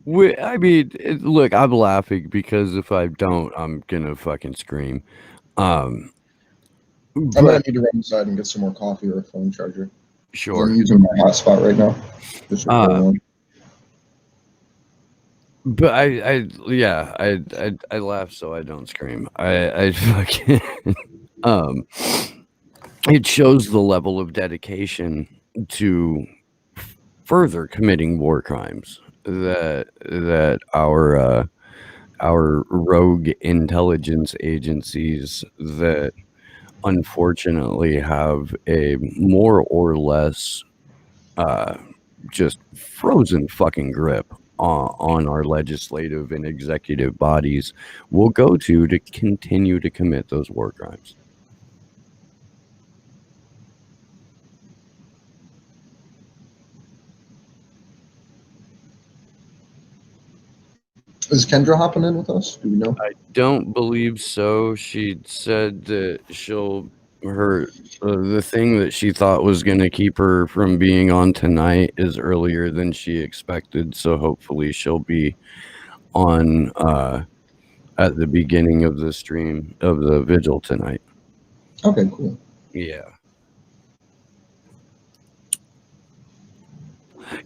I mean, look, I'm laughing because if I don't, I'm gonna fucking scream. I'm But gonna need to run inside and get some more coffee or a phone charger. 'Cause sure. I'm using my hotspot right now. Just for everyone. But I laugh so I don't scream. I fucking it shows the level of dedication to further committing war crimes that our rogue intelligence agencies that unfortunately have a more or less just frozen fucking grip on our legislative and executive bodies will go to continue to commit those war crimes. Is Kendra hopping in with us? Do we know? I don't believe so. She said that the thing that she thought was going to keep her from being on tonight is earlier than she expected, so hopefully she'll be on at the beginning of the stream of the vigil tonight. Okay, cool. Yeah.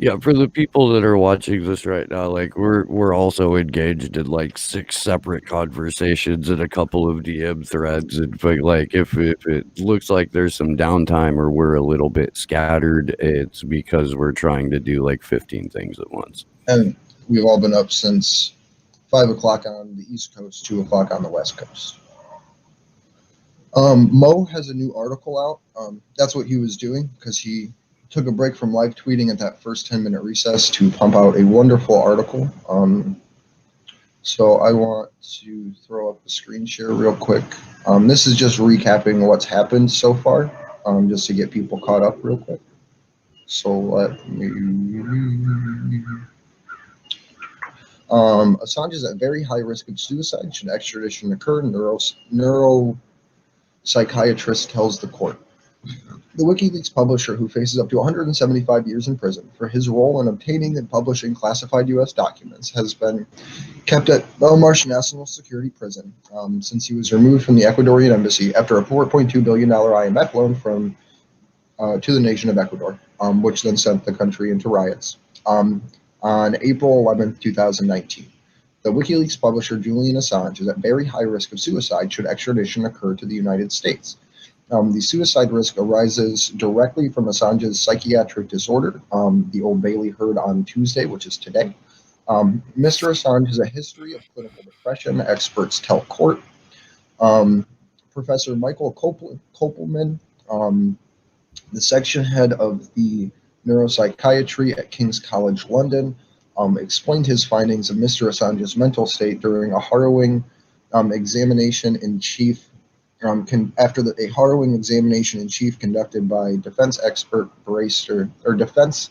Yeah, for the people that are watching this right now, like we're also engaged in like 6 separate conversations and a couple of DM threads, and like if it looks like there's some downtime or we're a little bit scattered, it's because we're trying to do like 15 things at once. And we've all been up since 5 o'clock on the East Coast, 2 o'clock on the West Coast. Mo has a new article out. That's what he was doing because he took a break from live tweeting at that first 10-minute recess to pump out a wonderful article. So I want to throw up the screen share real quick. This is just recapping what's happened so far, just to get people caught up real quick. So let me... Assange is at very high risk of suicide. Should extradition occur? Neuropsychiatrist tells the court. The WikiLeaks publisher, who faces up to 175 years in prison for his role in obtaining and publishing classified U.S. documents, has been kept at Belmarsh National Security Prison since he was removed from the Ecuadorian embassy after a $4.2 billion IMF loan to the nation of Ecuador, which then sent the country into riots on April 11, 2019. The WikiLeaks publisher Julian Assange is at very high risk of suicide should extradition occur to the United States. The suicide risk arises directly from Assange's psychiatric disorder, the Old Bailey heard on Tuesday, which is today. Mr. Assange has a history of clinical depression, experts tell court. Professor Michael Kopelman, the section head of the neuropsychiatry at King's College London, explained his findings of Mr. Assange's mental state during a harrowing examination in chief a harrowing examination in chief conducted by defense expert barrister or defense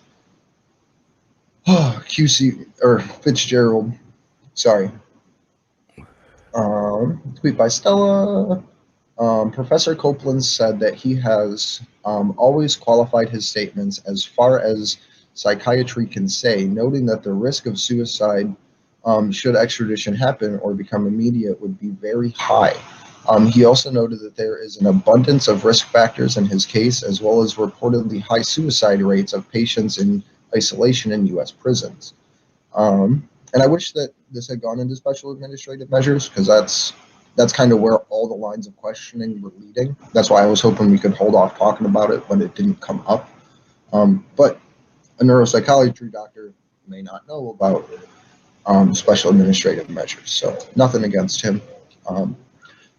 QC or Fitzgerald. Sorry. Tweet by Stella. Professor Copeland said that he has always qualified his statements as far as psychiatry can say, noting that the risk of suicide should extradition happen or become immediate would be very high. He also noted that there is an abundance of risk factors in his case, as well as reportedly high suicide rates of patients in isolation in U.S. prisons. And I wish that this had gone into special administrative measures, because that's kind of where all the lines of questioning were leading. That's why I was hoping we could hold off talking about it when it didn't come up. But a neuropsychiatry doctor may not know about special administrative measures, so nothing against him.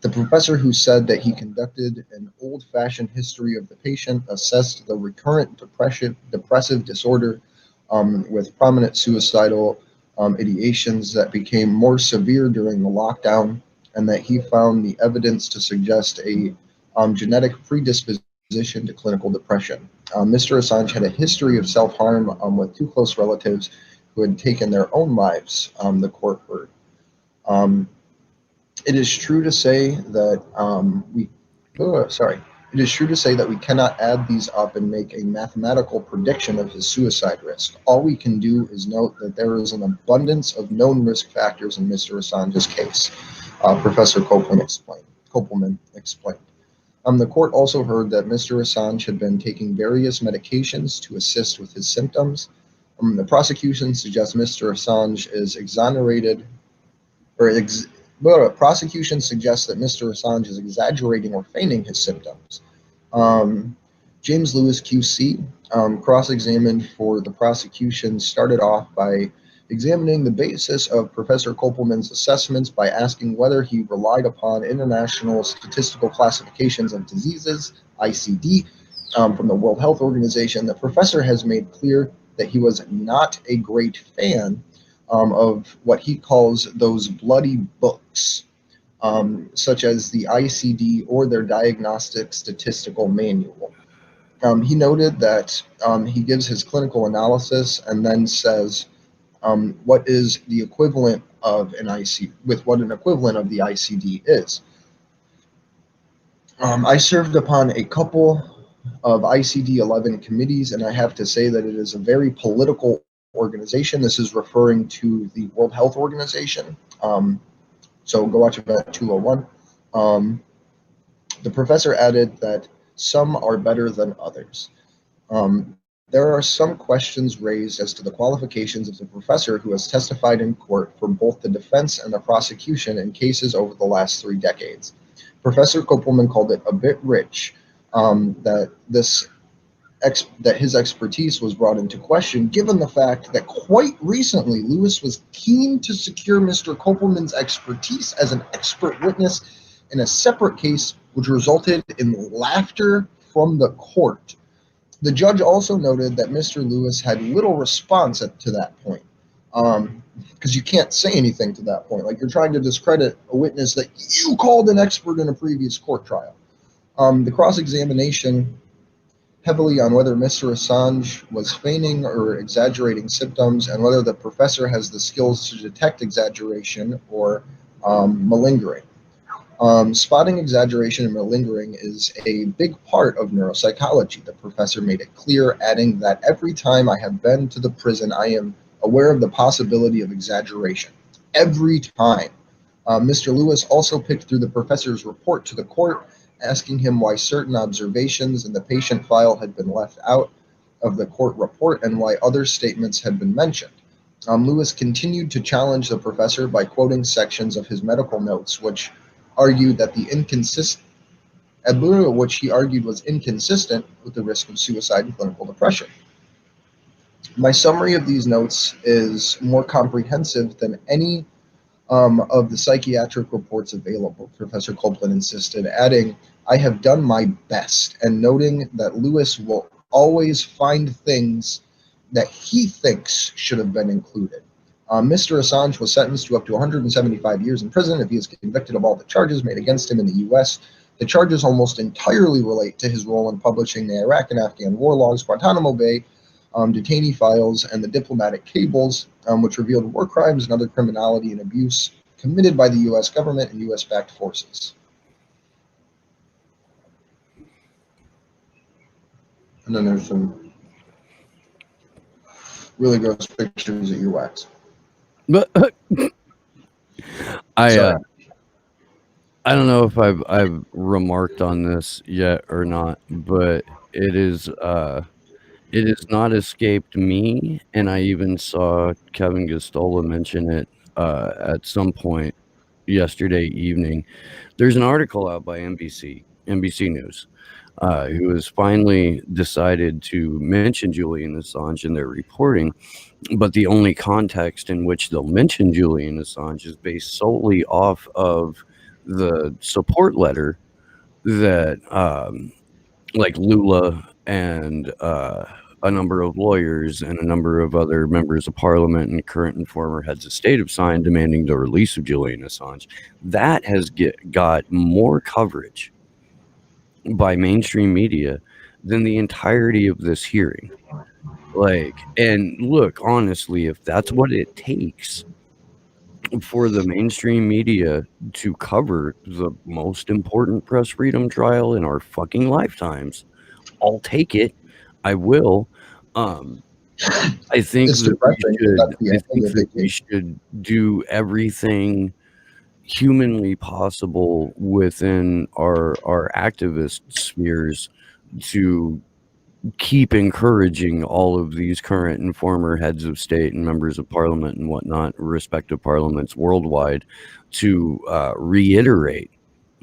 The professor, who said that he conducted an old-fashioned history of the patient, assessed the recurrent depressive disorder with prominent suicidal ideations that became more severe during the lockdown, and that he found the evidence to suggest a genetic predisposition to clinical depression. Mr. Assange had a history of self-harm with 2 close relatives who had taken their own lives, the court heard. It is true to say that It is true to say that we cannot add these up and make a mathematical prediction of his suicide risk. All we can do is note that there is an abundance of known risk factors in Mr. Assange's case, Professor Copeland explained. The court also heard that Mr. Assange had been taking various medications to assist with his symptoms. The prosecution suggests Mr. Assange is exonerated, prosecution suggests that Mr. Assange is exaggerating or feigning his symptoms. James Lewis QC, cross-examined for the prosecution, started off by examining the basis of Professor Kopelman's assessments by asking whether he relied upon International Statistical Classifications of Diseases, ICD, from the World Health Organization. The professor has made clear that he was not a great fan of what he calls those bloody books, such as the ICD or their Diagnostic Statistical Manual. He noted that he gives his clinical analysis and then says what is the equivalent of an what an equivalent of the ICD is. I served upon a couple of ICD-11 committees, and I have to say that it is a very political organization. This is referring to the World Health Organization. So go watch Event 201. The professor added that some are better than others. There are some questions raised as to the qualifications of the professor who has testified in court for both the defense and the prosecution in cases over the last 3 decades. Professor Kopelman called it a bit rich that his expertise was brought into question, given the fact that quite recently Lewis was keen to secure Mr. Kopelman's expertise as an expert witness in a separate case, which resulted in laughter from the court. The judge also noted that Mr. Lewis had little response to that point, because you can't say anything to that point. Like, you're trying to discredit a witness that you called an expert in a previous court trial. The cross-examination heavily on whether Mr. Assange was feigning or exaggerating symptoms and whether the professor has the skills to detect exaggeration or malingering. Spotting exaggeration and malingering is a big part of neuropsychology. The professor made it clear, adding that every time I have been to the prison, I am aware of the possibility of exaggeration. Every time. Mr. Lewis also picked through the professor's report to the court, asking him why certain observations in the patient file had been left out of the court report and why other statements had been mentioned. Lewis continued to challenge the professor by quoting sections of his medical notes, which argued that which he argued was inconsistent with the risk of suicide and clinical depression. My summary of these notes is more comprehensive than any of the psychiatric reports available, Professor Copeland insisted, adding, I have done my best, and noting that Lewis will always find things that he thinks should have been included. Mr. Assange was sentenced to up to 175 years in prison if he is convicted of all the charges made against him in the U.S. The charges almost entirely relate to his role in publishing the Iraq and Afghan war logs, Guantanamo Bay, detainee files, and the diplomatic cables, which revealed war crimes and other criminality and abuse committed by the U.S. government and U.S.-backed forces. And then there's some really gross pictures of earwax. But I don't know if I've remarked on this yet or not, but it has not escaped me, and I even saw Kevin Gostola mention it at some point yesterday evening. There's an article out by NBC News, who has finally decided to mention Julian Assange in their reporting, but the only context in which they'll mention Julian Assange is based solely off of the support letter that like Lula and a number of lawyers and a number of other members of parliament and current and former heads of state have signed demanding the release of Julian Assange. That has got more coverage by mainstream media than the entirety of this hearing. Like, and look, honestly, if that's what it takes for the mainstream media to cover the most important press freedom trial in our fucking lifetimes. I'll take it. I will. I think It's that we depressing, but should. that's the I think angle that they we take. should do everything humanly possible within our activist spheres to keep encouraging all of these current and former heads of state and members of parliament and whatnot, respective parliaments worldwide, to reiterate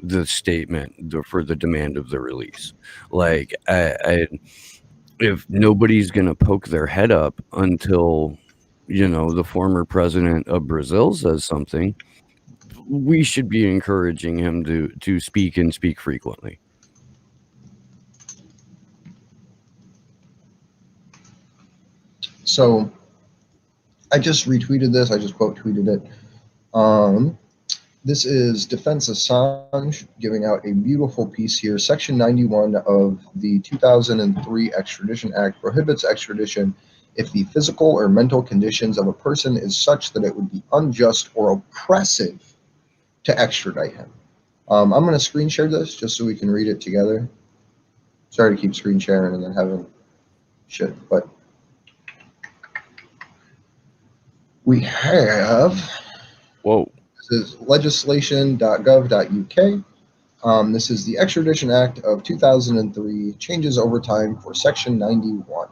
the statement for the demand of the release. Like, if nobody's going to poke their head up until, the former president of Brazil says something, we should be encouraging him to speak and speak frequently. So I just retweeted this. I just quote tweeted it. This is Defense Assange giving out a beautiful piece here. Section 91 of the 2003 Extradition Act prohibits extradition if the physical or mental conditions of a person is such that it would be unjust or oppressive to extradite him. I'm going to screen share this just so we can read it together. Sorry to keep screen sharing and then having shit, but we have. Whoa. This is legislation.gov.uk. This is the Extradition Act of 2003, changes over time for Section 91.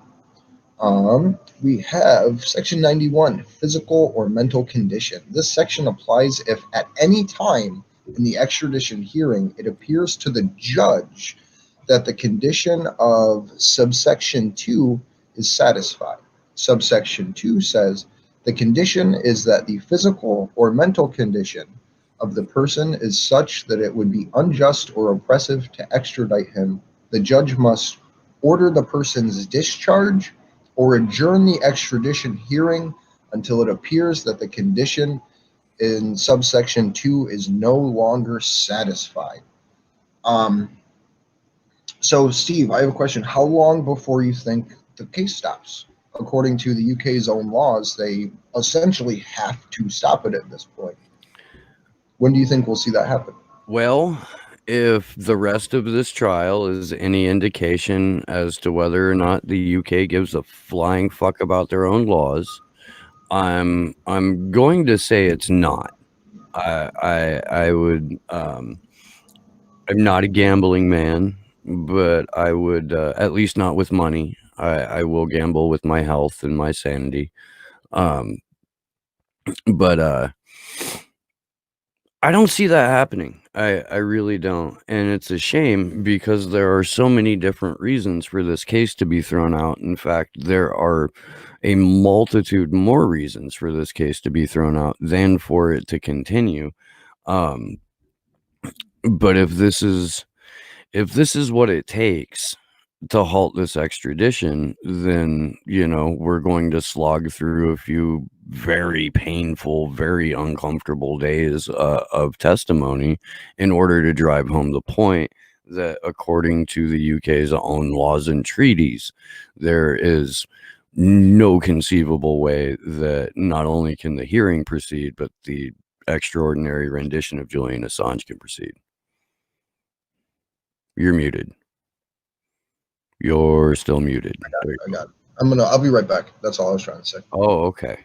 We have Section 91, physical or mental condition. This section applies if at any time in the extradition hearing it appears to the judge that the condition of subsection 2 is satisfied. Subsection 2 says the condition is that the physical or mental condition of the person is such that it would be unjust or oppressive to extradite him. The judge must order the person's discharge or adjourn the extradition hearing until it appears that the condition in subsection 2 is no longer satisfied. So, Steve, I have a question. How long before you think the case stops? According to the UK's own laws, they essentially have to stop it at this point. When do you think we'll see that happen? Well, if the rest of this trial is any indication as to whether or not the UK gives a flying fuck about their own laws, I'm going to say it's not. I would. I'm not a gambling man, but I would, at least not with money. I will gamble with my health and my sanity. But I don't see that happening. I really don't. And it's a shame because there are so many different reasons for this case to be thrown out. In fact, there are a multitude more reasons for this case to be thrown out than for it to continue. But if this is what it takes to halt this extradition, then, we're going to slog through a few very painful, very uncomfortable days of testimony in order to drive home the point that according to the UK's own laws and treaties, there is no conceivable way that not only can the hearing proceed, but the extraordinary rendition of Julian Assange can proceed. You're muted. You're still muted. I got it. I'll be right back. That's all I was trying to say. Oh, okay.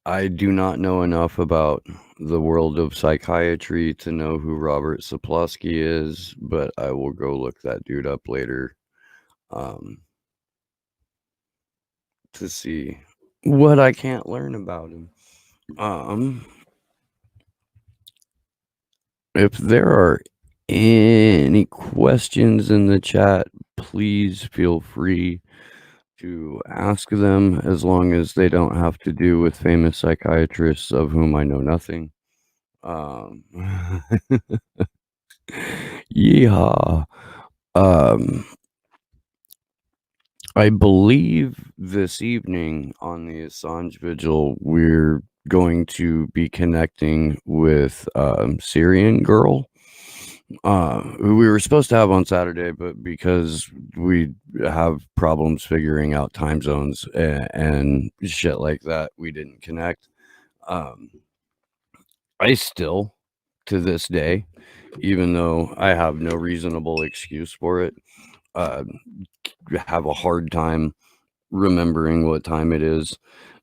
I do not know enough about the world of psychiatry to know who Robert Sapolsky is, but I will go look that dude up later to see what I can't learn about him. If there are any questions in the chat, please feel free to ask them, as long as they don't have to do with famous psychiatrists of whom I know nothing. Yeehaw. I believe this evening on the Assange Vigil, we're going to be connecting with Syrian Girl. we were supposed to have on Saturday, but because we have problems figuring out time zones and shit like that, we didn't connect. I still, to this day, even though I have no reasonable excuse for it, have a hard time remembering what time it is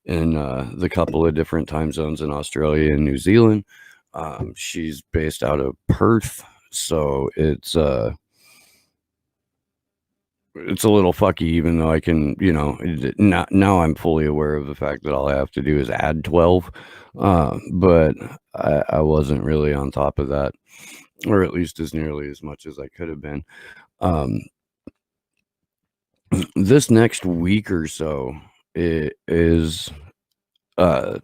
in the couple of different time zones in Australia and New Zealand. She's based out of Perth, so it's a little fucky, even though I can, now I'm fully aware of the fact that all I have to do is add 12. But I wasn't really on top of that, or at least as nearly as much as I could have been. This next week or so, it is, I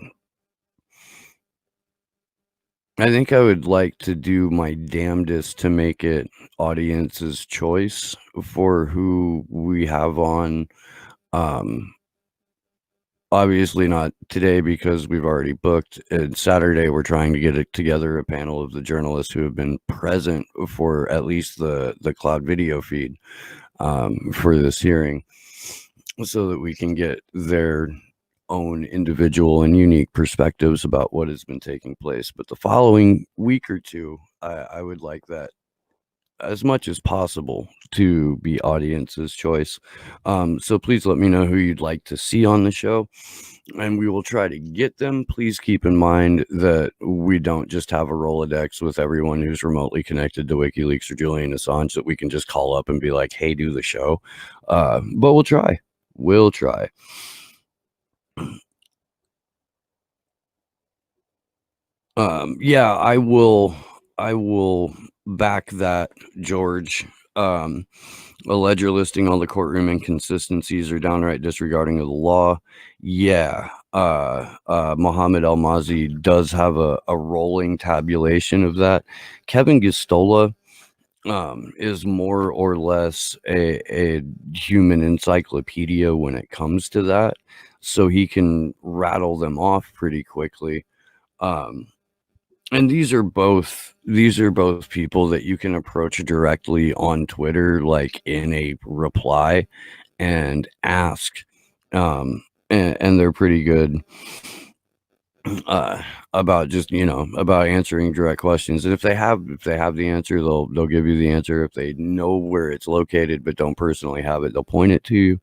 think I would like to do my damnedest to make it audience's choice for who we have on. Obviously not today because we've already booked. And Saturday, we're trying to get together a panel of the journalists who have been present for at least the cloud video feed for this hearing, so that we can get their own individual and unique perspectives about what has been taking place. But the following week or two, I would like that as much as possible to be audience's choice. So please let me know who you'd like to see on the show, and we will try to get them. Please keep in mind that we don't just have a Rolodex with everyone who's remotely connected to WikiLeaks or Julian Assange that we can just call up and be like, hey, do the show. But we'll try. We'll try. Yeah, I will back that, George. Alleged listing all the courtroom inconsistencies or downright disregarding of the law. Yeah. Mohammed Almazi does have a rolling tabulation of that. Kevin Gistola is more or less a human encyclopedia when it comes to that, so he can rattle them off pretty quickly. And these are both people that you can approach directly on Twitter, like in a reply, and ask. And they're pretty good about just, about answering direct questions. And if they have the answer, they'll give you the answer. If they know where it's located but don't personally have it, they'll point it to you.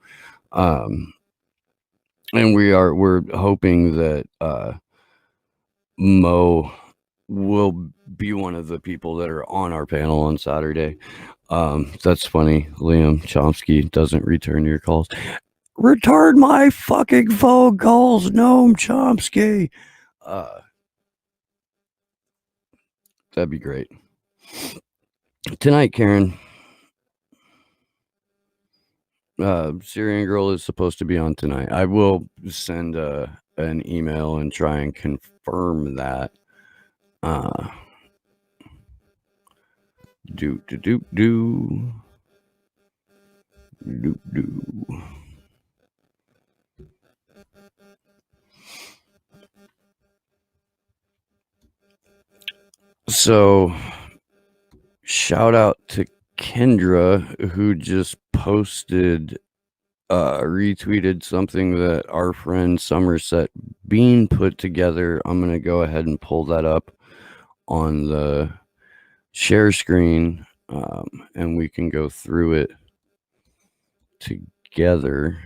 And we're hoping that Mo will be one of the people that are on our panel on Saturday. That's funny. Liam Chomsky doesn't return your calls. Return my fucking phone calls, Noam Chomsky. That'd be great. Tonight, Karen, Syrian Girl is supposed to be on tonight. I will send an email and try and confirm that. Do. So, shout out to Kendra, who just posted, retweeted something that our friend Somerset Bean put together. I'm going to go ahead and pull that up on the share screen, and we can go through it together.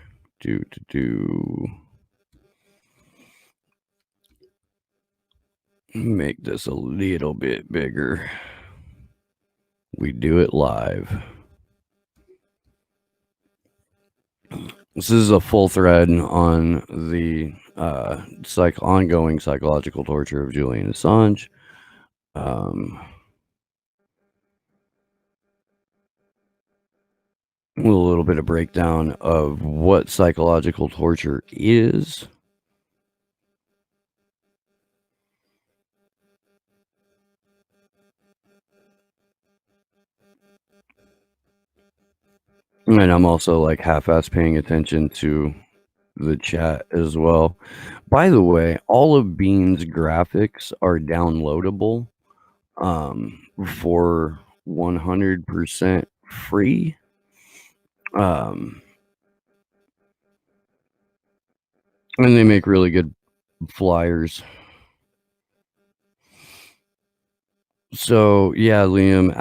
Make this a little bit bigger. We do it live. This is a full thread on the ongoing psychological torture of Julian Assange. A little bit of breakdown of what psychological torture is. And I'm also like half-ass paying attention to the chat as well. By the way, all of Bean's graphics are downloadable for 100% free. And they make really good flyers. So yeah, Liam,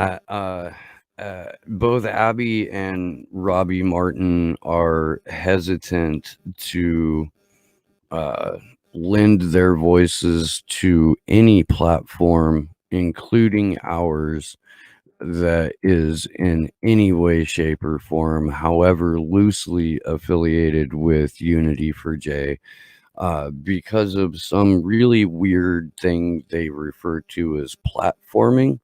both Abby and Robbie Martin are hesitant to lend their voices to any platform, including ours, that is in any way, shape, or form, however loosely affiliated with Unity for J, because of some really weird thing they refer to as platforming,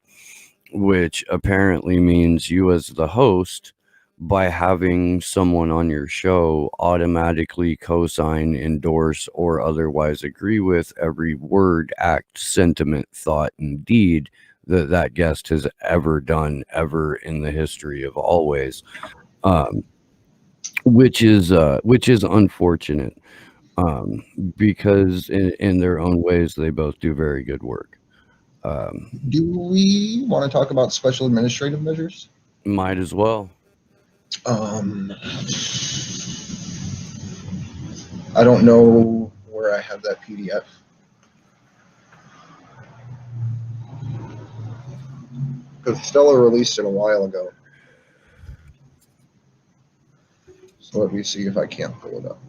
which apparently means you, as the host, by having someone on your show, automatically co-sign, endorse, or otherwise agree with every word, act, sentiment, thought, and deed that guest has ever done, ever in the history of always, which is unfortunate, because in their own ways they both do very good work. Do we want to talk about special administrative measures? Might as well. I don't know where I have that PDF. Because Stella released it a while ago. So let me see if I can't pull it up.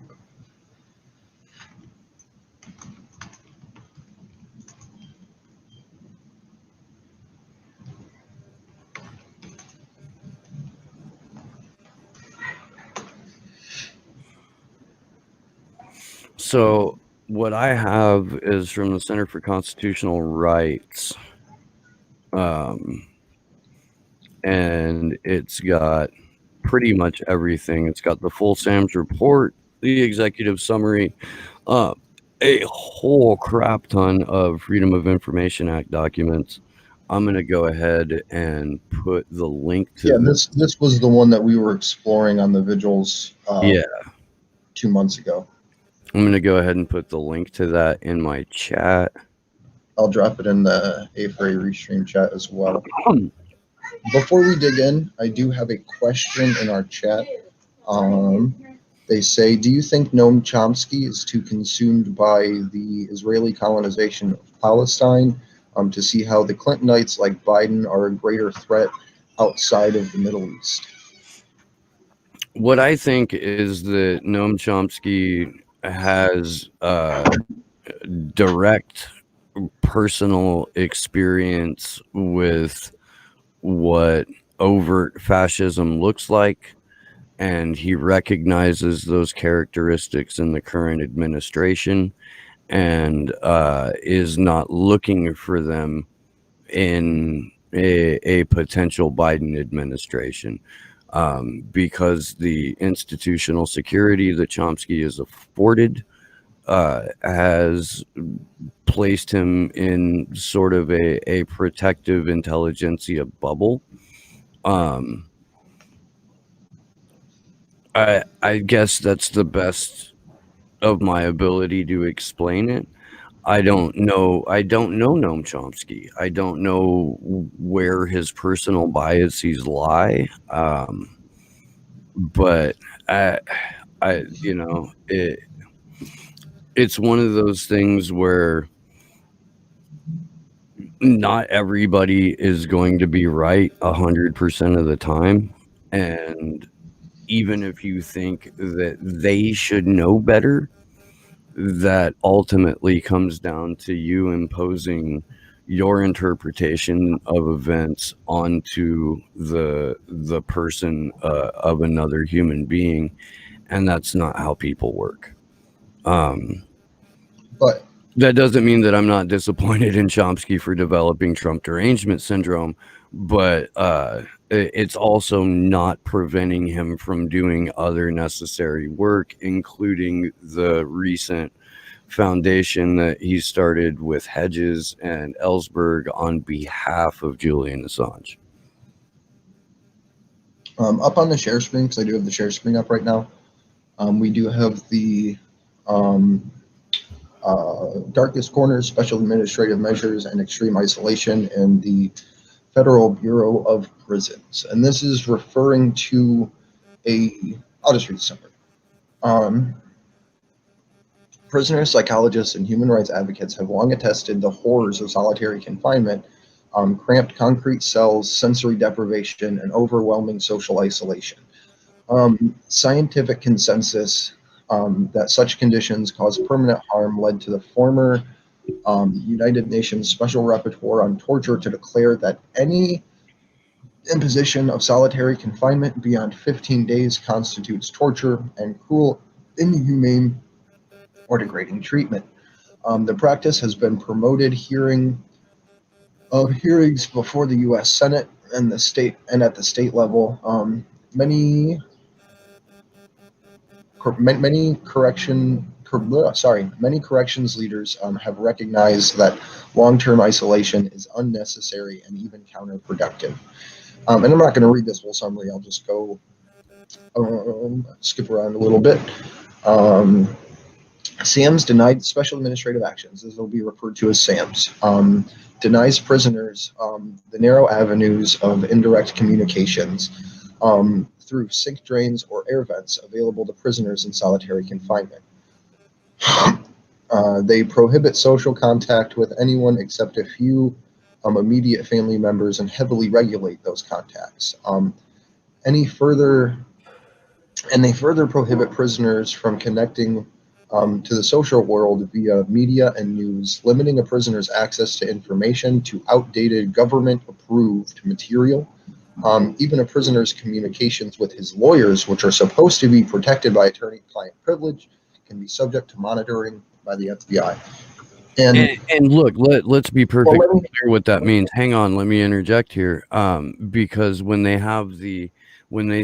So what I have is from the Center for Constitutional Rights, and it's got pretty much everything. It's got the full SAMS report, the executive summary, a whole crap ton of Freedom of Information Act documents. I'm going to go ahead and put the link to this was the one that we were exploring on the vigils 2 months ago. I'm going to go ahead and put the link to that in my chat. I'll drop it in the A4A Restream chat as well. Before we dig in, I do have a question in our chat. They say, do you think Noam Chomsky is too consumed by the Israeli colonization of Palestine to see how the Clintonites like Biden are a greater threat outside of the Middle East? What I think is that Noam Chomsky has direct personal experience with what overt fascism looks like, and he recognizes those characteristics in the current administration and is not looking for them in a potential Biden administration, because the institutional security that Chomsky is afforded has placed him in sort of a protective intelligentsia bubble. I guess that's the best of my ability to explain it. I don't know Noam Chomsky. I don't know where his personal biases lie. But it's one of those things where not everybody is going to be right 100% of the time, and even if you think that they should know better, that ultimately comes down to you imposing your interpretation of events onto the person of another human being, and that's not how people work. But that doesn't mean that I'm not disappointed in Chomsky for developing Trump derangement syndrome, but it's also not preventing him from doing other necessary work, including the recent foundation that he started with Hedges and Ellsberg on behalf of Julian Assange. Up on the share screen, because I do have the share screen up right now, we do have the darkest corners, special administrative measures, and extreme isolation, and the Federal Bureau of Prisons. And this is referring to I'll just read the summary. Prisoners, psychologists, and human rights advocates have long attested the horrors of solitary confinement, cramped concrete cells, sensory deprivation, and overwhelming social isolation. Scientific consensus that such conditions cause permanent harm led to the former United Nations Special Rapporteur on Torture to declare that any imposition of solitary confinement beyond 15 days constitutes torture and cruel, inhumane, or degrading treatment. The practice has been promoted hearings before the U.S. Senate and the state and at the state level. Many corrections leaders have recognized that long-term isolation is unnecessary and even counterproductive. And I'm not going to read this whole summary. I'll just go skip around a little bit. SAMS denied special administrative actions, as they'll be referred to as SAMS, denies prisoners the narrow avenues of indirect communications through sink drains or air vents available to prisoners in solitary confinement. They prohibit social contact with anyone except a few immediate family members and heavily regulate those contacts. They further prohibit prisoners from connecting to the social world via media and news, limiting a prisoner's access to information, to outdated government-approved material. Even a prisoner's communications with his lawyers, which are supposed to be protected by attorney-client privilege, can be subject to monitoring by the FBI. And look, let's be perfectly clear what that means. Hang on, let me interject here. Because when they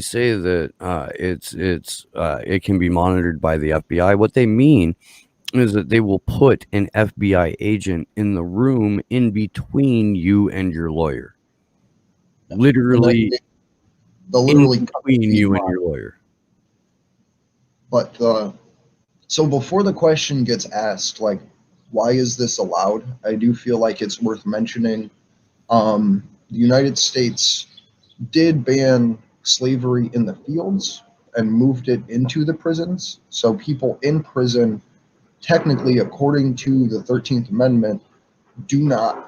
say that it can be monitored by the FBI, what they mean is that they will put an FBI agent in the room in between you and your lawyer. Literally in between you and your lawyer. But so before the question gets asked, like, why is this allowed? I do feel like it's worth mentioning. The United States did ban slavery in the fields and moved it into the prisons. So people in prison, technically, according to the 13th Amendment,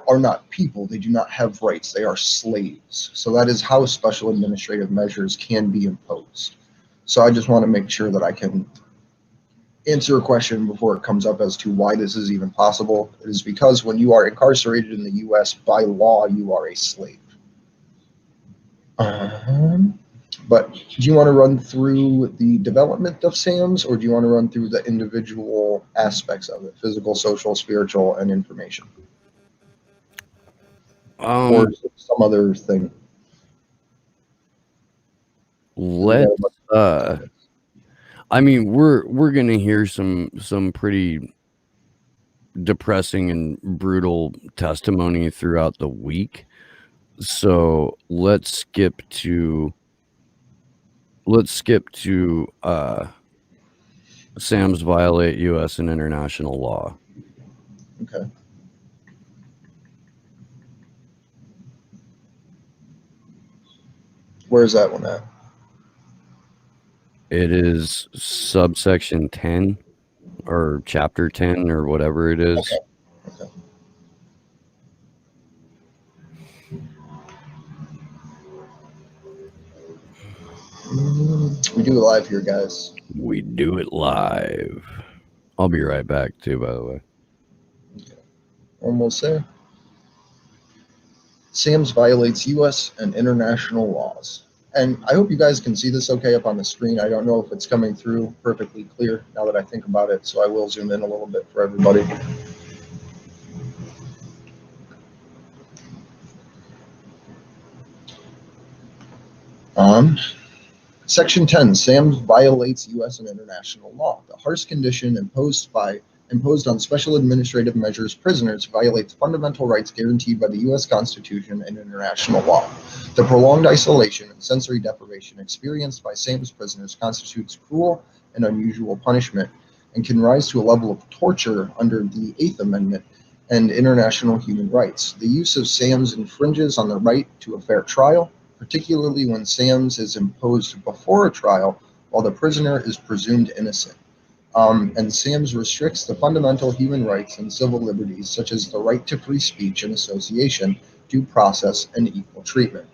are not people. They do not have rights. They are slaves. So that is how special administrative measures can be imposed. So I just want to make sure that I can answer a question before it comes up as to why this is even possible. It is because when you are incarcerated in the U.S., by law, you are a slave. But do you want to run through the development of SAMS, or do you want to run through the individual aspects of it, physical, social, spiritual, and information? Or some other thing? I mean, we're gonna hear some pretty depressing and brutal testimony throughout the week. So let's skip to SAMs violate U.S. and international law. Okay. Where's that one at? It is subsection 10 or chapter 10 or whatever it is. Okay. We do it live here, guys. We do it live. I'll be right back too, by the way. Okay. Almost there. SAMS violates U.S. and international laws. And I hope you guys can see this okay up on the screen. I don't know if it's coming through perfectly clear now that I think about it, so I will zoom in a little bit for everybody. Section 10, SAMS violates U.S. and international law. The harsh condition imposed on special administrative measures prisoners violates fundamental rights guaranteed by the U.S. Constitution and international law. The prolonged isolation and sensory deprivation experienced by SAMS prisoners constitutes cruel and unusual punishment and can rise to a level of torture under the 8th Amendment and international human rights. The use of SAMs infringes on the right to a fair trial, particularly when SAMs is imposed before a trial while the prisoner is presumed innocent. And SAMs restricts the fundamental human rights and civil liberties, such as the right to free speech and association, due process, and equal treatment.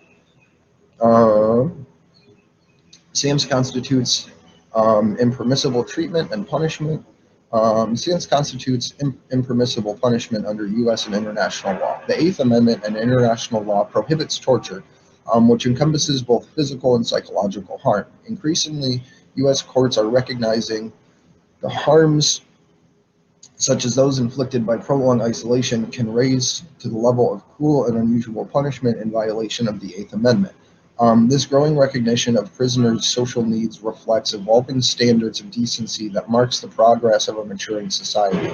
SAMs constitutes impermissible treatment and punishment. SAMs constitutes impermissible punishment under U.S. and international law. The Eighth Amendment and international law prohibits torture, which encompasses both physical and psychological harm. Increasingly, U.S. courts are recognizing the harms, such as those inflicted by prolonged isolation, can raise to the level of cruel and unusual punishment in violation of the Eighth Amendment. This growing recognition of prisoners' social needs reflects evolving standards of decency that marks the progress of a maturing society.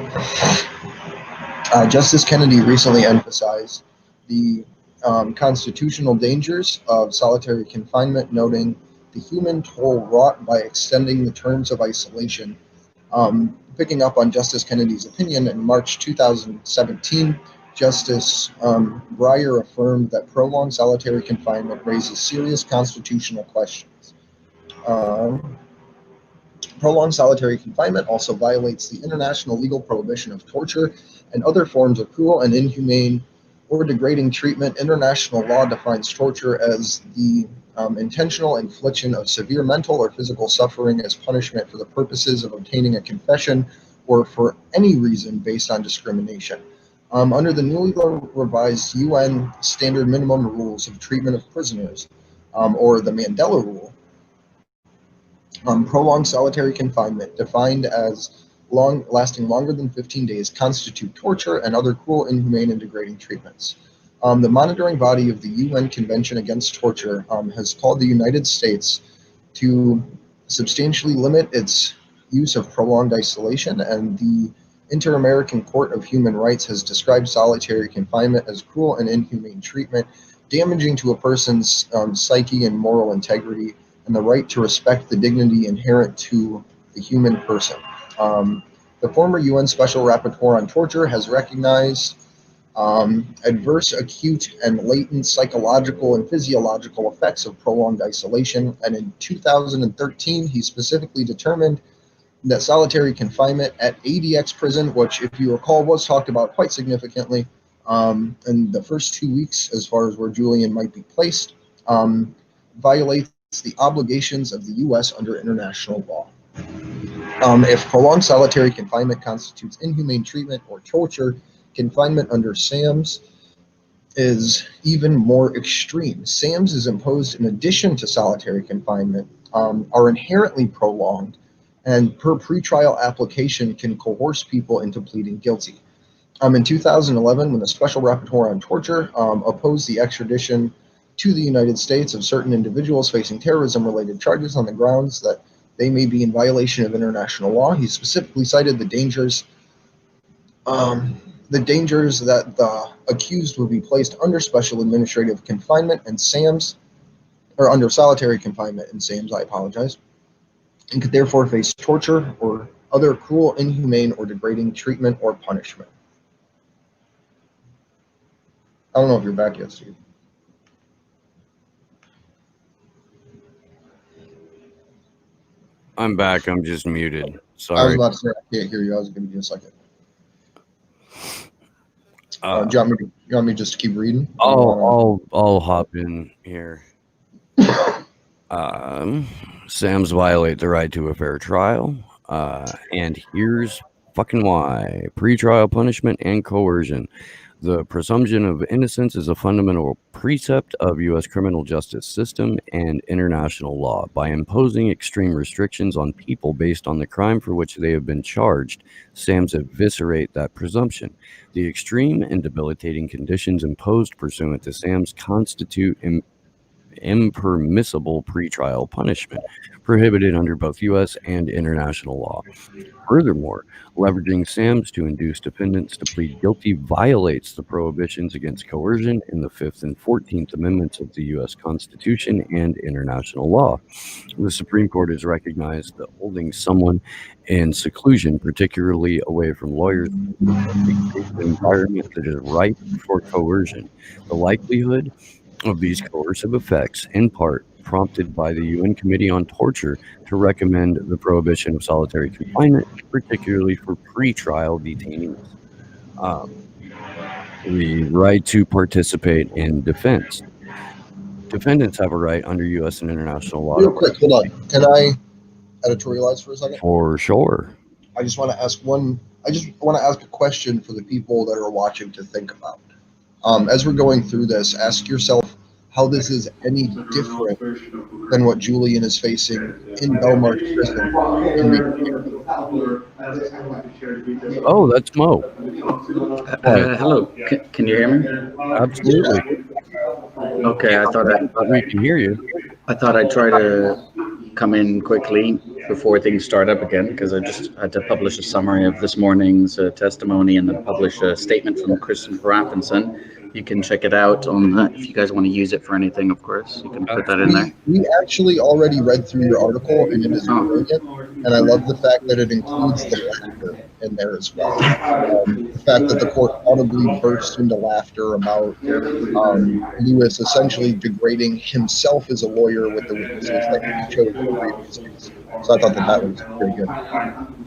Justice Kennedy recently emphasized the constitutional dangers of solitary confinement, noting the human toll wrought by extending the terms of isolation. Picking up on Justice Kennedy's opinion, in March 2017, Justice Breyer affirmed that prolonged solitary confinement raises serious constitutional questions. Prolonged solitary confinement also violates the international legal prohibition of torture and other forms of cruel and inhumane or degrading treatment. International law defines torture as the intentional infliction of severe mental or physical suffering as punishment for the purposes of obtaining a confession or for any reason based on discrimination. Under the newly revised UN Standard Minimum Rules of Treatment of Prisoners, or the Mandela Rule, prolonged solitary confinement, defined as lasting longer than 15 days, constitute torture and other cruel, inhumane, and degrading treatments. The monitoring body of the UN Convention Against Torture has called the United States to substantially limit its use of prolonged isolation, and the Inter-American Court of Human Rights has described solitary confinement as cruel and inhumane treatment, damaging to a person's psyche and moral integrity, and the right to respect the dignity inherent to the human person. The former UN Special Rapporteur on Torture has recognized adverse, acute, and latent psychological and physiological effects of prolonged isolation, and in 2013, he specifically determined that solitary confinement at ADX prison, which, if you recall, was talked about quite significantly in the first 2 weeks, as far as where Julian might be placed, violates the obligations of the U.S. under international law. If prolonged solitary confinement constitutes inhumane treatment or torture, confinement under SAMS is even more extreme. SAMS is imposed in addition to solitary confinement, are inherently prolonged, and per pretrial application can coerce people into pleading guilty. In 2011, when the Special Rapporteur on Torture opposed the extradition to the United States of certain individuals facing terrorism-related charges on the grounds that they may be in violation of international law, he specifically cited the dangers that the accused would be placed under special administrative confinement and SAMS, or under solitary confinement and SAMS, I apologize, and could therefore face torture or other cruel, inhumane, or degrading treatment or punishment. I don't know if you're back yet, Steve. I'm back. I'm just muted. Sorry. I was about to say I can't hear you. I was going to give you a second. Do you want me just to keep reading? I'll hop in here. SAMs violate the right to a fair trial, and here's fucking why: pretrial punishment and coercion. The presumption of innocence is a fundamental precept of U.S. criminal justice system and international law. By imposing extreme restrictions on people based on the crime for which they have been charged, SAMs eviscerate that presumption. The extreme and debilitating conditions imposed pursuant to SAMs constitute impermissible pretrial punishment prohibited under both U.S. and international law. Furthermore, leveraging SAMs to induce defendants to plead guilty violates the prohibitions against coercion in the 5th and 14th Amendments of the U.S. Constitution and international law. The Supreme Court has recognized that holding someone in seclusion, particularly away from lawyers, creates an environment that is ripe for coercion. The likelihood of these coercive effects, in part prompted by the UN Committee on Torture to recommend the prohibition of solitary confinement, particularly for pretrial detainees. The right to participate in defense. Defendants have a right under U.S. and international law. Real quick, hold on. Can I editorialize for a second? For sure. I just want to ask a question for the people that are watching to think about. As we're going through this, ask yourself how this is any different than what Julian is facing in Belmarsh prison. Oh, that's Mo. Hello, can you hear me? Absolutely. Okay, We can hear you. I thought I'd try to come in quickly before things start up again, because I just had to publish a summary of this morning's testimony and then publish a statement from Kristen Rapinson. You can check it out on if you guys want to use it for anything, of course. You can put that in there. We actually already read through your article, and it is brilliant. And I love the fact that it includes the laughter in there as well. The fact that the court audibly burst into laughter about Lewis essentially degrading himself as a lawyer with the witnesses that he chose to previous. So I thought that was pretty good.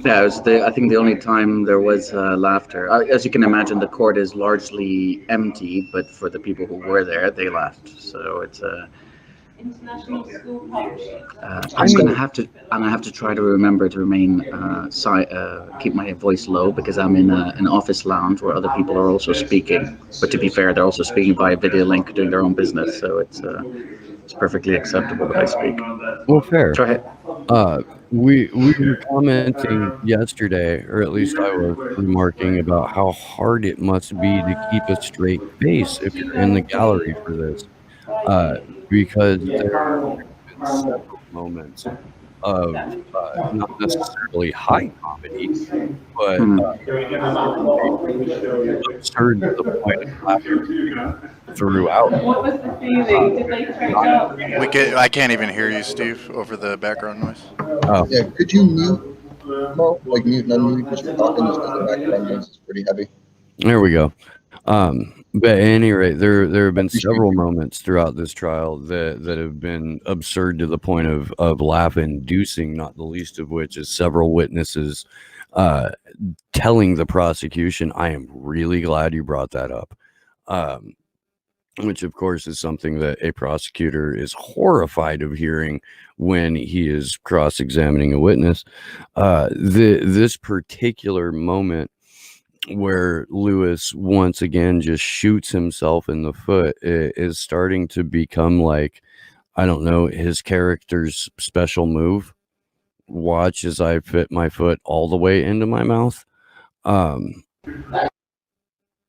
Yeah, it was I think the only time there was laughter. As you can imagine, the court is largely empty, but for the people who were there, they laughed. So it's International School Publishing. I'm gonna have to try to remember to remain keep my voice low, because I'm in an office lounge where other people are also speaking. But to be fair, they're also speaking via video link, doing their own business. So it's perfectly acceptable that I speak. Well, fair. Try it. We were commenting yesterday, or at least I was remarking about how hard it must be to keep a straight face if you're in the gallery for this, because there have been several moments of not necessarily high comedy, but absurd to the point of laughter throughout. What was the feeling? Did they crack up? I can't even hear you, Steve, over the background noise. Oh. Yeah, could you mute, Mo? Like mute and unmute because you're talking, just because the background noise is pretty heavy. There we go. But at any rate, there have been several moments throughout this trial that have been absurd to the point of laugh-inducing, not the least of which is several witnesses telling the prosecution, "I am really glad you brought that up," which of course is something that a prosecutor is horrified of hearing when he is cross-examining a witness. This particular moment where Lewis once again just shoots himself in the foot is starting to become like, I don't know, his character's special move. Watch as I fit my foot all the way into my mouth. I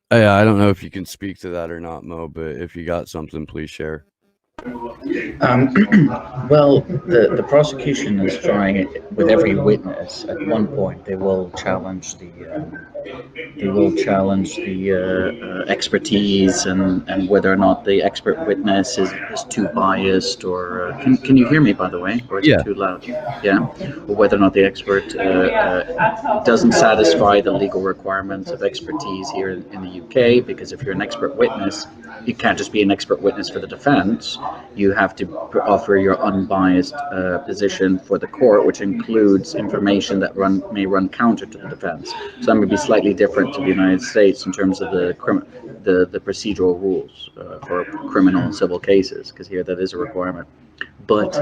don't know if you can speak to that or not, Mo, but if you got something, please share. Well, the prosecution is trying it with every witness. At one point, they will challenge the expertise and whether or not the expert witness is too biased, or can you hear me, by the way, or is it too loud? Yeah, or whether or not the expert doesn't satisfy the legal requirements of expertise here in the UK, because if you're an expert witness, you can't just be an expert witness for the defense. You have to offer your unbiased position for the court, which includes information that may run counter to the defense. So that may be slightly different to the United States in terms of the procedural rules for criminal and civil cases, because here that is a requirement. But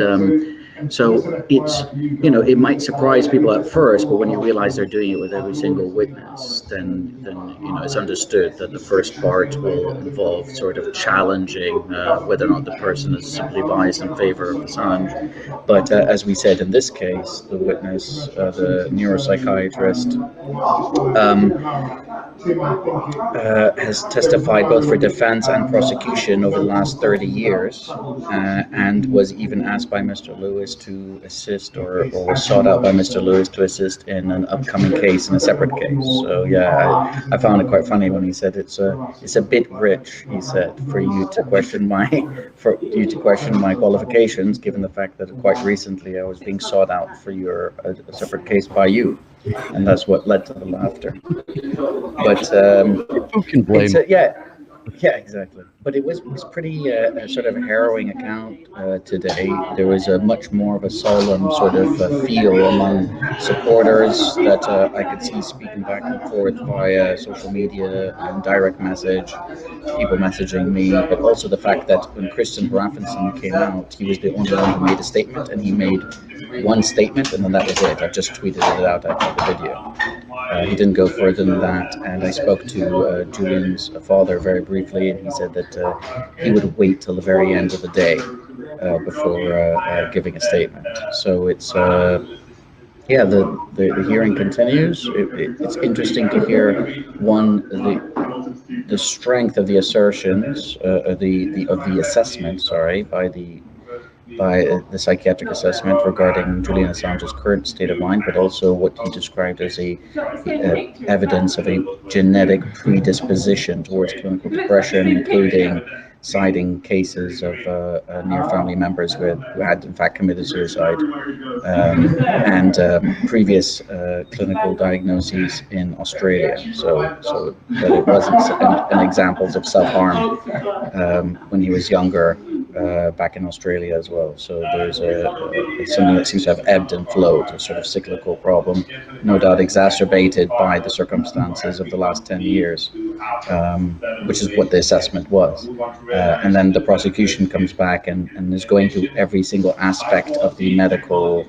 So it's, it might surprise people at first, but when you realize they're doing it with every single witness, then it's understood that the first part will involve sort of challenging whether or not the person is simply biased in favor of Assange. But as we said in this case, the witness, the neuropsychiatrist, has testified both for defense and prosecution over the last 30 years, and was even asked by Mr. Lewis to assist, or was sought out by Mr. Lewis to assist in an upcoming case, in a separate case. So yeah, I found it quite funny when he said it's a bit rich, he said, for you to question my qualifications, given the fact that quite recently I was being sought out for a separate case by you. And that's what led to the laughter. But Who can blame? Yeah, exactly. But it was pretty sort of harrowing account today. There was a much more of a solemn sort of feel among supporters that I could see speaking back and forth via social media and direct message, people messaging me, but also the fact that when Christian Hrafnsson came out, he was the only one who made a statement, and he made one statement, and then that was it. I just tweeted it out after the video. He didn't go further than that, and I spoke to Julian's father very briefly, and he said that he would wait till the very end of the day before giving a statement. So it's the hearing continues. It's interesting to hear the strength of the assertions, of the assessment, by the psychiatric assessment regarding Julian Assange's current state of mind, but also what he described as evidence of a genetic predisposition towards clinical depression, including citing cases of near family members who had in fact committed suicide, and previous clinical diagnoses in Australia. So that it wasn't and examples of self-harm when he was younger. Back in Australia as well. So there's something that seems to have ebbed and flowed, a sort of cyclical problem, no doubt exacerbated by the circumstances of the last 10 years, which is what the assessment was. And then the prosecution comes back and is going through every single aspect of the medical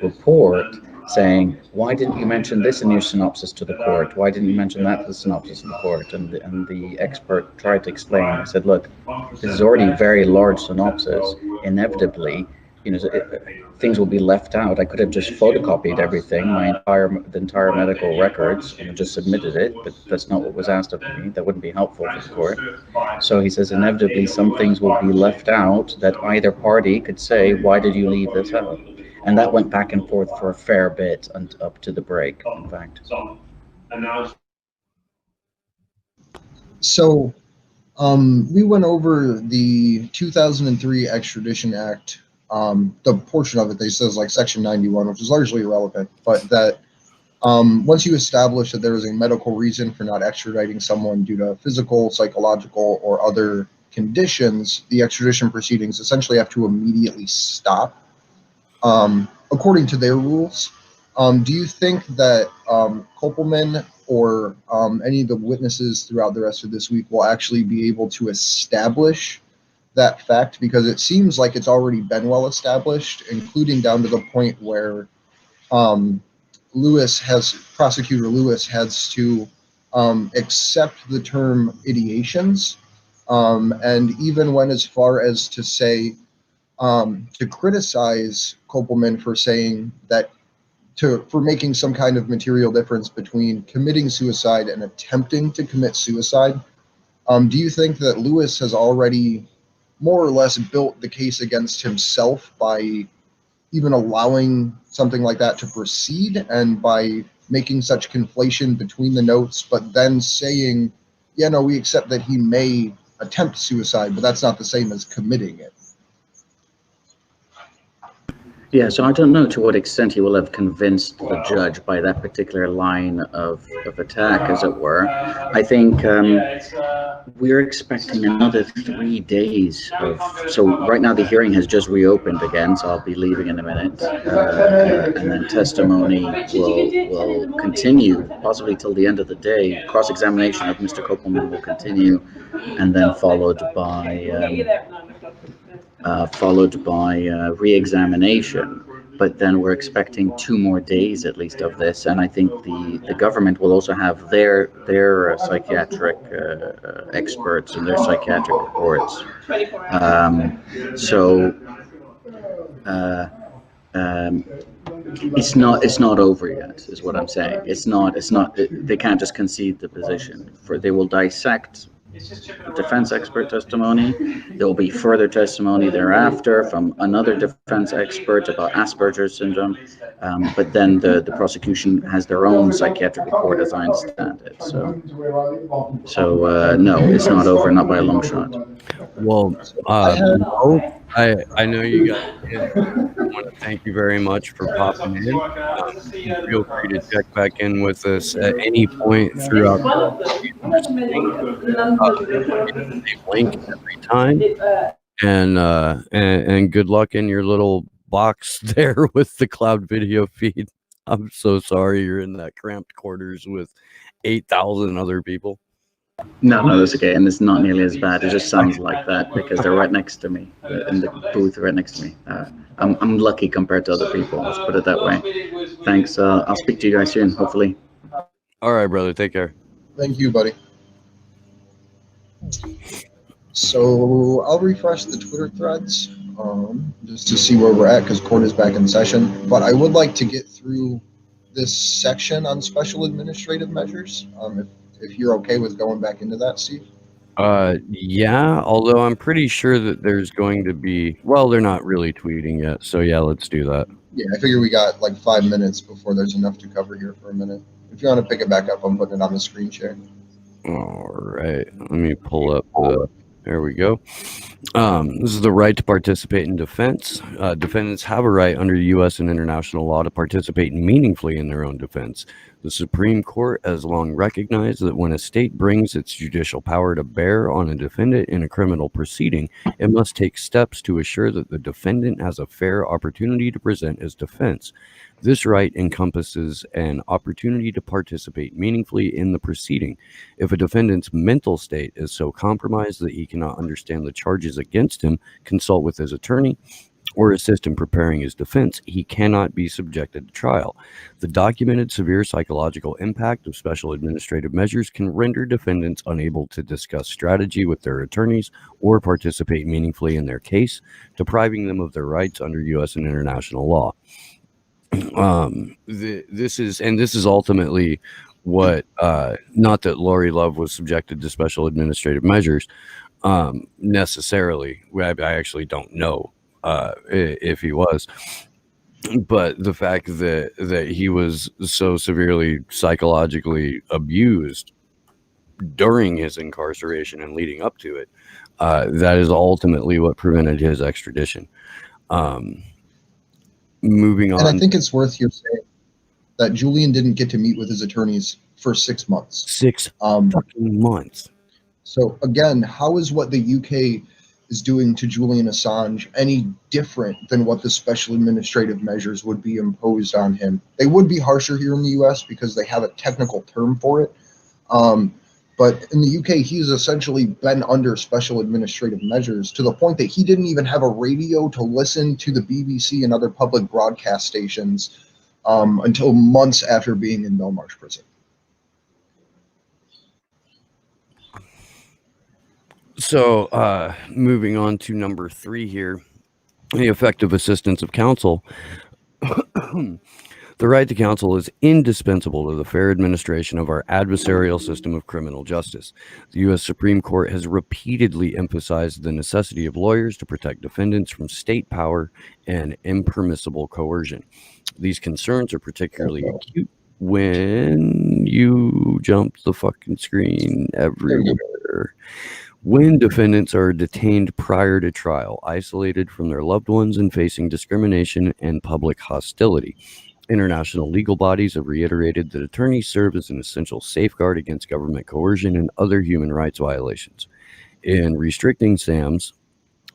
report, saying, why didn't you mention this in your synopsis to the court? Why didn't you mention that to the synopsis in the court? And the expert tried to explain. He said, look, this is already a very large synopsis. Inevitably, things will be left out. I could have just photocopied everything, the entire medical records, and just submitted it, but that's not what was asked of me. That wouldn't be helpful for the court. So he says, inevitably, some things will be left out that either party could say, why did you leave this out? And that went back and forth for a fair bit and up to the break, in fact. So we went over the 2003 Extradition Act, the portion of it that says like Section 91, which is largely irrelevant, but that once you establish that there is a medical reason for not extraditing someone due to physical, psychological, or other conditions, the extradition proceedings essentially have to immediately stop. According to their rules, do you think that Kopelman or any of the witnesses throughout the rest of this week will actually be able to establish that fact? Because it seems like it's already been well established, including down to the point where Prosecutor Lewis has to accept the term ideations, and even went as far as to say, to criticize Kopelman for saying that for making some kind of material difference between committing suicide and attempting to commit suicide. Do you think that Lewis has already more or less built the case against himself by even allowing something like that to proceed, and by making such conflation between the notes, but then saying, yeah, no, we accept that he may attempt suicide, but that's not the same as committing it? Yeah, so I don't know to what extent he will have convinced the judge by that particular line of attack, as it were. I think we're expecting another 3 days so right now the hearing has just reopened again, so I'll be leaving in a minute. And then testimony will continue, possibly till the end of the day. Cross-examination of Mr. Kopelman will continue, and then followed by followed by re-examination. But then we're expecting 2 more days at least of this, and I think the government will also have their psychiatric experts and their psychiatric reports. So it's not over yet, is what I'm saying. It's not. They can't just concede the position. They will dissect defense expert testimony. There will be further testimony thereafter from another defense expert about Asperger's syndrome. But then the prosecution has their own psychiatric report, as I understand it. So no, it's not over, not by a long shot. Well, I know you guys. I want to thank you very much for popping in. Feel free to check back in with us at any point throughout the link every time. And good luck in your little box there with the cloud video feed. I'm so sorry you're in that cramped quarters with 8,000 other people. No, that's okay, and it's not nearly as bad. It just sounds like that because they're right next to me in the booth, right next to me. I'm lucky compared to other people. Let's put it that way. Thanks. I'll speak to you guys soon, hopefully. All right, brother. Take care. Thank you, buddy. So I'll refresh the Twitter threads just to see where we're at because court is back in session. But I would like to get through this section on special administrative measures. If you're okay with going back into that, Steve. Yeah, although I'm pretty sure that there's going to be, well, they're not really tweeting yet. So yeah, let's do that. Yeah, I figure we got like 5 minutes before there's enough to cover here for a minute. If you want to pick it back up, I'm putting it on the screen share. All right, let me pull up there we go. This is the right to participate in defense. Defendants have a right under U.S. and international law to participate meaningfully in their own defense. The Supreme Court has long recognized that when a state brings its judicial power to bear on a defendant in a criminal proceeding, it must take steps to assure that the defendant has a fair opportunity to present his defense. This right encompasses an opportunity to participate meaningfully in the proceeding. If a defendant's mental state is so compromised that he cannot understand the charges against him, consult with his attorney, or assist in preparing his defense, he cannot be subjected to trial. The documented severe psychological impact of special administrative measures can render defendants unable to discuss strategy with their attorneys or participate meaningfully in their case, depriving them of their rights under U.S. and international law. This is ultimately what, not that Lori Love was subjected to special administrative measures necessarily. I actually don't know if he was, but the fact that he was so severely psychologically abused during his incarceration and leading up to it, that is ultimately what prevented his extradition. Moving on. And I think it's worth here saying that Julian didn't get to meet with his attorneys for 6 months. 6 fucking months. So again, how is what the UK is doing to Julian Assange any different than what the special administrative measures would be imposed on him? They would be harsher here in the US because they have a technical term for it. But in the UK, he's essentially been under special administrative measures to the point that he didn't even have a radio to listen to the BBC and other public broadcast stations until months after being in Belmarsh prison. So moving on to number 3 here, the effective assistance of counsel. The right to counsel is indispensable to the fair administration of our adversarial system of criminal justice. The U.S. Supreme Court has repeatedly emphasized the necessity of lawyers to protect defendants from state power and impermissible coercion. These concerns are particularly acute when you jump the fucking screen everywhere. When defendants are detained prior to trial, isolated from their loved ones and facing discrimination and public hostility. International legal bodies have reiterated that attorneys serve as an essential safeguard against government coercion and other human rights violations. In restricting SAM's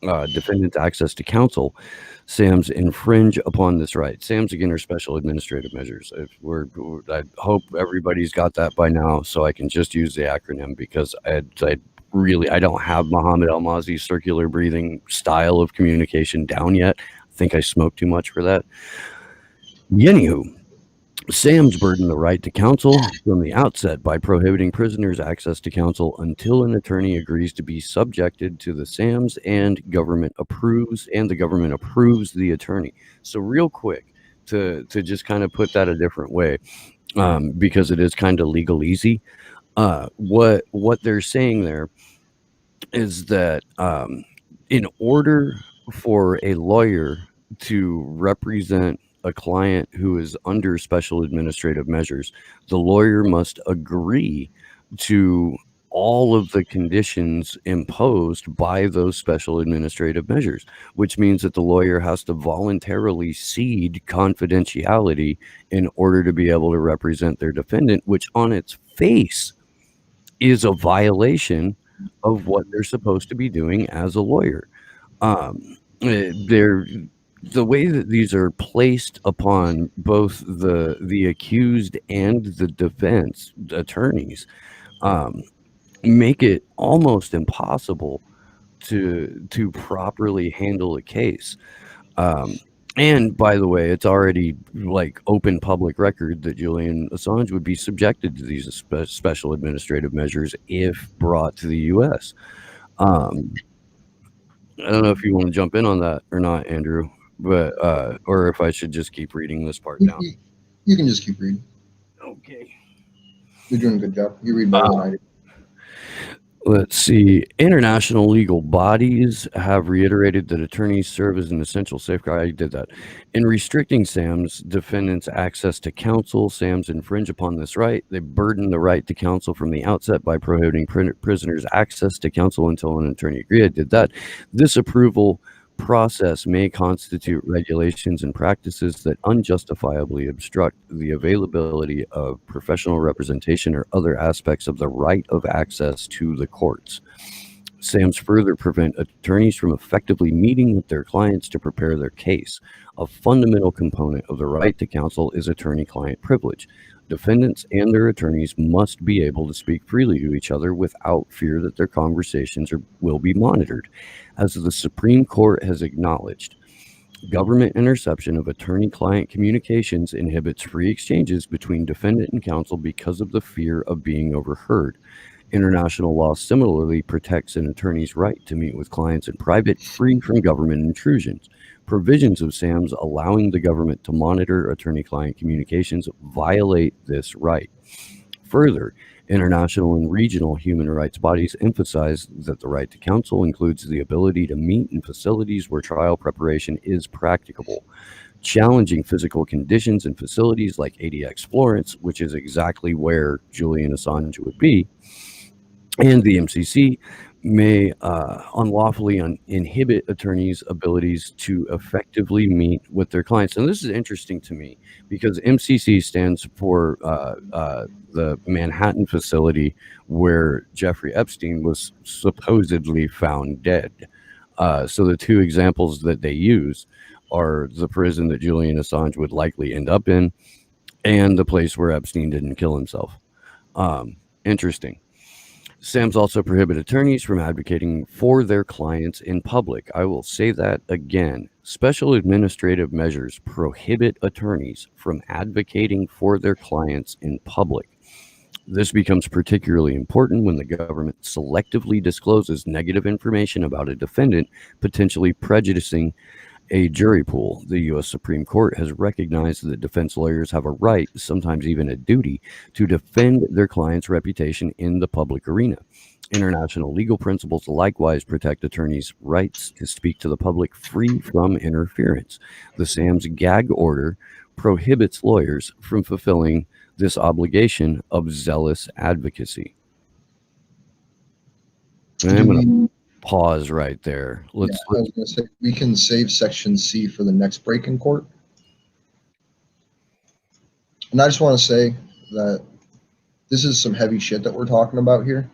defendants' access to counsel, SAMs infringe upon this right. SAMs, again, are special administrative measures. I hope everybody's got that by now, so I can just use the acronym because I really, I don't have Muhammad Almazy's circular breathing style of communication down yet. I think I smoked too much for that. Anywho, SAMs burden the right to counsel from the outset by prohibiting prisoners access to counsel until an attorney agrees to be subjected to the SAMs and the government approves the attorney. So real quick, to just kind of put that a different way, because it is kind of legalese. What they're saying there is that in order for a lawyer to represent a client who is under special administrative measures, the lawyer must agree to all of the conditions imposed by those special administrative measures, which means that the lawyer has to voluntarily cede confidentiality in order to be able to represent their defendant, which on its face is a violation of what they're supposed to be doing as a lawyer. They're the way that these are placed upon both the accused and the defense attorneys make it almost impossible to properly handle a case. And by the way, it's already like open public record that Julian Assange would be subjected to these special administrative measures if brought to the U.S. I don't know if you want to jump in on that or not, Andrew, but or if I should just keep reading this part down. You can just keep reading. Okay. You're doing a good job. You read more than I do. Let's see. International legal bodies have reiterated that attorneys serve as an essential safeguard. I did that. In restricting SAMs, defendants' access to counsel, SAMs infringe upon this right. They burden the right to counsel from the outset by prohibiting prisoners' access to counsel until an attorney agrees. I did that. This approval process may constitute regulations and practices that unjustifiably obstruct the availability of professional representation or other aspects of the right of access to the courts. SAMs further prevent attorneys from effectively meeting with their clients to prepare their case. A fundamental component of the right to counsel is attorney-client privilege. Defendants and their attorneys must be able to speak freely to each other without fear that their conversations will be monitored. As the Supreme Court has acknowledged, government interception of attorney-client communications inhibits free exchanges between defendant and counsel because of the fear of being overheard. International law similarly protects an attorney's right to meet with clients in private, free from government intrusions. Provisions of SAMs allowing the government to monitor attorney-client communications violate this right. Further, international and regional human rights bodies emphasize that the right to counsel includes the ability to meet in facilities where trial preparation is practicable. Challenging physical conditions in facilities like ADX Florence, which is exactly where Julian Assange would be, and the MCC may unlawfully inhibit attorneys' abilities to effectively meet with their clients. And this is interesting to me because MCC stands for the Manhattan facility where Jeffrey Epstein was supposedly found dead. So the two examples that they use are the prison that Julian Assange would likely end up in and the place where Epstein didn't kill himself. Interesting. SAMs also prohibit attorneys from advocating for their clients in public. I will say that again. Special administrative measures prohibit attorneys from advocating for their clients in public. This becomes particularly important when the government selectively discloses negative information about a defendant, potentially prejudicing a jury pool. The U.S. Supreme Court has recognized that defense lawyers have a right, sometimes even a duty, to defend their client's reputation in the public arena. International legal principles likewise protect attorneys' rights to speak to the public free from interference. The SAMs gag order prohibits lawyers from fulfilling this obligation of zealous advocacy. And I'm going to pause right there. I was going to say, we can save Section C for the next break in court. And I just want to say that this is some heavy shit that we're talking about here.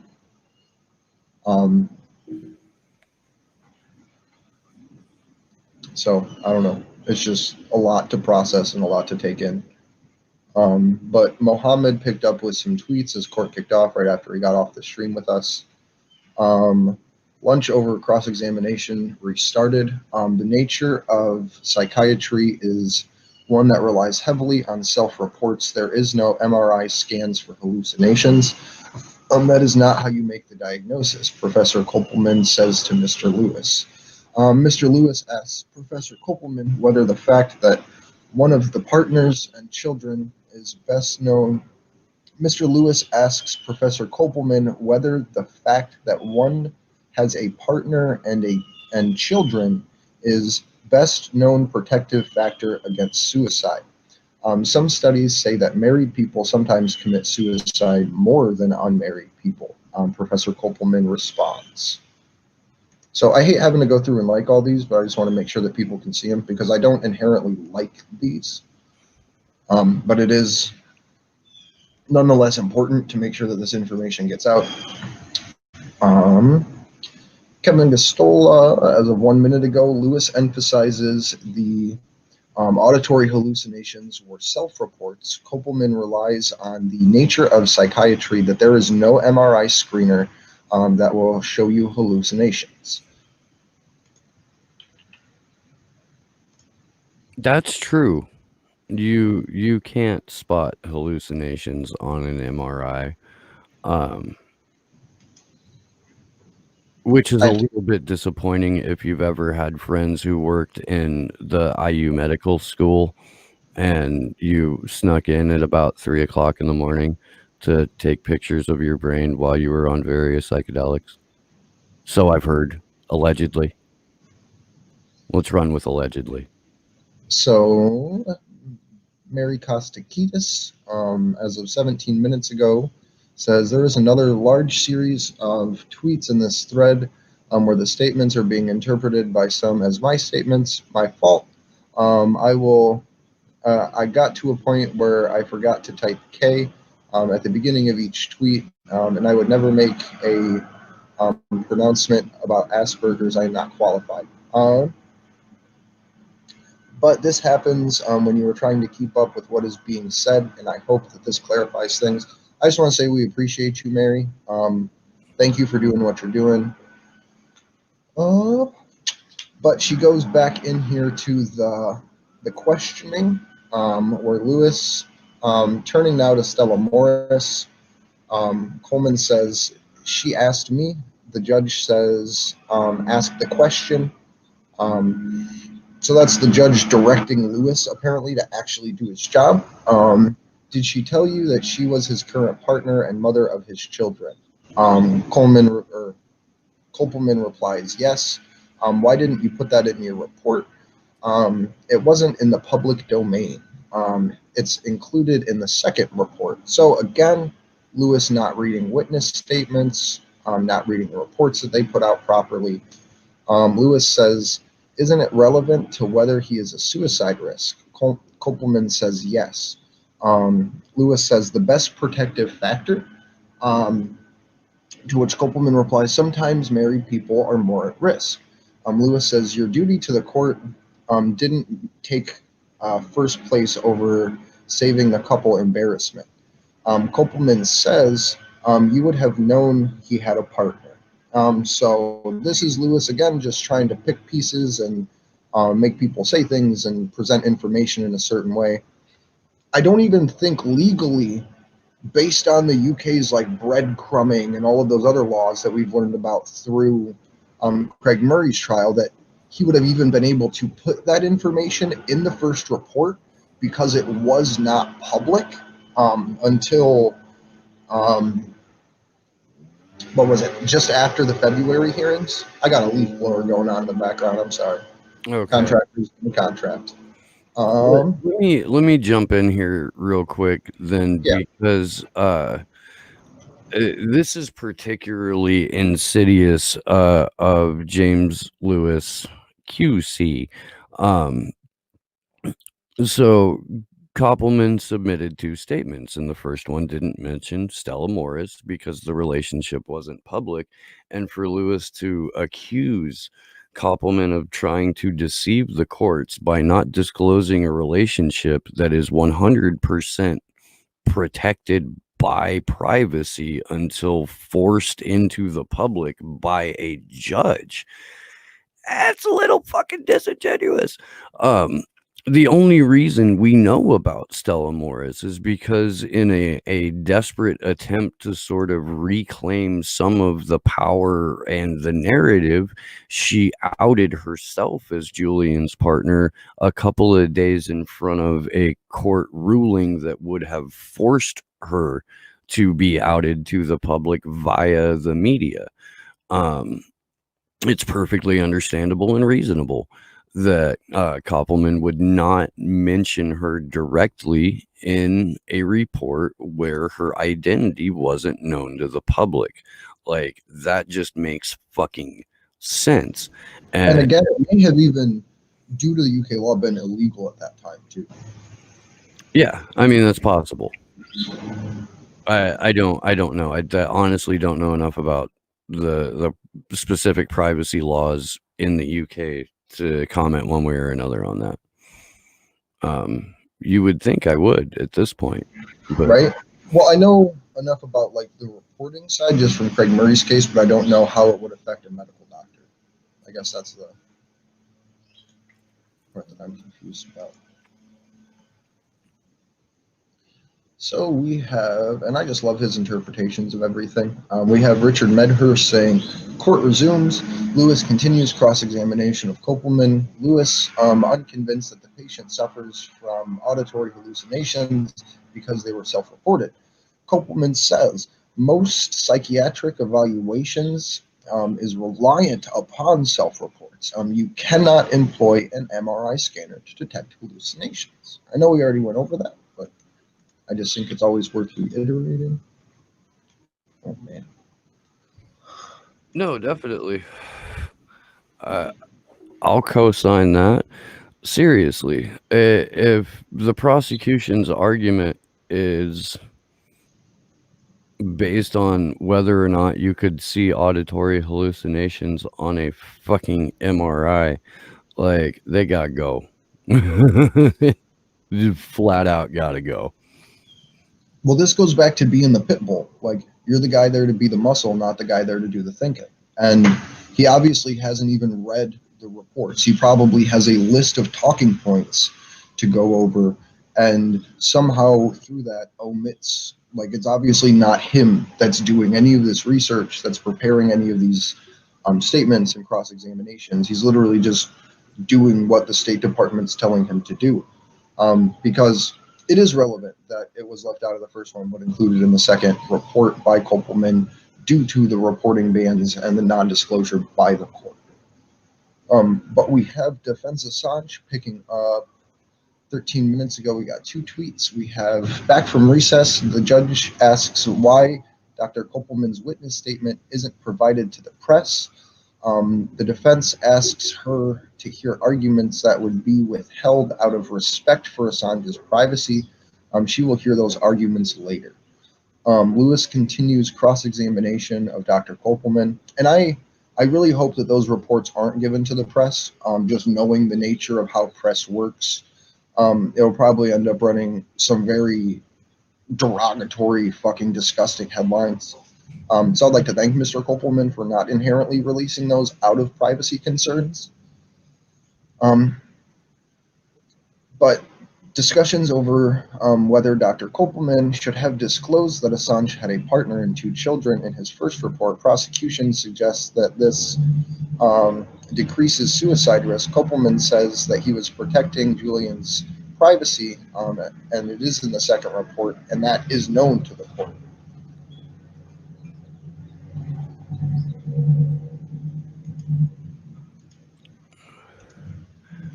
So I don't know. It's just a lot to process and a lot to take in. But Mohammed picked up with some tweets as court kicked off right after he got off the stream with us. Lunch over cross-examination restarted. The nature of psychiatry is one that relies heavily on self-reports. There is no MRI scans for hallucinations. That is not how you make the diagnosis, Professor Kopelman says to Mr. Lewis. Mr. Lewis asks Professor Kopelman whether the fact that one of the partners and children is best known. Mr. Lewis asks Professor Kopelman whether the fact that one has a partner and children is best known protective factor against suicide. Some studies say that married people sometimes commit suicide more than unmarried people. Professor Kopelman responds. So I hate having to go through and like all these, but I just want to make sure that people can see them because I don't inherently like these. But it is nonetheless important to make sure that this information gets out. Kevin Gastola, as of 1 minute ago, Lewis emphasizes the auditory hallucinations were self-reports. Kopelman relies on the nature of psychiatry, that there is no MRI screener that will show you hallucinations. That's true. You can't spot hallucinations on an MRI, which is a little bit disappointing if you've ever had friends who worked in the IU medical school and you snuck in at about 3 o'clock in the morning to take pictures of your brain while you were on various psychedelics. So I've heard, allegedly. Let's run with allegedly. So Mary Kostakidis, as of 17 minutes ago, says there is another large series of tweets in this thread where the statements are being interpreted by some as my statements. My fault. I got to a point where I forgot to type K at the beginning of each tweet, and I would never make a pronouncement about Asperger's. I am not qualified. But this happens when you are trying to keep up with what is being said, and I hope that this clarifies things. I just want to say we appreciate you, Mary. Thank you for doing what you're doing. But she goes back in here to the questioning, where Lewis, turning now to Stella Morris, Coleman says, she asked me. The judge says, ask the question. So that's the judge directing Lewis, apparently, to actually do his job. Did she tell you that she was his current partner and mother of his children? Kopelman replies, yes. Why didn't you put that in your report? It wasn't in the public domain. It's included in the second report. So again, Lewis not reading witness statements, not reading the reports that they put out properly. Lewis says, isn't it relevant to whether he is a suicide risk? Kopelman says yes. Lewis says the best protective factor, to which Kopelman replies, sometimes married people are more at risk. Lewis says your duty to the court didn't take first place over saving the couple embarrassment. Kopelman says you would have known he had a partner. So this is Lewis again just trying to pick pieces and make people say things and present information in a certain way. I don't even think legally, based on the UK's like breadcrumbing and all of those other laws that we've learned about through Craig Murray's trial, that he would have even been able to put that information in the first report because it was not public until what was it, just after the February hearings? I got a leaf blower going on in the background. I'm sorry. Okay. Contractors in the contract. Let me jump in here real quick then, because this is particularly insidious of James Lewis QC. So Kopelman submitted 2 statements, and the first one didn't mention Stella Morris because the relationship wasn't public, and for Lewis to accuse Kopelman of trying to deceive the courts by not disclosing a relationship that is 100% protected by privacy until forced into the public by a judge. That's a little fucking disingenuous. The only reason we know about Stella Morris is because in a desperate attempt to sort of reclaim some of the power and the narrative, she outed herself as Julian's partner a couple of days in front of a court ruling that would have forced her to be outed to the public via the media. It's perfectly understandable and reasonable that Koppelman would not mention her directly in a report where her identity wasn't known to the public. Like, that just makes fucking sense. And again, it may have even, due to the UK law, been illegal at that time too. Yeah, I mean, that's possible. I don't know. I honestly don't know enough about the specific privacy laws in the UK to comment one way or another on that. You would think I would at this point, but Right? Well, I know enough about like the reporting side just from Craig Murray's case, but I don't know how it would affect a medical doctor. I guess that's the part that I'm confused about. So we have, and I just love his interpretations of everything. We have Richard Medhurst saying, court resumes. Lewis continues cross-examination of Koppelman. Lewis, unconvinced that the patient suffers from auditory hallucinations because they were self-reported. Koppelman says, most psychiatric evaluations is reliant upon self-reports. You cannot employ an MRI scanner to detect hallucinations. I know we already went over that, but I just think it's always worth reiterating. Oh, man. no, definitely. I'll co-sign that. Seriously, if the prosecution's argument is based on whether or not you could see auditory hallucinations on a fucking MRI, like, they gotta go. Just flat out gotta go. Well, this goes back to being the pit bull. Like, you're the guy there to be the muscle, not the guy there to do the thinking. And he obviously hasn't even read the reports. He probably has a list of talking points to go over, and somehow through that omits, like, it's obviously not him that's doing any of this research, that's preparing any of these statements and cross-examinations. He's literally just doing what the State Department's telling him to do. Because it is relevant that it was left out of the first one, but included in the second report by Koppelman due to the reporting bans and the non-disclosure by the court. But we have Defense Assange picking up 13 minutes ago. We got two tweets. We have back from recess. The judge asks why Dr. Koppelman's witness statement isn't provided to the press. The defense asks her to hear arguments that would be withheld out of respect for Assange's privacy. She will hear those arguments later. Lewis continues cross-examination of Dr. Koppelman, and I really hope that those reports aren't given to the press. Just knowing the nature of how press works, it'll probably end up running some very derogatory, fucking disgusting headlines. So I'd like to thank Mr. Koppelman for not inherently releasing those out of privacy concerns. But discussions over whether Dr. Koppelman should have disclosed that Assange had a partner and 2 children in his first report. Prosecution suggests that this decreases suicide risk. Koppelman says that he was protecting Julian's privacy, and it is in the second report, and that is known to the court.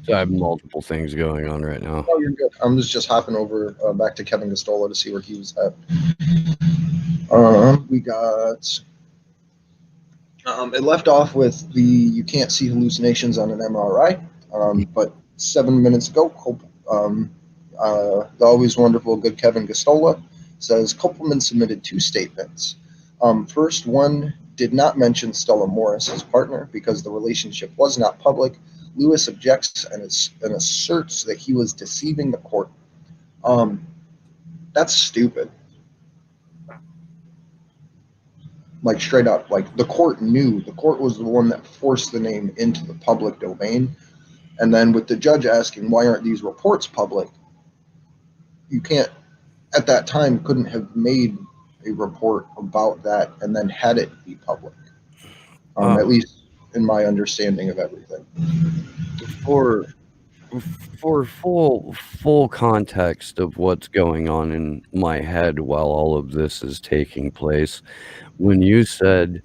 So I have multiple things going on right now. Oh, you're good. I'm just hopping over back to Kevin Gastola to see where he was at. We got it left off with the you can't see hallucinations on an MRI, but 7 minutes ago, the always wonderful good Kevin Gastola says Koppelman submitted 2 statements. First, one did not mention Stella Morris as partner because the relationship was not public. Lewis objects and asserts that he was deceiving the court. That's stupid. like straight up, like the court knew. The court was the one that forced the name into the public domain. And then with the judge asking, why aren't these reports public? You can't, at that time, couldn't have made a report about that and then had it be public. At least in my understanding of everything. For full context of what's going on in my head while all of this is taking place, when you said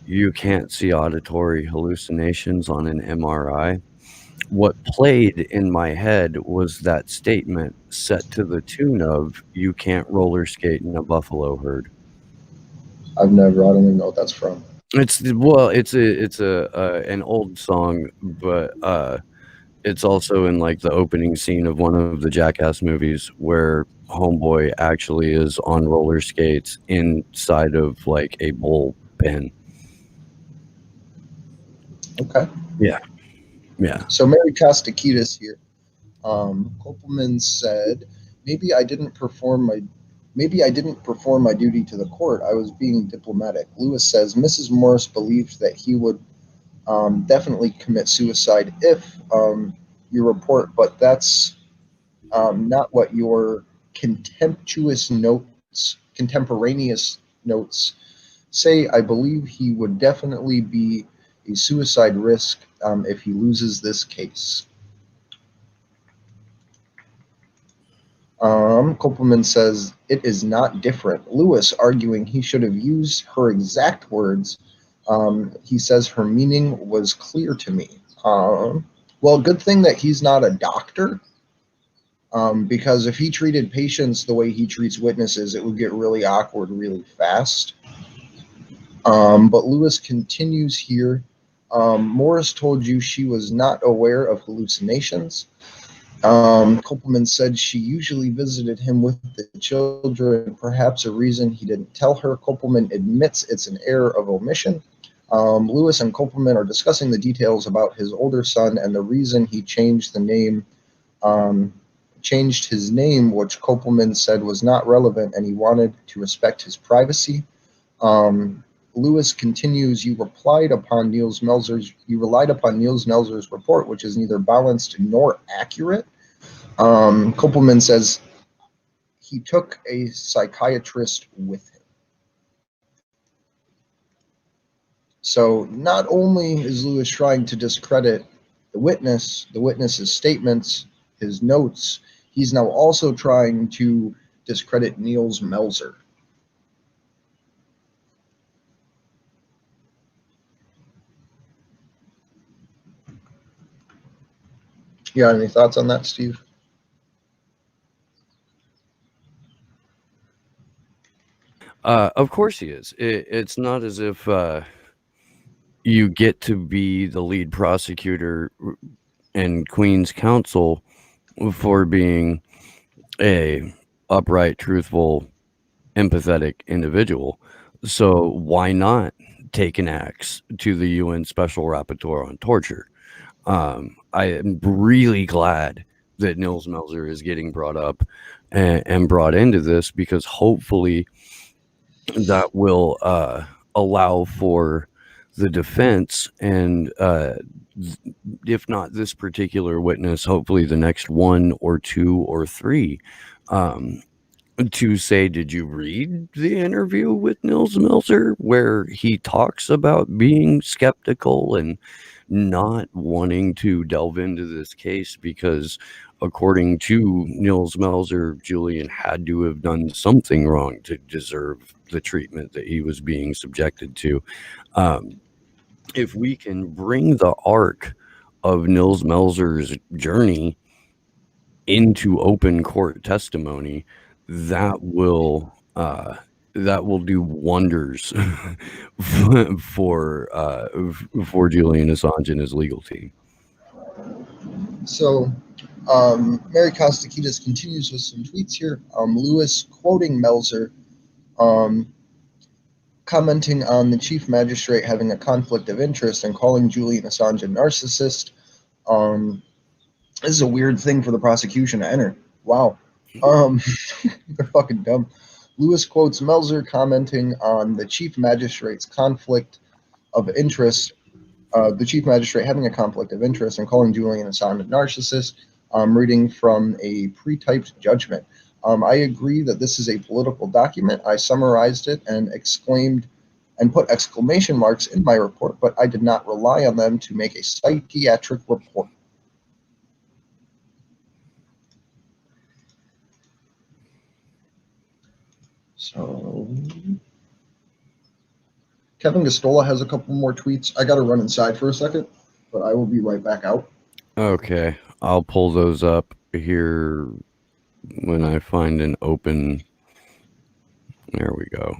you can't see auditory hallucinations on an MRI, what played in my head was that statement set to the tune of "You can't roller skate in a buffalo herd." I don't even know what that's from. It's an old song, but it's also in like the opening scene of one of the Jackass movies where Homeboy actually is on roller skates inside of like a bullpen. Okay. Yeah. So Mary Kostakidis here. Kopelman said, maybe I didn't perform my duty to the court. I was being diplomatic. Lewis says Mrs. Morris believed that he would definitely commit suicide if you report, but that's not what your contemporaneous notes say. I believe he would definitely be a suicide risk if he loses this case. Kopelman says it is not different. Lewis arguing he should have used her exact words. He says her meaning was clear to me. Well, good thing that he's not a doctor, because if he treated patients the way he treats witnesses, it would get really awkward really fast. But Lewis continues here. Morris told you she was not aware of hallucinations. Kopelman said she usually visited him with the children, perhaps a reason he didn't tell her. Kopelman admits it's an error of omission. Lewis and Kopelman are discussing the details about his older son and the reason he changed his name, which Kopelman said was not relevant and he wanted to respect his privacy. Lewis continues, you relied upon Niels Melzer's report, which is neither balanced nor accurate. Kopelman says he took a psychiatrist with him. So not only is Lewis trying to discredit the witness's statements, his notes, he's now also trying to discredit Niels Melzer. You got any thoughts on that, Steve? Of course he is. It's not as if you get to be the lead prosecutor and Queen's counsel for being a upright, truthful, empathetic individual. So why not take an axe to the UN Special Rapporteur on torture? I am really glad that Niels Melzer is getting brought up and brought into this, because hopefully that will allow for the defense and if not this particular witness, hopefully the next one or two or three, to say, did you read the interview with Niels Melzer where he talks about being skeptical and not wanting to delve into this case because according to Niels Melzer, Julian had to have done something wrong to deserve the treatment that he was being subjected to. If we can bring the arc of Niels Melzer's journey into open court testimony, that will do wonders for Julian Assange and his legal team. So Mary Kostakidis continues with some tweets here. Lewis quoting Melzer, commenting on the chief magistrate having a conflict of interest and calling Julian Assange a narcissist. This is a weird thing for the prosecution to enter. Wow. They're fucking dumb. Lewis quotes Melzer commenting on the chief magistrate's conflict of interest, the chief magistrate having a conflict of interest and calling Julian Assange a narcissist. Reading from a pre-typed judgment. I agree that this is a political document. I summarized it and exclaimed and put exclamation marks in my report, but I did not rely on them to make a psychiatric report. So, Kevin Gostola has a couple more tweets. I got to run inside for a second, but I will be right back out. Okay, I'll pull those up here when I find an open. There we go.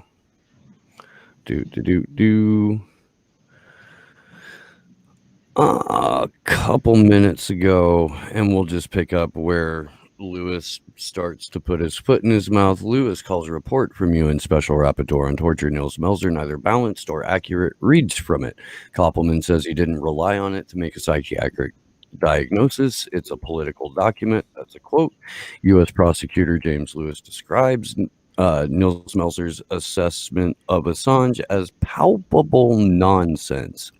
A couple minutes ago, and we'll just pick up where Lewis starts to put his foot in his mouth. Lewis calls a report from UN Special Rapporteur on torture Nils Melzer neither balanced or accurate, reads from it. Koppelman says he didn't rely on it to make a psychiatric diagnosis. It's a political document. That's a quote. U.S. Prosecutor James Lewis describes Nils Melzer's assessment of Assange as palpable nonsense.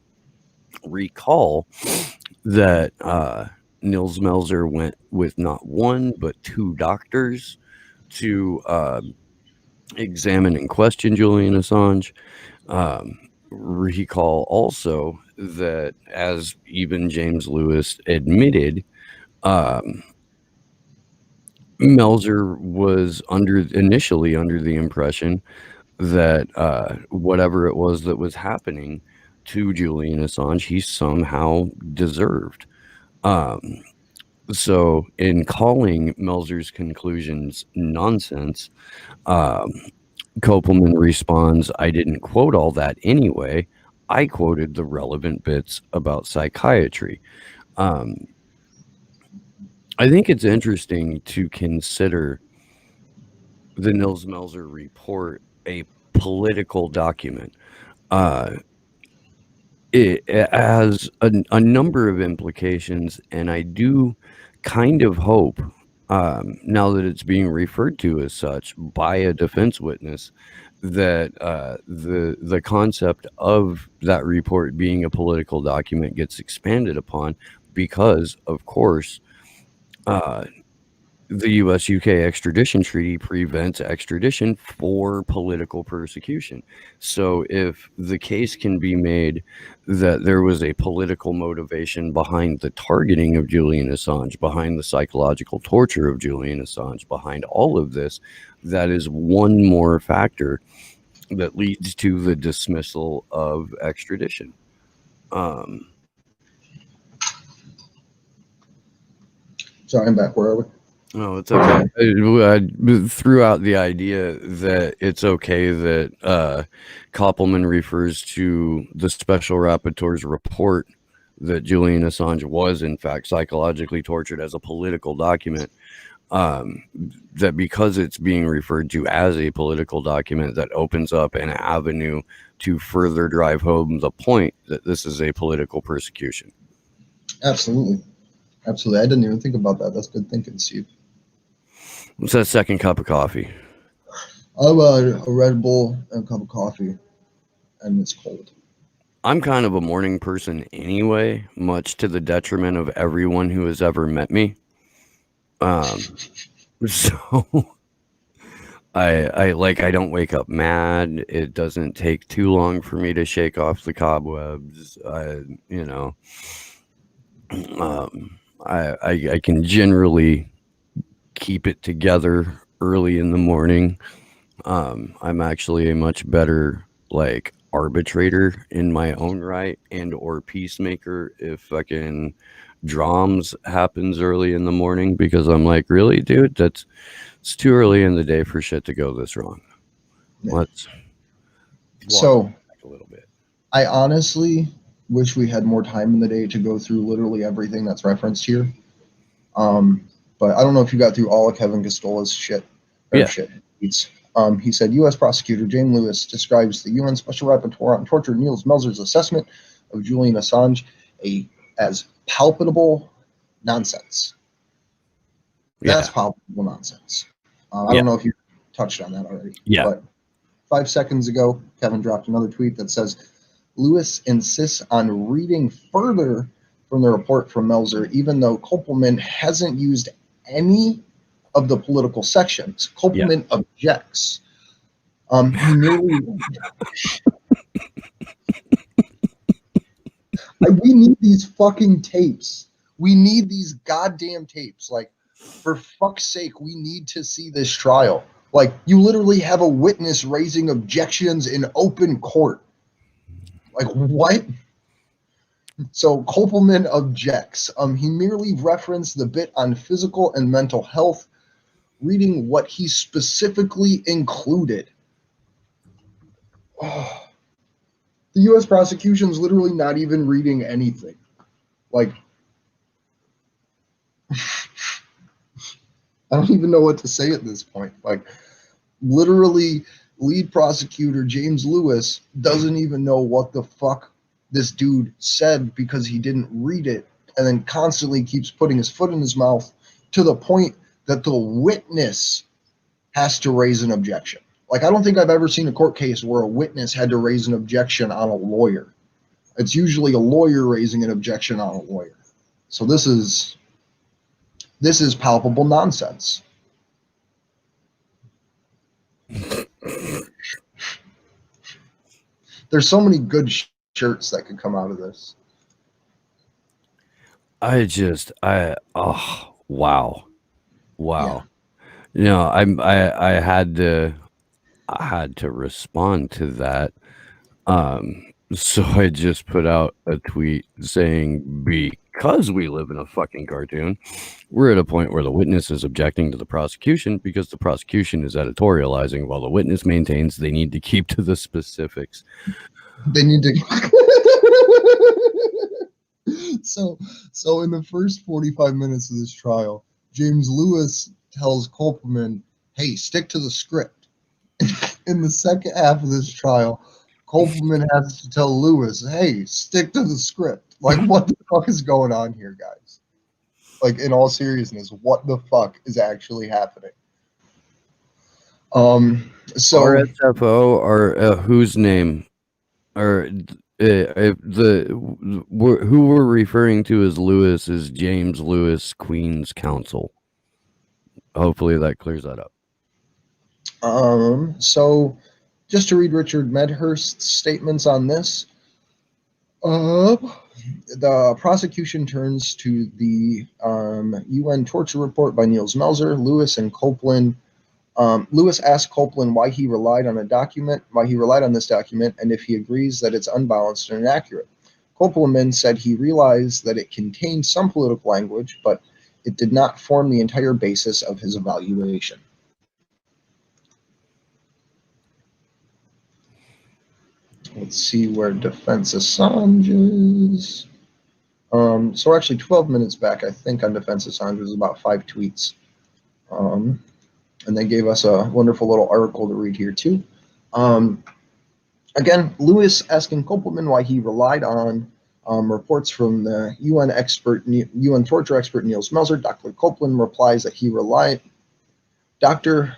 Recall that Nils Melzer went with not one but two doctors to examine and question Julian Assange. Recall also that, as even James Lewis admitted, Melzer was initially under the impression that whatever it was that was happening to Julian Assange, he somehow deserved. So in calling Melzer's conclusions nonsense, Koppelman responds, I didn't quote all that anyway. I quoted the relevant bits about psychiatry. I think it's interesting to consider the Nils Melzer report a political document. It has a number of implications, and I do kind of hope, now that it's being referred to as such by a defense witness, that the concept of that report being a political document gets expanded upon, because, of course, the U.S.-UK extradition treaty prevents extradition for political persecution. So if the case can be made that there was a political motivation behind the targeting of Julian Assange, behind the psychological torture of Julian Assange, behind all of this, that is one more factor that leads to the dismissal of extradition. Sorry, I'm back. Where are we? No, it's okay. I threw out the idea that it's okay that Koppelman refers to the Special Rapporteur's report that Julian Assange was, in fact, psychologically tortured as a political document, that because it's being referred to as a political document, that opens up an avenue to further drive home the point that this is a political persecution. Absolutely. Absolutely. I didn't even think about that. That's good thinking, Steve. What's that second cup of coffee? I've a Red Bull and a cup of coffee, and it's cold. I'm kind of a morning person anyway, much to the detriment of everyone who has ever met me. So I don't wake up mad. It doesn't take too long for me to shake off the cobwebs. I can generally keep it together early in the morning. I'm actually a much better arbitrator in my own right, and or peacemaker if fucking drums happens early in the morning, because I'm like, really, dude, it's too early in the day for shit to go this wrong. Let's walk back a little bit. I honestly wish we had more time in the day to go through literally everything that's referenced here. But I don't know if you got through all of Kevin Gostola's shit. He said, U.S. Prosecutor James Lewis describes the UN Special Rapporteur on Torture Nils Melzer's assessment of Julian Assange as palpable nonsense. That's palpable nonsense. I don't know if you're touched on that already. Yeah. But 5 seconds ago, Kevin dropped another tweet that says, Lewis insists on reading further from the report from Melzer, even though Kopelman hasn't used any of the political sections. Kopelman objects. He merely... we need these fucking tapes. We need these goddamn tapes. Like, for fuck's sake, we need to see this trial. Like, you literally have a witness raising objections in open court. Like, what? So Kopelman objects. He merely referenced the bit on physical and mental health, reading what he specifically included. Oh. The U.S. prosecution's literally not even reading anything. Like, I don't even know what to say at this point. Like, literally, lead prosecutor James Lewis doesn't even know what the fuck this dude said because he didn't read it, and then constantly keeps putting his foot in his mouth to the point that the witness has to raise an objection. Like, I don't think I've ever seen a court case where a witness had to raise an objection on a lawyer. It's usually a lawyer raising an objection on a lawyer. So this is palpable nonsense. There's so many good shirts that could come out of this. Wow. Yeah. You know, I had to respond to that. So I just put out a tweet saying, because we live in a fucking cartoon, we're at a point where the witness is objecting to the prosecution because the prosecution is editorializing while the witness maintains they need to keep to the specifics. They need to. So in the first 45 minutes of this trial, James Lewis tells Kopelman, hey, stick to the script. In the second half of this trial, Kopelman has to tell Lewis, hey, stick to the script. Like, what the fuck is going on here, guys? Like, in all seriousness, what the fuck is actually happening? So RSFO or whose name? Or who we're referring to as Lewis is James Lewis, Queen's Counsel. Hopefully that clears that up. So just to read Richard Medhurst's statements on this, the prosecution turns to the UN torture report by Niels Melzer. Lewis and Kopelman. Lewis asked Kopelman why he relied on this document, and if he agrees that it's unbalanced and inaccurate. Kopelman said he realized that it contained some political language, but it did not form the entire basis of his evaluation. Let's see where defense Assange is. So we're actually 12 minutes back, I think, on defense Assange was about 5 tweets. And they gave us a wonderful little article to read here, too. Again, Lewis asking Kopelman why he relied on reports from the UN torture expert Niels Melzer. Dr. Kopelman replies that he relied. Dr.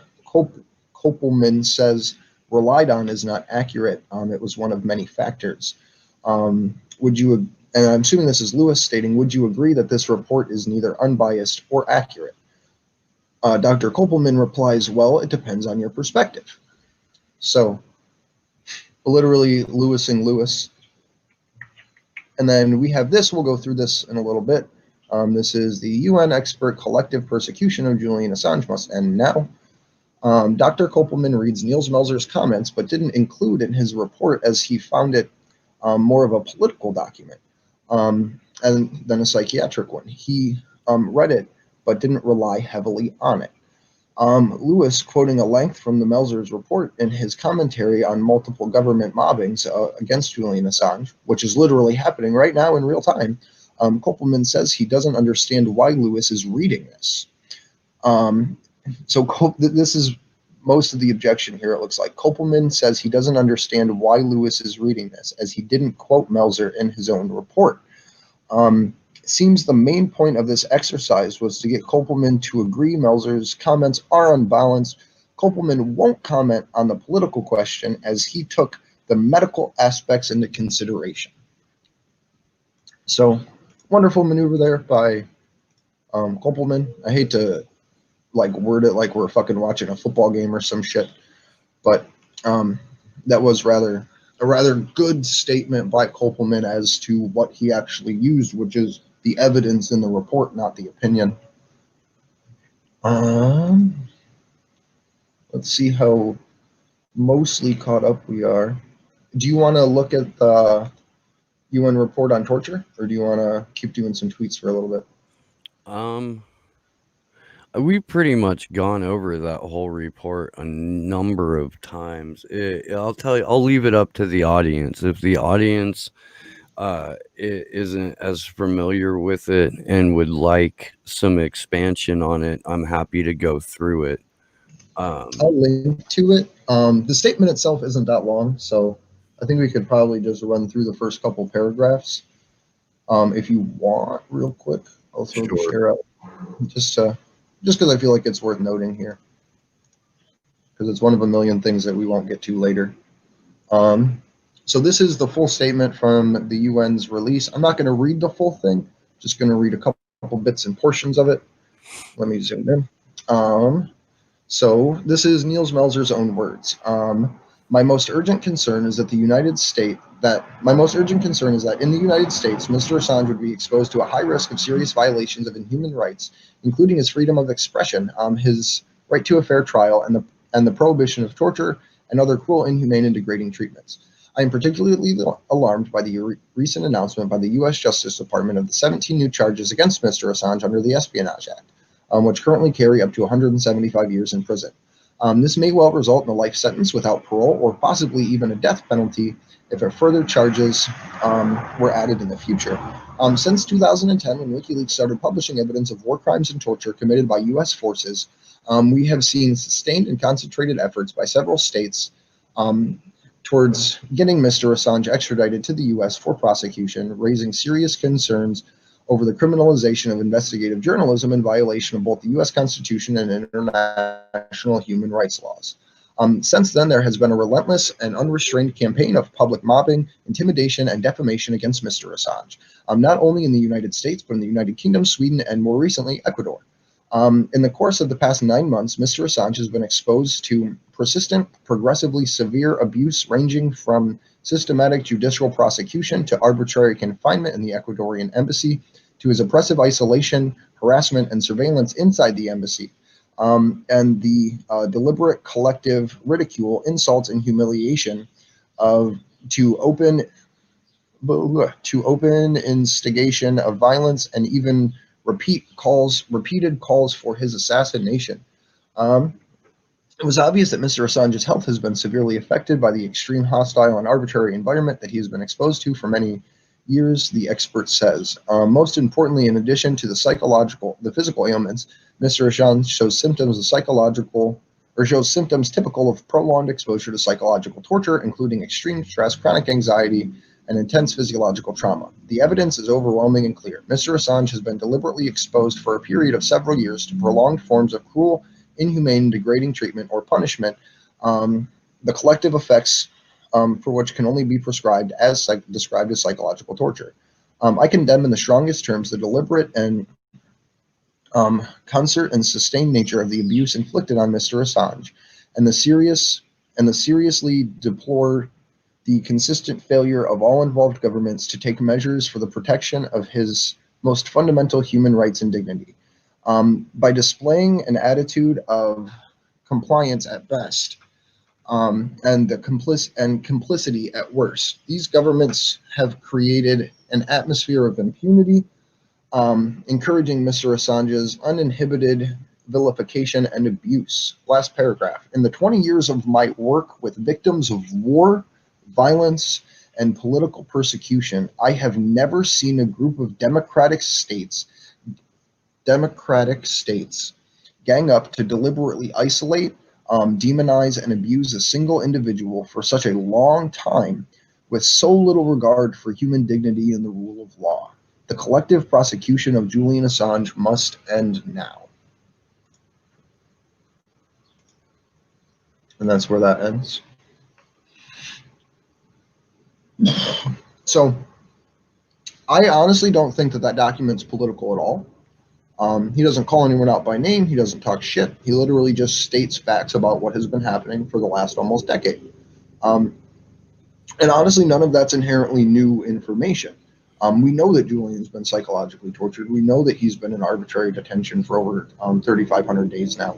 Kopelman says relied on is not accurate. It was one of many factors. Would you? And I'm assuming this is Lewis stating, would you agree that this report is neither unbiased or accurate? Dr. Kopelman replies, well, it depends on your perspective. So, literally Lewising Lewis. And then we have this, we'll go through this in a little bit. This is the UN expert collective persecution of Julian Assange must end now. Dr. Kopelman reads Niels Melzer's comments, but didn't include in his report as he found it more of a political document and than a psychiatric one. He read it, but didn't rely heavily on it. Lewis, quoting a length from the Melzer's report in his commentary on multiple government mobbings against Julian Assange, which is literally happening right now in real time, Kopelman says he doesn't understand why Lewis is reading this. So this is most of the objection here, it looks like. Kopelman says he doesn't understand why Lewis is reading this, as he didn't quote Melzer in his own report. Seems the main point of this exercise was to get Kopelman to agree Melzer's comments are unbalanced, Kopelman won't comment on the political question as he took the medical aspects into consideration. So, wonderful maneuver there by Kopelman. I hate to word it like we're fucking watching a football game or some shit, but that was a rather good statement by Kopelman as to what he actually used, which is the evidence in the report, not the opinion. Let's see how mostly caught up we are. Do you want to look at the UN report on torture, or do you want to keep doing some tweets for a little bit? We've pretty much gone over that whole report a number of times. I'll tell you, I'll leave it up to the audience. If the audience isn't as familiar with it and would like some expansion on it, I'm happy to go through it. I'll link to it. The statement itself isn't that long, so I think we could probably just run through the first couple paragraphs. If you want, real quick, I'll throw the share out just because I feel like it's worth noting here, because it's one of a million things that we won't get to later. So this is the full statement from the UN's release. I'm not going to read the full thing, just going to read a couple bits and portions of it. Let me zoom in. So this is Niels Melzer's own words. My most urgent concern is that in the United States, Mr. Assange would be exposed to a high risk of serious violations of human rights, including his freedom of expression, his right to a fair trial, and the prohibition of torture and other cruel, inhumane, and degrading treatments. I am particularly alarmed by the recent announcement by the U.S. Justice Department of the 17 new charges against Mr. Assange under the Espionage Act, which currently carry up to 175 years in prison. This may well result in a life sentence without parole, or possibly even a death penalty if further charges were added in the future. Since 2010, when WikiLeaks started publishing evidence of war crimes and torture committed by U.S. forces, we have seen sustained and concentrated efforts by several states towards getting Mr. Assange extradited to the U.S. for prosecution, raising serious concerns over the criminalization of investigative journalism in violation of both the U.S. Constitution and international human rights laws. Since then, there has been a relentless and unrestrained campaign of public mobbing, intimidation, and defamation against Mr. Assange, not only in the United States, but in the United Kingdom, Sweden, and more recently, Ecuador. In the course of the past 9 months, Mr. Assange has been exposed to persistent, progressively severe abuse ranging from systematic judicial prosecution to arbitrary confinement in the Ecuadorian embassy, to his oppressive isolation, harassment, and surveillance inside the embassy, and the deliberate collective ridicule, insults, and humiliation to open instigation of violence and even repeated calls for his assassination. It was obvious that Mr. Assange's health has been severely affected by the extreme hostile and arbitrary environment that he has been exposed to for many years, the expert says. Most importantly, in addition to the physical ailments, Mr. Assange shows symptoms typical of prolonged exposure to psychological torture, including extreme stress, chronic anxiety, and intense physiological trauma. The evidence is overwhelming and clear. Mr. Assange has been deliberately exposed for a period of several years to prolonged forms of cruel, inhumane, degrading treatment or punishment, the collective effects for which can only be described as psychological torture. I condemn in the strongest terms the deliberate and concert and sustained nature of the abuse inflicted on Mr. Assange, and the seriously deplore the consistent failure of all involved governments to take measures for the protection of his most fundamental human rights and dignity. By displaying an attitude of compliance at best, and complicity at worst, these governments have created an atmosphere of impunity, encouraging Mr. Assange's uninhibited vilification and abuse. Last paragraph. In the 20 years of my work with victims of war, violence, and political persecution, I have never seen a group of democratic states gang up to deliberately isolate, demonize, and abuse a single individual for such a long time with so little regard for human dignity and the rule of law. The collective prosecution of Julian Assange must end now. And that's where that ends. So I honestly don't think that document's political at all. He doesn't call anyone out by name. He doesn't talk shit. He literally just states facts about what has been happening for the last almost decade. And honestly, none of that's inherently new information. We know that Julian's been psychologically tortured. We know that he's been in arbitrary detention for over 3,500 days now.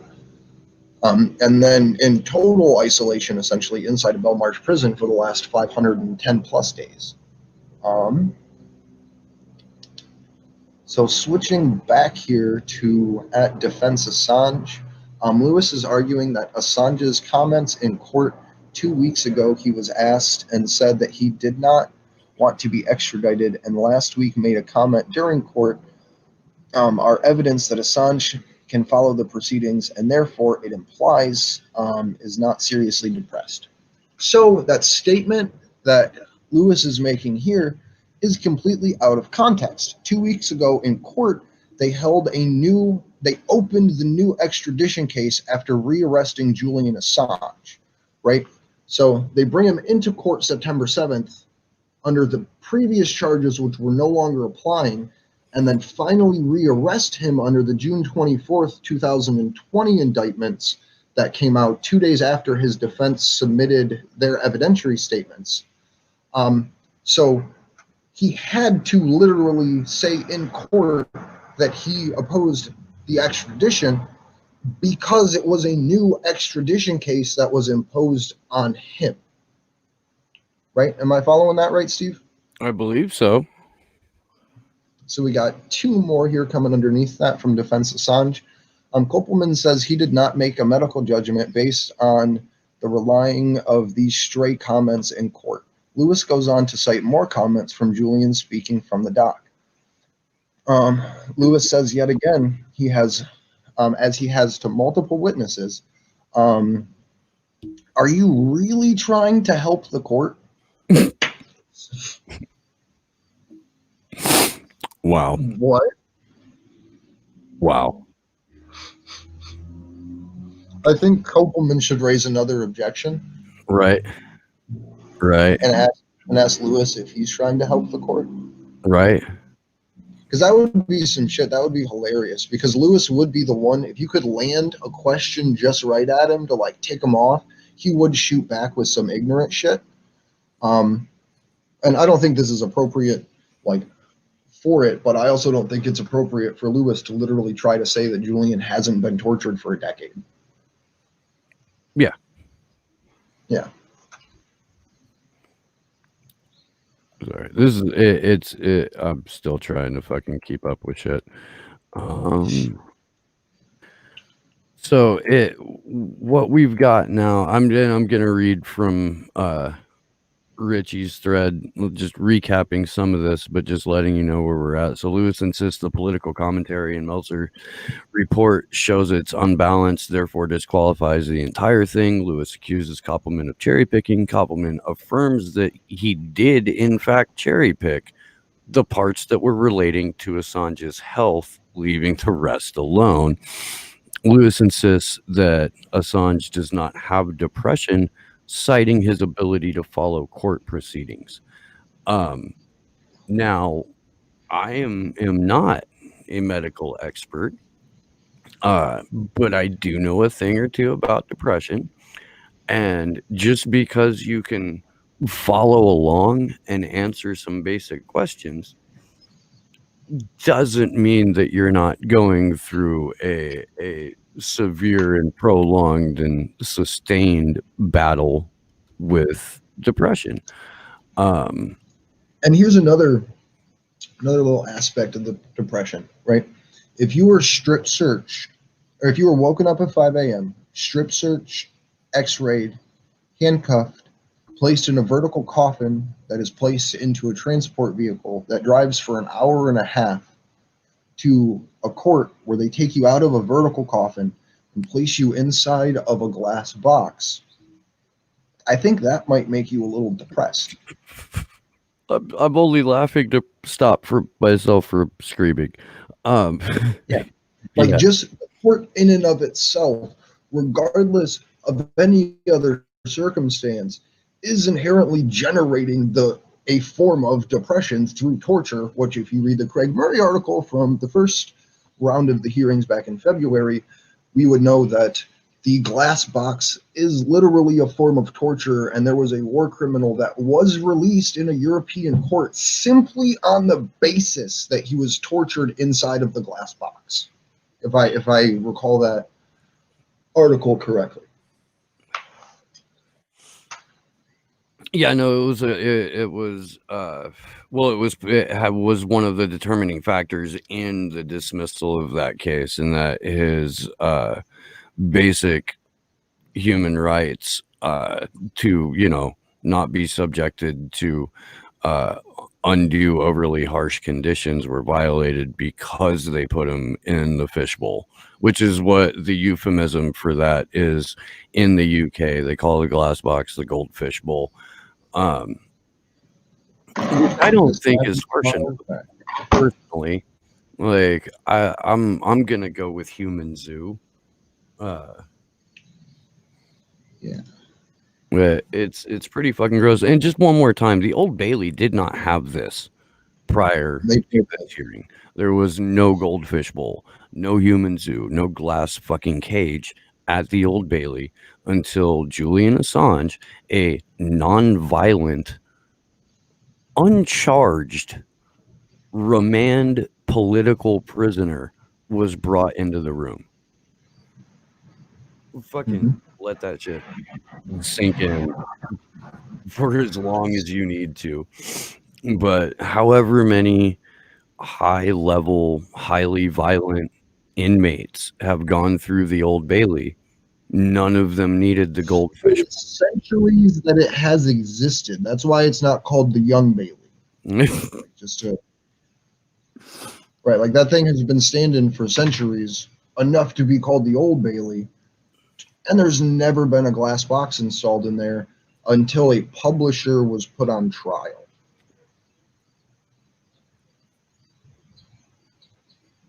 And then in total isolation, essentially, inside of Belmarsh prison for the last 510 plus days. So switching back here to at Defense Assange, Lewis is arguing that Assange's comments in court 2 weeks ago, he was asked and said that he did not want to be extradited, and last week made a comment during court, are evidence that Assange can follow the proceedings, and therefore it implies is not seriously depressed. So that statement that Lewis is making here is completely out of context. 2 weeks ago in court, they opened the new extradition case after rearresting Julian Assange, right? So they bring him into court September 7th under the previous charges, which were no longer applying, and then finally rearrest him under the June 24th, 2020 indictments that came out 2 days after his defense submitted their evidentiary statements. So he had to literally say in court that he opposed the extradition because it was a new extradition case that was imposed on him. Right? Am I following that right, Steve? I believe so. So we got two more here coming underneath that from Defense Assange. Kopelman says he did not make a medical judgment based on the relying of these stray comments in court. Lewis goes on to cite more comments from Julian speaking from the dock. Lewis says yet again, he has, as he has to multiple witnesses, are you really trying to help the court? Wow. What? Wow. I think Kopelman should raise another objection. Right. Right. And ask Lewis if he's trying to help the court. Right. Because that would be some shit. That would be hilarious. Because Lewis would be the one, if you could land a question just right at him to like tick him off, he would shoot back with some ignorant shit. And I don't think this is appropriate, like, for it, but I also don't think it's appropriate for Lewis to literally try to say that Julian hasn't been tortured for a decade. Yeah. Yeah. Sorry. This is I'm still trying to fucking keep up with shit. So what we've got now, I'm gonna read from Richie's thread, just recapping some of this, but just letting you know where we're at. So Lewis insists the political commentary in Meltzer report shows it's unbalanced, therefore disqualifies the entire thing. Lewis accuses Kopelman of cherry picking. Kopelman affirms that he did in fact cherry pick the parts that were relating to Assange's health, leaving the rest alone. Lewis insists that Assange does not have depression, citing his ability to follow court proceedings. Now, I am not a medical expert, but I do know a thing or two about depression. And just because you can follow along and answer some basic questions doesn't mean that you're not going through a severe and prolonged and sustained battle with depression. And here's another little aspect of the depression, right? If you were strip searched, or if you were woken up at 5 a.m., strip searched, x-rayed, handcuffed, placed in a vertical coffin that is placed into a transport vehicle that drives for an hour and a half to a court where they take you out of a vertical coffin and place you inside of a glass box, I think that might make you a little depressed. I'm only laughing to stop for myself for screaming. Yeah. Like, just the court in and of itself, regardless of any other circumstance is inherently generating a form of depression through torture, which if you read the Craig Murray article from the first round of the hearings back in February, we would know that the glass box is literally a form of torture, and there was a war criminal that was released in a European court simply on the basis that he was tortured inside of the glass box, if I recall that article correctly. Yeah, no, it was one of the determining factors in the dismissal of that case, and that his basic human rights to not be subjected to undue overly harsh conditions were violated because they put him in the fishbowl, which is what the euphemism for that is in the UK. They call the glass box the gold fishbowl. Which I don't think is harsh enough, personally. Like I'm gonna go with human zoo. Yeah. It's pretty fucking gross. And just one more time, the Old Bailey did not have this prior to this hearing. There was no goldfish bowl, no human zoo, no glass fucking cage at the Old Bailey until Julian Assange, a non-violent, uncharged, remand political prisoner, was brought into the room. Fucking let that shit sink in for as long as you need to. But however many high-level, highly violent inmates have gone through the Old Bailey, none of them needed the goldfish. Centuries that it has existed. That's why it's not called the Young Bailey. Right, like that thing has been standing for centuries, enough to be called the Old Bailey, and there's never been a glass box installed in there until a publisher was put on trial.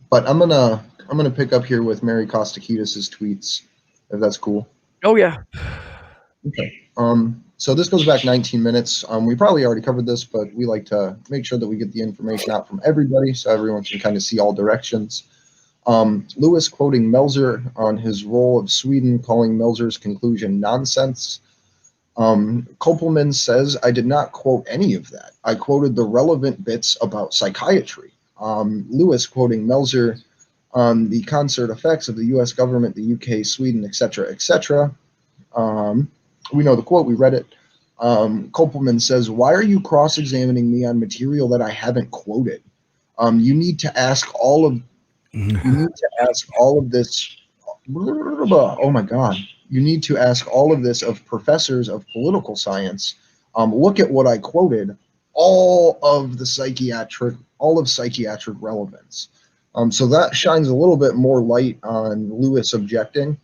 But I'm gonna pick up here with Mary Kostakidis' tweets, if that's cool. Oh yeah. Okay. So this goes back 19 minutes. We probably already covered this, but we like to make sure that we get the information out from everybody so everyone can kind of see all directions. Lewis quoting Melzer on his role of Sweden, calling Melzer's conclusion nonsense. Kopelman says, I did not quote any of that. I quoted the relevant bits about psychiatry. Lewis quoting Melzer on the concert effects of the U.S. government, the UK, Sweden, etc., etc. We know the quote, we read it. Kopelman says, why are you cross-examining me on material that I haven't quoted? You need to ask all of this. Oh my God. You need to ask all of this of professors of political science. Look at what I quoted, all of psychiatric relevance. So that shines a little bit more light on Lewis objecting,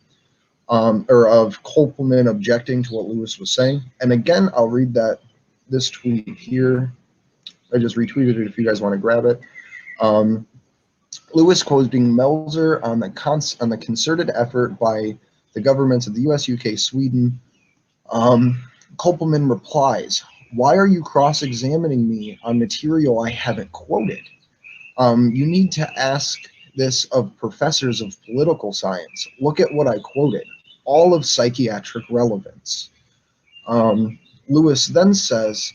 or of Kopelman objecting to what Lewis was saying. And again, I'll read this tweet here. I just retweeted it if you guys want to grab it. Lewis quoting Melzer on the concerted effort by the governments of the U.S., UK, Sweden. Kopelman replies, why are you cross-examining me on material I haven't quoted? You need to ask this of professors of political science. Look at what I quoted, all of psychiatric relevance. Lewis then says,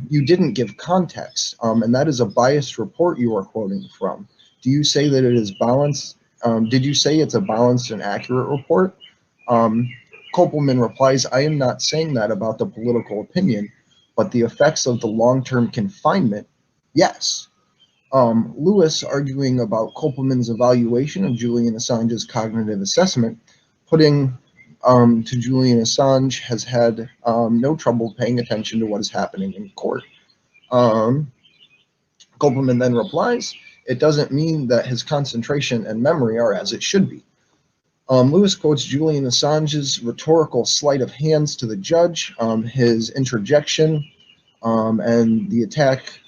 you didn't give context, and that is a biased report you are quoting from. Do you say that it is balanced? Did you say it's a balanced and accurate report? Kopelman replies, I am not saying that about the political opinion, but the effects of the long-term confinement, yes. Lewis arguing about Kopelman's evaluation of Julian Assange's cognitive assessment, putting to Julian Assange has had no trouble paying attention to what is happening in court. Kopelman then replies, it doesn't mean that his concentration and memory are as it should be. Lewis quotes Julian Assange's rhetorical sleight of hands to the judge, his interjection, and the attack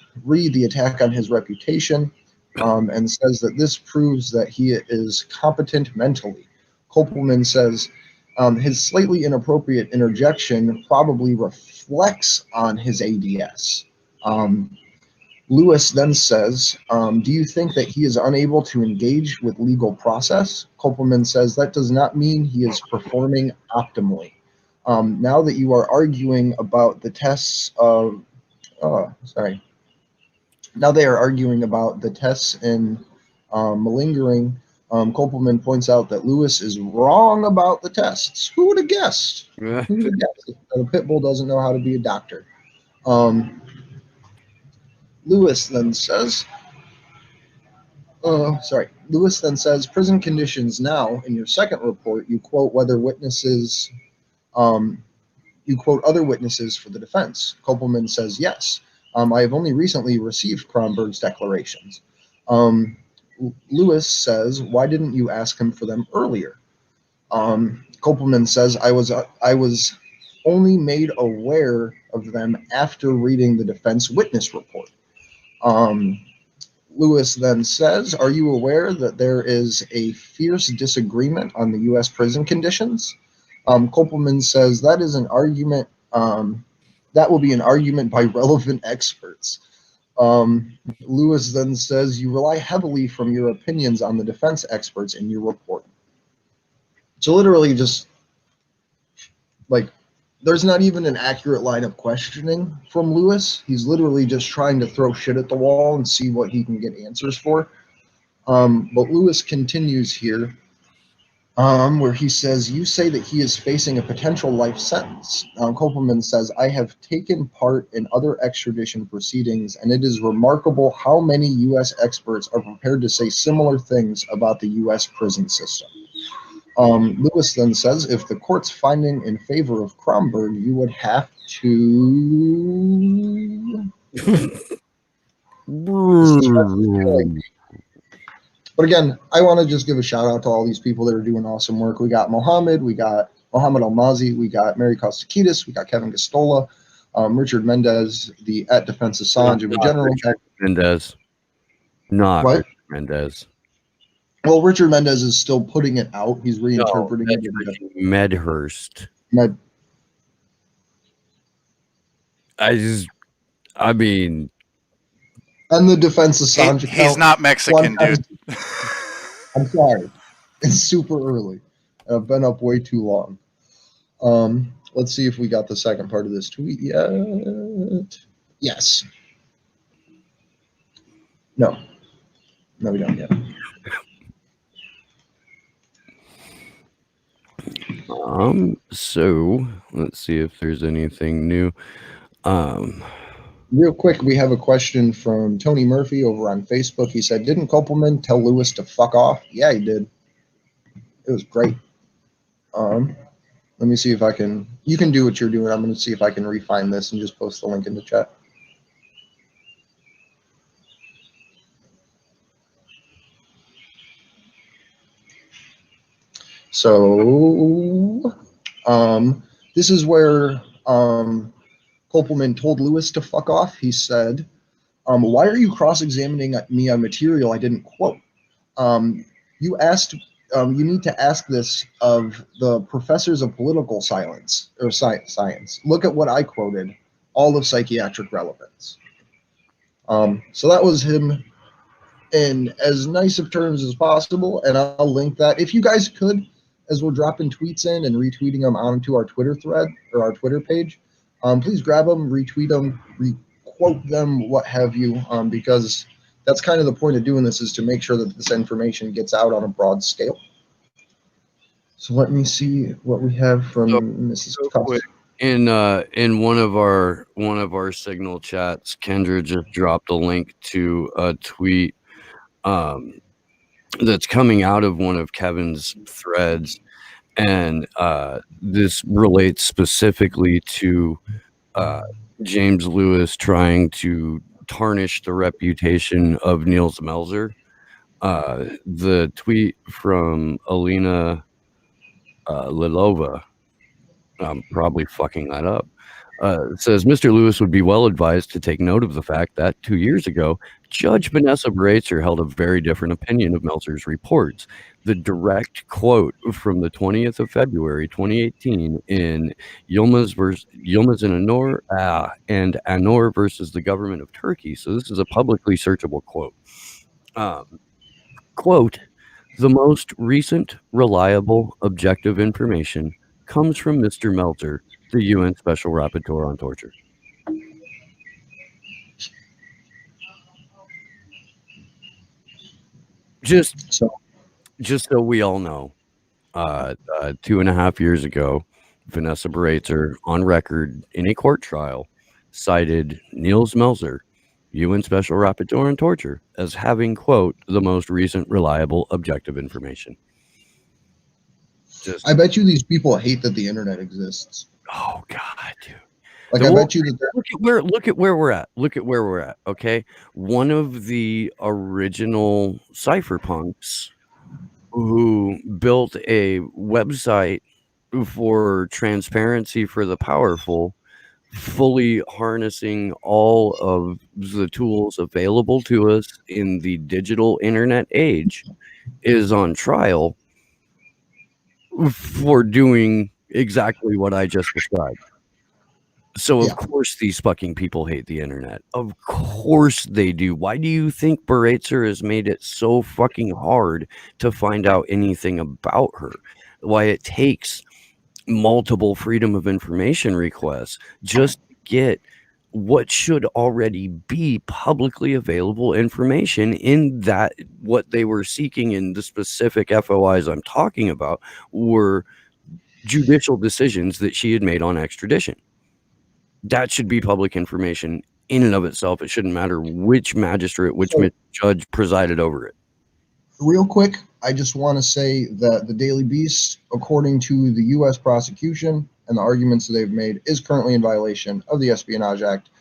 on his reputation, and says that this proves that he is competent mentally. Kopelman says, His slightly inappropriate interjection probably reflects on his ADS. Lewis then says, do you think that he is unable to engage with legal process? Kopelman says that does not mean he is performing optimally. Now that you are arguing about the tests of, now they are arguing about the tests in malingering. Kopelman points out that Lewis is wrong about the tests. Who would have guessed? Who would have guessed that a pit bull doesn't know how to be a doctor? Lewis then says, Lewis then says, prison conditions now, in your second report, you quote whether witnesses, you quote other witnesses for the defense. Kopelman says, yes. I have only recently received Kronberg's declarations. Lewis says, why didn't you ask him for them earlier? Kopelman says, I was only made aware of them after reading the defense witness report. Lewis then says, are you aware that there is a fierce disagreement on the U.S. prison conditions? Kopelman says that is an argument, that will be an argument by relevant experts. Lewis then says, you rely heavily from your opinions on the defense experts in your report. So literally just, like, there's not even an accurate line of questioning from Lewis. He's literally just trying to throw shit at the wall and see what he can get answers for. But Lewis continues here, where he says, you say that he is facing a potential life sentence. Kopelman says, I have taken part in other extradition proceedings, and it is remarkable how many U.S. experts are prepared to say similar things about the U.S. prison system. Lewis then says, if the court's finding in favor of Kronberg, you would have to... But again, I want to just give a shout out to all these people that are doing awesome work. We got Mohammed, we got Mohammed Almazi, we got Mary Kostakidis, we got Kevin Gastola, Richard Mendez, the at Defense Assange, and we generally have Mendez. Not what? Richard Mendez. Well, Richard Mendez is still putting it out. He's reinterpreting it. Medhurst. I mean, and the Defense Assange. He's not Mexican, dude. I'm sorry. It's super early. I've been up way too long. Let's see if we got the second part of this tweet yet. Yes. No, we don't yet. So let's see if there's anything new. Real quick, we have a question from Tony Murphy over on Facebook. He said, didn't Kopelman tell Lewis to fuck off? Yeah, he did. It was great. Let me see if I can, you can do what you're doing. I'm going to see if I can refine this and just post the link in the chat. So, this is where Kopelman told Lewis to fuck off. He said, why are you cross-examining me on material I didn't quote? You need to ask this of the professors of political science. Look at what I quoted, all of psychiatric relevance. So that was him in as nice of terms as possible, and I'll link that. If you guys could, as we're dropping tweets in and retweeting them onto our Twitter thread or our Twitter page, please grab them, retweet them, quote them, what have you, because that's kind of the point of doing this, is to make sure that this information gets out on a broad scale. So let me see what we have from Mrs. Costa. In one of our signal chats, Kendra just dropped a link to a tweet that's coming out of one of Kevin's threads, and this relates specifically to James Lewis trying to tarnish the reputation of Niels Melzer. The tweet from Alina Lilova, I'm probably fucking that up, Says Mr. Lewis would be well advised to take note of the fact that 2 years ago, Judge Vanessa Breitzer held a very different opinion of Meltzer's reports. The direct quote from the 20th of February 2018 in Yilmaz and Anor versus the government of Turkey. So this is a publicly searchable quote. Quote, the most recent, reliable, objective information comes from Mr. Meltzer, the UN Special Rapporteur on Torture. Just so we all know, 2.5 years ago, Vanessa Breitzer, on record in a court trial, cited Niels Melzer, UN Special Rapporteur on Torture, as having, quote, the most recent, reliable, objective information. I bet you these people hate that the internet exists. Oh God, dude. Like, I bet you that look at where we're at. Look at where we're at. Okay. One of the original cypherpunks who built a website for transparency for the powerful, fully harnessing all of the tools available to us in the digital internet age, is on trial for doing exactly what I just described. So of course these fucking people hate the internet. Of course they do. Why do you think Breitzer has made it so fucking hard to find out anything about her? Why it takes multiple freedom of information requests just to get what should already be publicly available information in that what they were seeking in the specific FOIs I'm talking about were judicial decisions that she had made on extradition. That should be public information in and of itself. It shouldn't matter which magistrate, which judge presided over it. Real quick, I just want to say that the Daily Beast, according to the U.S. prosecution and the arguments that they've made, is currently in violation of the Espionage Act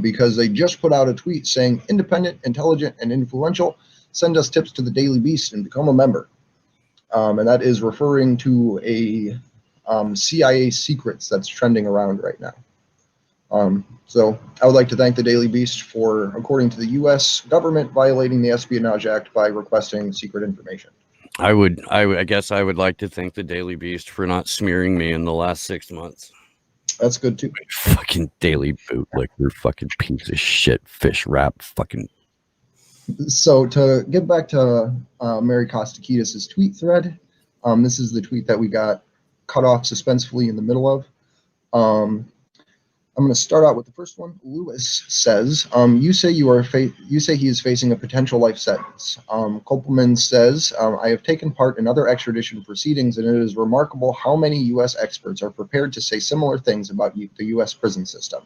because they just put out a tweet saying, independent, intelligent, and influential, send us tips to the Daily Beast and become a member. And that is referring to a CIA secrets that's trending around right now. So I would like to thank the Daily Beast for, according to the U.S. government, violating the Espionage Act by requesting secret information. I guess I would like to thank the Daily Beast for not smearing me in the last 6 months. That's good too. Fucking Daily Bootlicker, fucking piece of shit, fish wrap, fucking. So to get back to Mary Kostakidis' tweet thread, this is the tweet that we got cut off suspensefully in the middle of. I'm going to start out with the first one. Lewis says, you say he is facing a potential life sentence. Kopelman says, I have taken part in other extradition proceedings, and it is remarkable how many U.S. experts are prepared to say similar things about the U.S. prison system.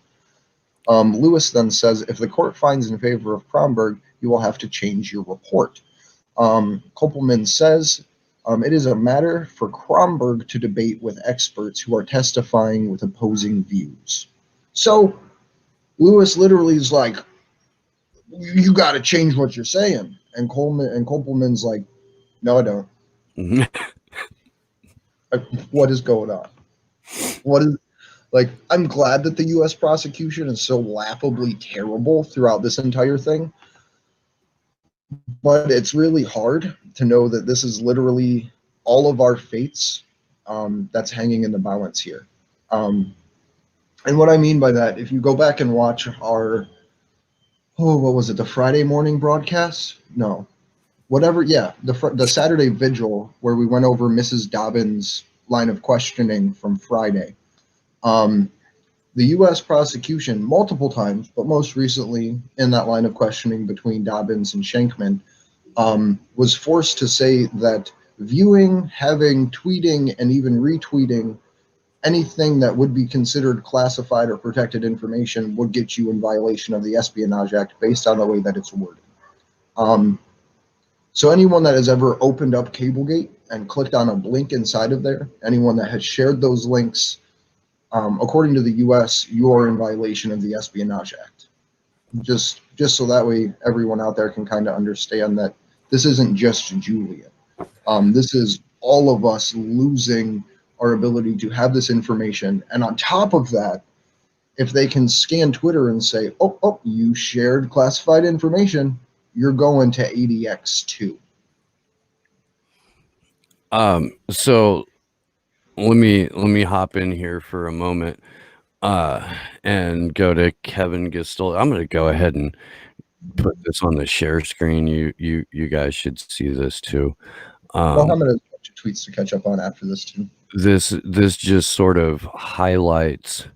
Lewis then says, if the court finds in favor of Kromberg, you will have to change your report. Kopelman says, it is a matter for Kromberg to debate with experts who are testifying with opposing views. So Lewis literally is like, you got to change what you're saying. And Kopelman's like, no, I don't. What is going on? I'm glad that the U.S. prosecution is so laughably terrible throughout this entire thing. But it's really hard to know that this is literally all of our fates that's hanging in the balance here. And what I mean by that, if you go back and watch our, what was it, the Friday morning broadcast? No. Whatever, yeah, the Saturday vigil where we went over Mrs. Dobbins' line of questioning from Friday. The U.S. prosecution multiple times, but most recently in that line of questioning between Dobbins and Schenkman, was forced to say that viewing, having, tweeting, and even retweeting anything that would be considered classified or protected information would get you in violation of the Espionage Act based on the way that it's worded. So anyone that has ever opened up Cablegate and clicked on a link inside of there, anyone that has shared those links, according to the U.S., you are in violation of the Espionage Act. Just so that way everyone out there can kind of understand that this isn't just Julian. This is all of us losing our ability to have this information. And on top of that, if they can scan Twitter and say, oh, you shared classified information, you're going to ADX 2. So let me hop in here for a moment and go to Kevin Gistol. I'm going to go ahead and put this on the share screen. You guys should see this too. Well, I'm going to bunch of tweets to catch up on after this too. This just sort of highlights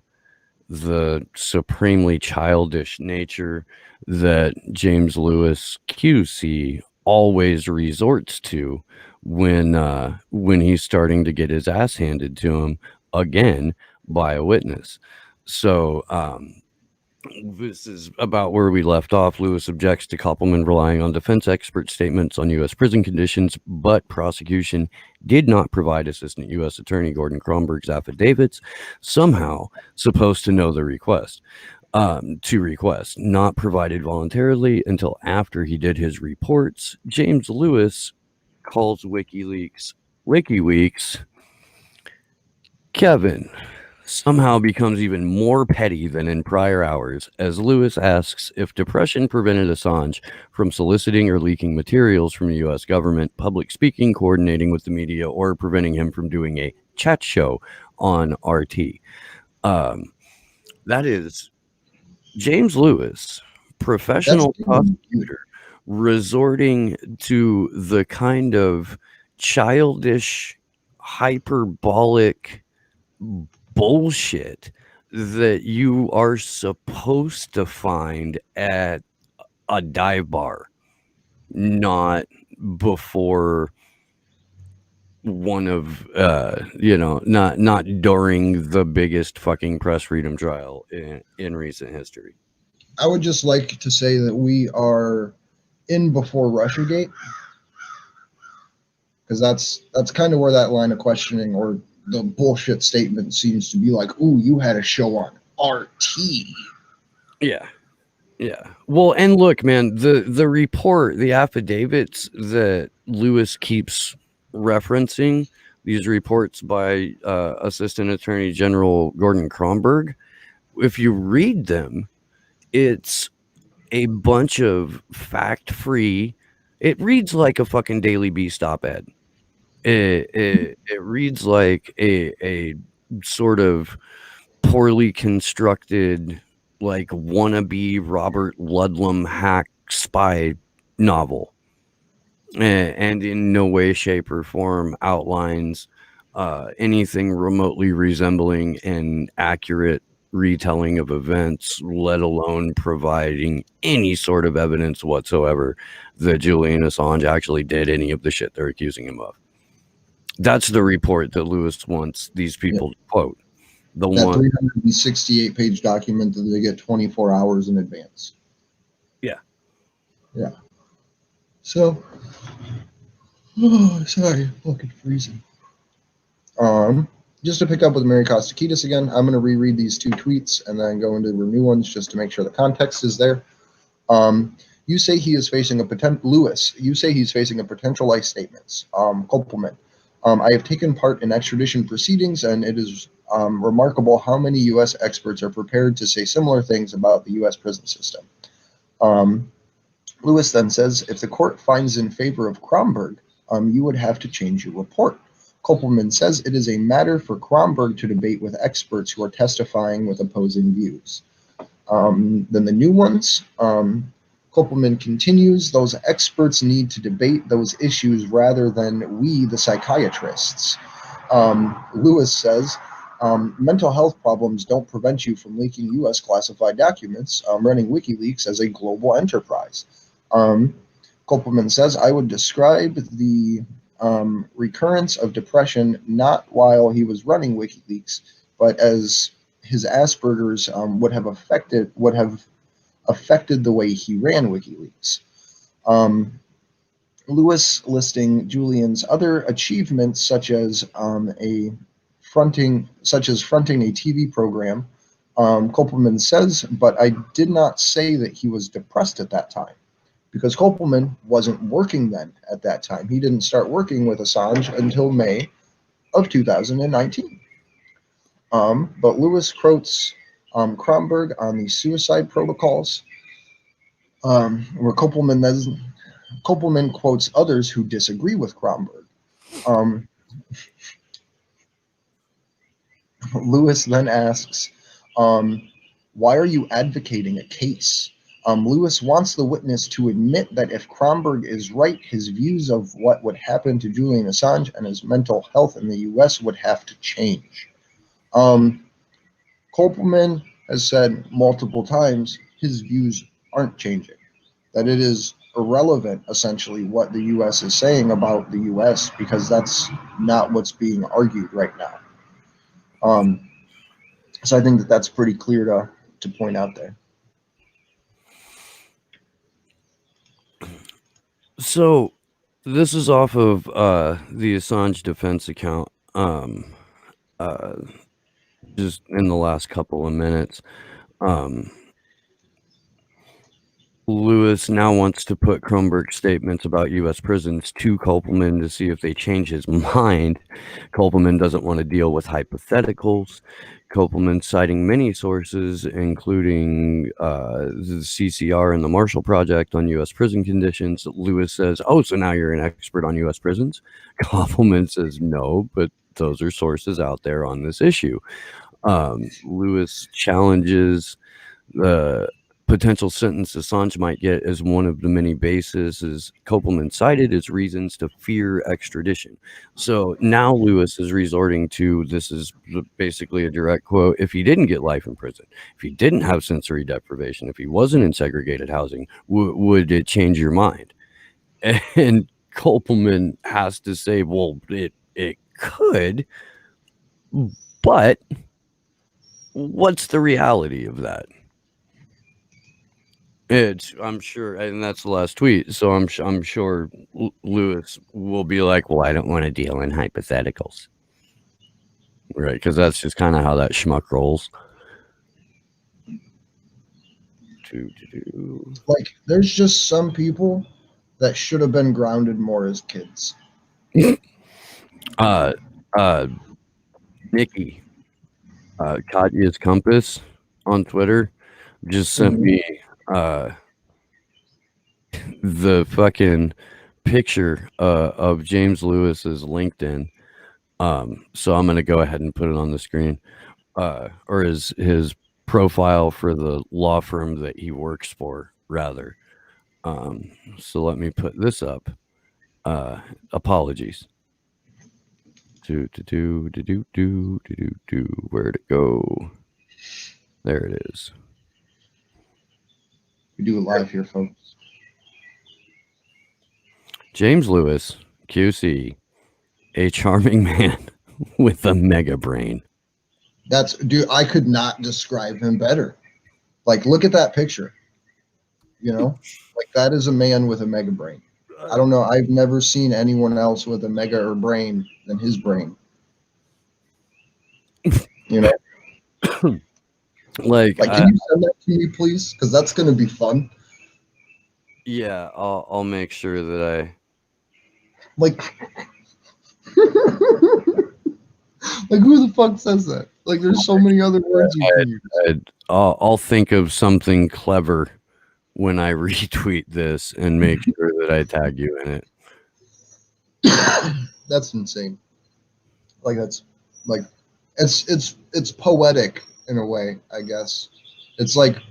the supremely childish nature that James Lewis QC always resorts to when he's starting to get his ass handed to him again by a witness. So this is about where we left off. Lewis objects to Koppelman relying on defense expert statements on U.S. prison conditions, but prosecution did not provide Assistant U.S. Attorney Gordon Kronberg's affidavits, somehow supposed to know the request. Not provided voluntarily until after he did his reports. James Lewis calls WikiLeaks WikiWeeks. Kevin somehow becomes even more petty than in prior hours as Lewis asks if depression prevented Assange from soliciting or leaking materials from the U.S. government, public speaking, coordinating with the media, or preventing him from doing a chat show on RT. That is James Lewis, professional prosecutor, resorting to the kind of childish, hyperbolic bullshit that you are supposed to find at a dive bar, not before one of not during the biggest fucking press freedom trial in recent history. I would just like to say that we are in before Russiagate, because that's kind of where that line of questioning or the bullshit statement seems to be like, ooh, you had a show on RT. Yeah. Well, and look, man, the report, the affidavits that Lewis keeps referencing, these reports by Assistant Attorney General Gordon Kronberg, if you read them, it's a bunch of fact-free. It reads like a fucking Daily Beast op-ed. It reads like a sort of poorly constructed, like wannabe Robert Ludlum hack spy novel, and in no way, shape, or form outlines anything remotely resembling an accurate retelling of events, let alone providing any sort of evidence whatsoever that Julian Assange actually did any of the shit they're accusing him of. That's the report that Lewis wants these people to quote. That 368-page document that they get 24 hours in advance. Yeah. So, sorry, fucking freezing. Just to pick up with Mary Kostakidis again, I'm going to reread these two tweets and then go into the new ones just to make sure the context is there. You say he is facing a potential, Lewis, you say he's facing a potential life statements. Koppelman. I have taken part in extradition proceedings, and it is remarkable how many U.S. experts are prepared to say similar things about the U.S. prison system. Lewis then says, if the court finds in favor of Kronberg, you would have to change your report. Koppelman says it is a matter for Kronberg to debate with experts who are testifying with opposing views. Then the new ones, Koppelman continues, those experts need to debate those issues rather than we, the psychiatrists. Lewis says, mental health problems don't prevent you from leaking U.S. classified documents, running WikiLeaks as a global enterprise. Koppelman says, I would describe the recurrence of depression not while he was running WikiLeaks, but as his Asperger's would have affected the way he ran WikiLeaks. Lewis listing Julian's other achievements, such as fronting a TV program. Koppelman says, but I did not say that he was depressed at that time, because Koppelman wasn't working then at that time. He didn't start working with Assange until May of 2019. But Lewis quotes Kronberg on the suicide protocols, where Kopelman quotes others who disagree with Kronberg. Lewis then asks, why are you advocating a case? Lewis wants the witness to admit that if Kronberg is right, his views of what would happen to Julian Assange and his mental health in the U.S. would have to change. Kopelman has said multiple times his views aren't changing, that it is irrelevant, essentially, what the U.S. is saying about the U.S. because that's not what's being argued right now. So I think that that's pretty clear to point out there. So this is off of the Assange defense account. Just in the last couple of minutes. Lewis now wants to put Kronberg's statements about U.S. prisons to Kopelman to see if they change his mind. Kopelman doesn't want to deal with hypotheticals. Kopelman citing many sources, including the CCR and the Marshall Project on U.S. prison conditions. Lewis says, oh, so now you're an expert on U.S. prisons? Kopelman says, no, but those are sources out there on this issue. Lewis challenges the potential sentence Assange might get as one of the many bases as Kopelman cited as reasons to fear extradition. So now Lewis is resorting to, this is basically a direct quote, if he didn't get life in prison, if he didn't have sensory deprivation, if he wasn't in segregated housing, would it change your mind? And Kopelman has to say, well, it could, but what's the reality of that? I'm sure, and that's the last tweet. So I'm sure Lewis will be like, well, I don't want to deal in hypotheticals, right? Because that's just kind of how that schmuck rolls. Like, there's just some people that should have been grounded more as kids. Nikki, Katya's Compass on Twitter just sent me the fucking picture of James Lewis's LinkedIn. So I'm gonna go ahead and put it on the screen, or his profile for the law firm that he works for, rather. So let me put this up. Apologies. Where'd it go? There it is. We do it live here, folks. James Lewis, QC, a charming man with a mega brain. Dude, I could not describe him better. Like, look at that picture. You know, like, that is a man with a mega brain. I don't know. I've never seen anyone else with a mega or brain than his brain. You know, like can you send that to me, please? Because that's going to be fun. Yeah, I'll make sure that I like. Like, who the fuck says that? Like, there's so many other words you can use. I'll think of something clever when I retweet this and make sure that I tag you in it. That's insane. Like, that's like, it's poetic in a way, I guess. It's like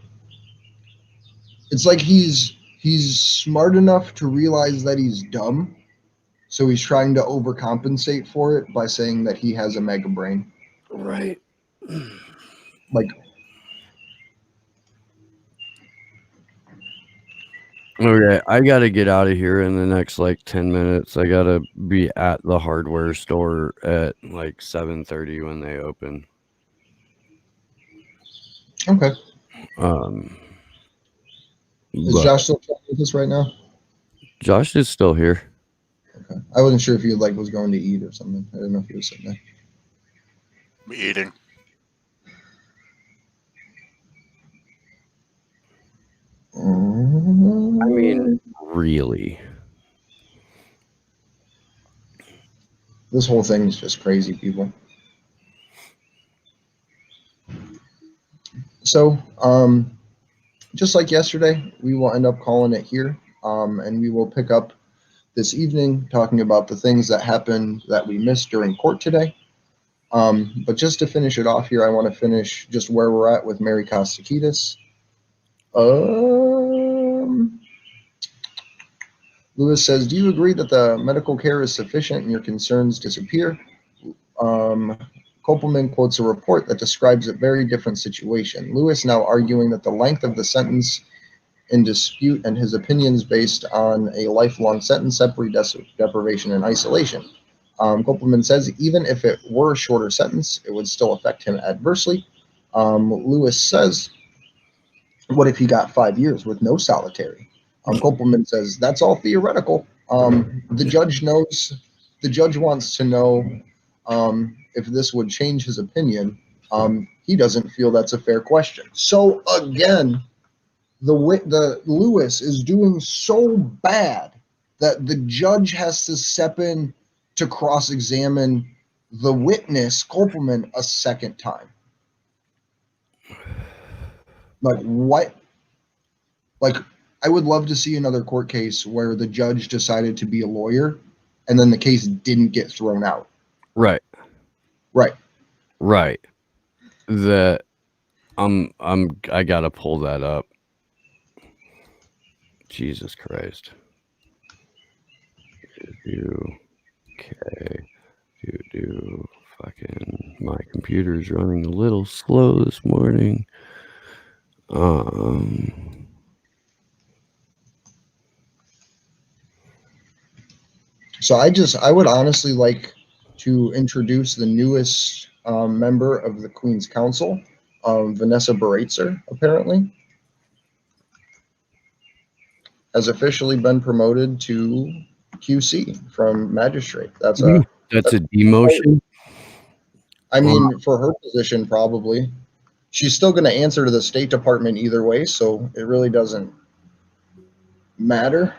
he's smart enough to realize that he's dumb, so he's trying to overcompensate for it by saying that he has a mega brain. Right. Like, okay, I gotta get out of here in the next like 10 minutes. I gotta be at the hardware store at like 7:30 when they open. okay. Is Josh still with us right now? Josh is still here. Okay. I wasn't sure if he like was going to eat or something. I didn't know if he was sitting there. Eating. I mean, really. This whole thing is just crazy, people. So, just like yesterday, we will end up calling it here, and we will pick up this evening talking about the things that happened that we missed during court today. But just to finish it off here, I want to finish just where we're at with Mary Kostakidis. Lewis says, do you agree that the medical care is sufficient and your concerns disappear? Kopelman quotes a report that describes a very different situation. Lewis now arguing that the length of the sentence in dispute and his opinions based on a lifelong sentence, separate deprivation, and isolation. Kopelman says even if it were a shorter sentence, it would still affect him adversely. Lewis says, what if he got 5 years with no solitary? Kopelman says that's all theoretical. The judge knows. The judge wants to know if this would change his opinion. He doesn't feel that's a fair question. So again, the Lewis is doing so bad that the judge has to step in to cross-examine the witness, Kopelman, a second time. Like what? Like, I would love to see another court case where the judge decided to be a lawyer and then the case didn't get thrown out. Right. Right. Right. I gotta pull that up. Jesus Christ. Fucking my computer's running a little slow this morning. So I would honestly like to introduce the newest member of the Queen's Council, Vanessa Baratzer, apparently, has officially been promoted to QC from magistrate. That's a demotion. I mean, for her position, probably. She's still going to answer to the State Department either way, so it really doesn't matter.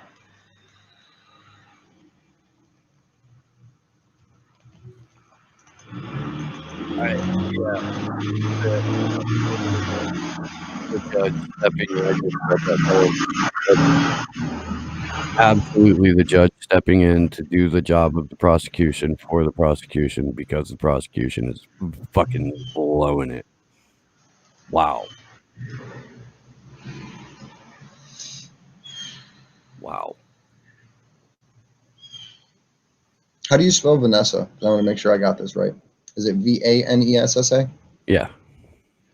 Absolutely, the judge stepping in to do the job of the prosecution for the prosecution because the prosecution is fucking blowing it. Wow. Wow. How do you spell Vanessa? I want to make sure I got this right. Is it Vanessa? Yeah.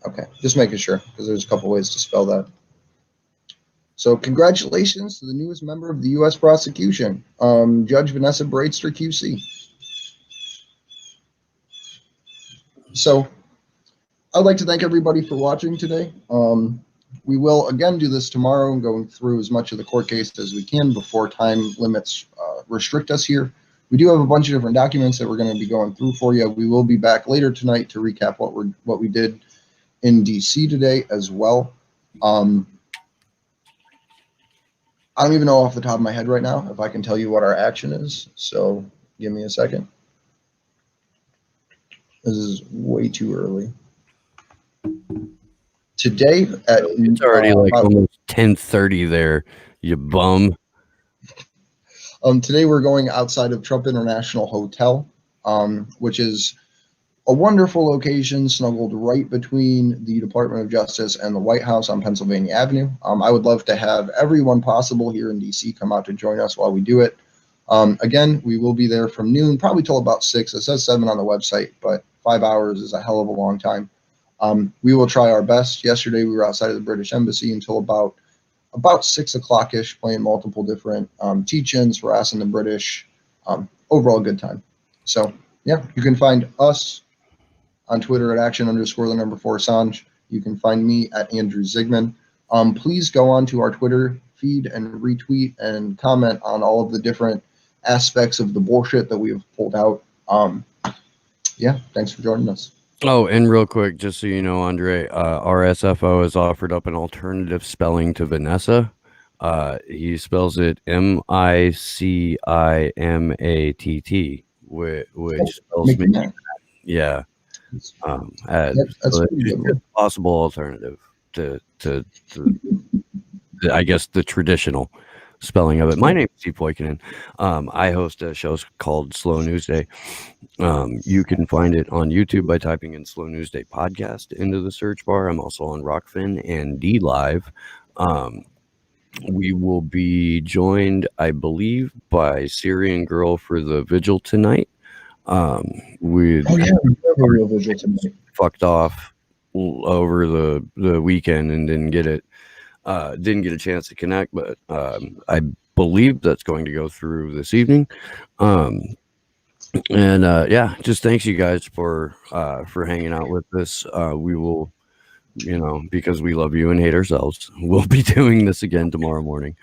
Okay, just making sure because there's a couple ways to spell that. So congratulations to the newest member of the U.S. prosecution, Judge Vanessa Baratzer, QC. So I'd like to thank everybody for watching today. We will again do this tomorrow and going through as much of the court case as we can before time limits restrict us here. We do have a bunch of different documents that we're going to be going through for you. We will be back later tonight to recap what we did in DC today as well. I don't even know off the top of my head right now if I can tell you what our action is. So give me a second. This is way too early. Today at it's already almost 10:30 there, you bum. Today we're going outside of Trump International Hotel, which is a wonderful location snuggled right between the Department of Justice and the White House on Pennsylvania Avenue. I would love to have everyone possible here in DC come out to join us while we do it. Again, we will be there from noon, probably till about 6. It says 7 on the website, but 5 hours is a hell of a long time. We will try our best. Yesterday, we were outside of the British Embassy until about 6 o'clock-ish, playing multiple different teach-ins, harassing the British. Overall, good time. So, yeah, you can find us on Twitter at @action_4 Assange. You can find me at Andrew Zigman. Please go on to our Twitter feed and retweet and comment on all of the different aspects of the bullshit that we have pulled out. Yeah, thanks for joining us. Oh, and real quick, just so you know, Andre, RSFO has offered up an alternative spelling to Vanessa. He spells it MICIMATT, which spells me. Yeah. As That's so a pretty good one. a possible alternative to I guess the traditional spelling of it. My name is Steve Poikinen. I host a show called Slow News Day. You can find it on YouTube by typing in Slow News Day Podcast into the search bar. I'm also on Rockfin and D Live. We will be joined, I believe, by Syrian Girl for the vigil tonight. We Oh yeah, we have a real vigil tonight. fucked off over the weekend and didn't get a chance to connect, but I believe that's going to go through this evening. Yeah, just thanks you guys for hanging out with us. We will, because we love you and hate ourselves, we'll be doing this again tomorrow morning.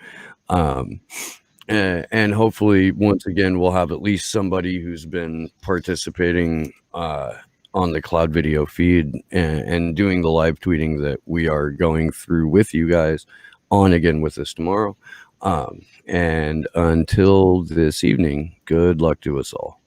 And hopefully once again we'll have at least somebody who's been participating on the cloud video feed and doing the live tweeting that we are going through with you guys on again with us tomorrow. And until this evening, good luck to us all.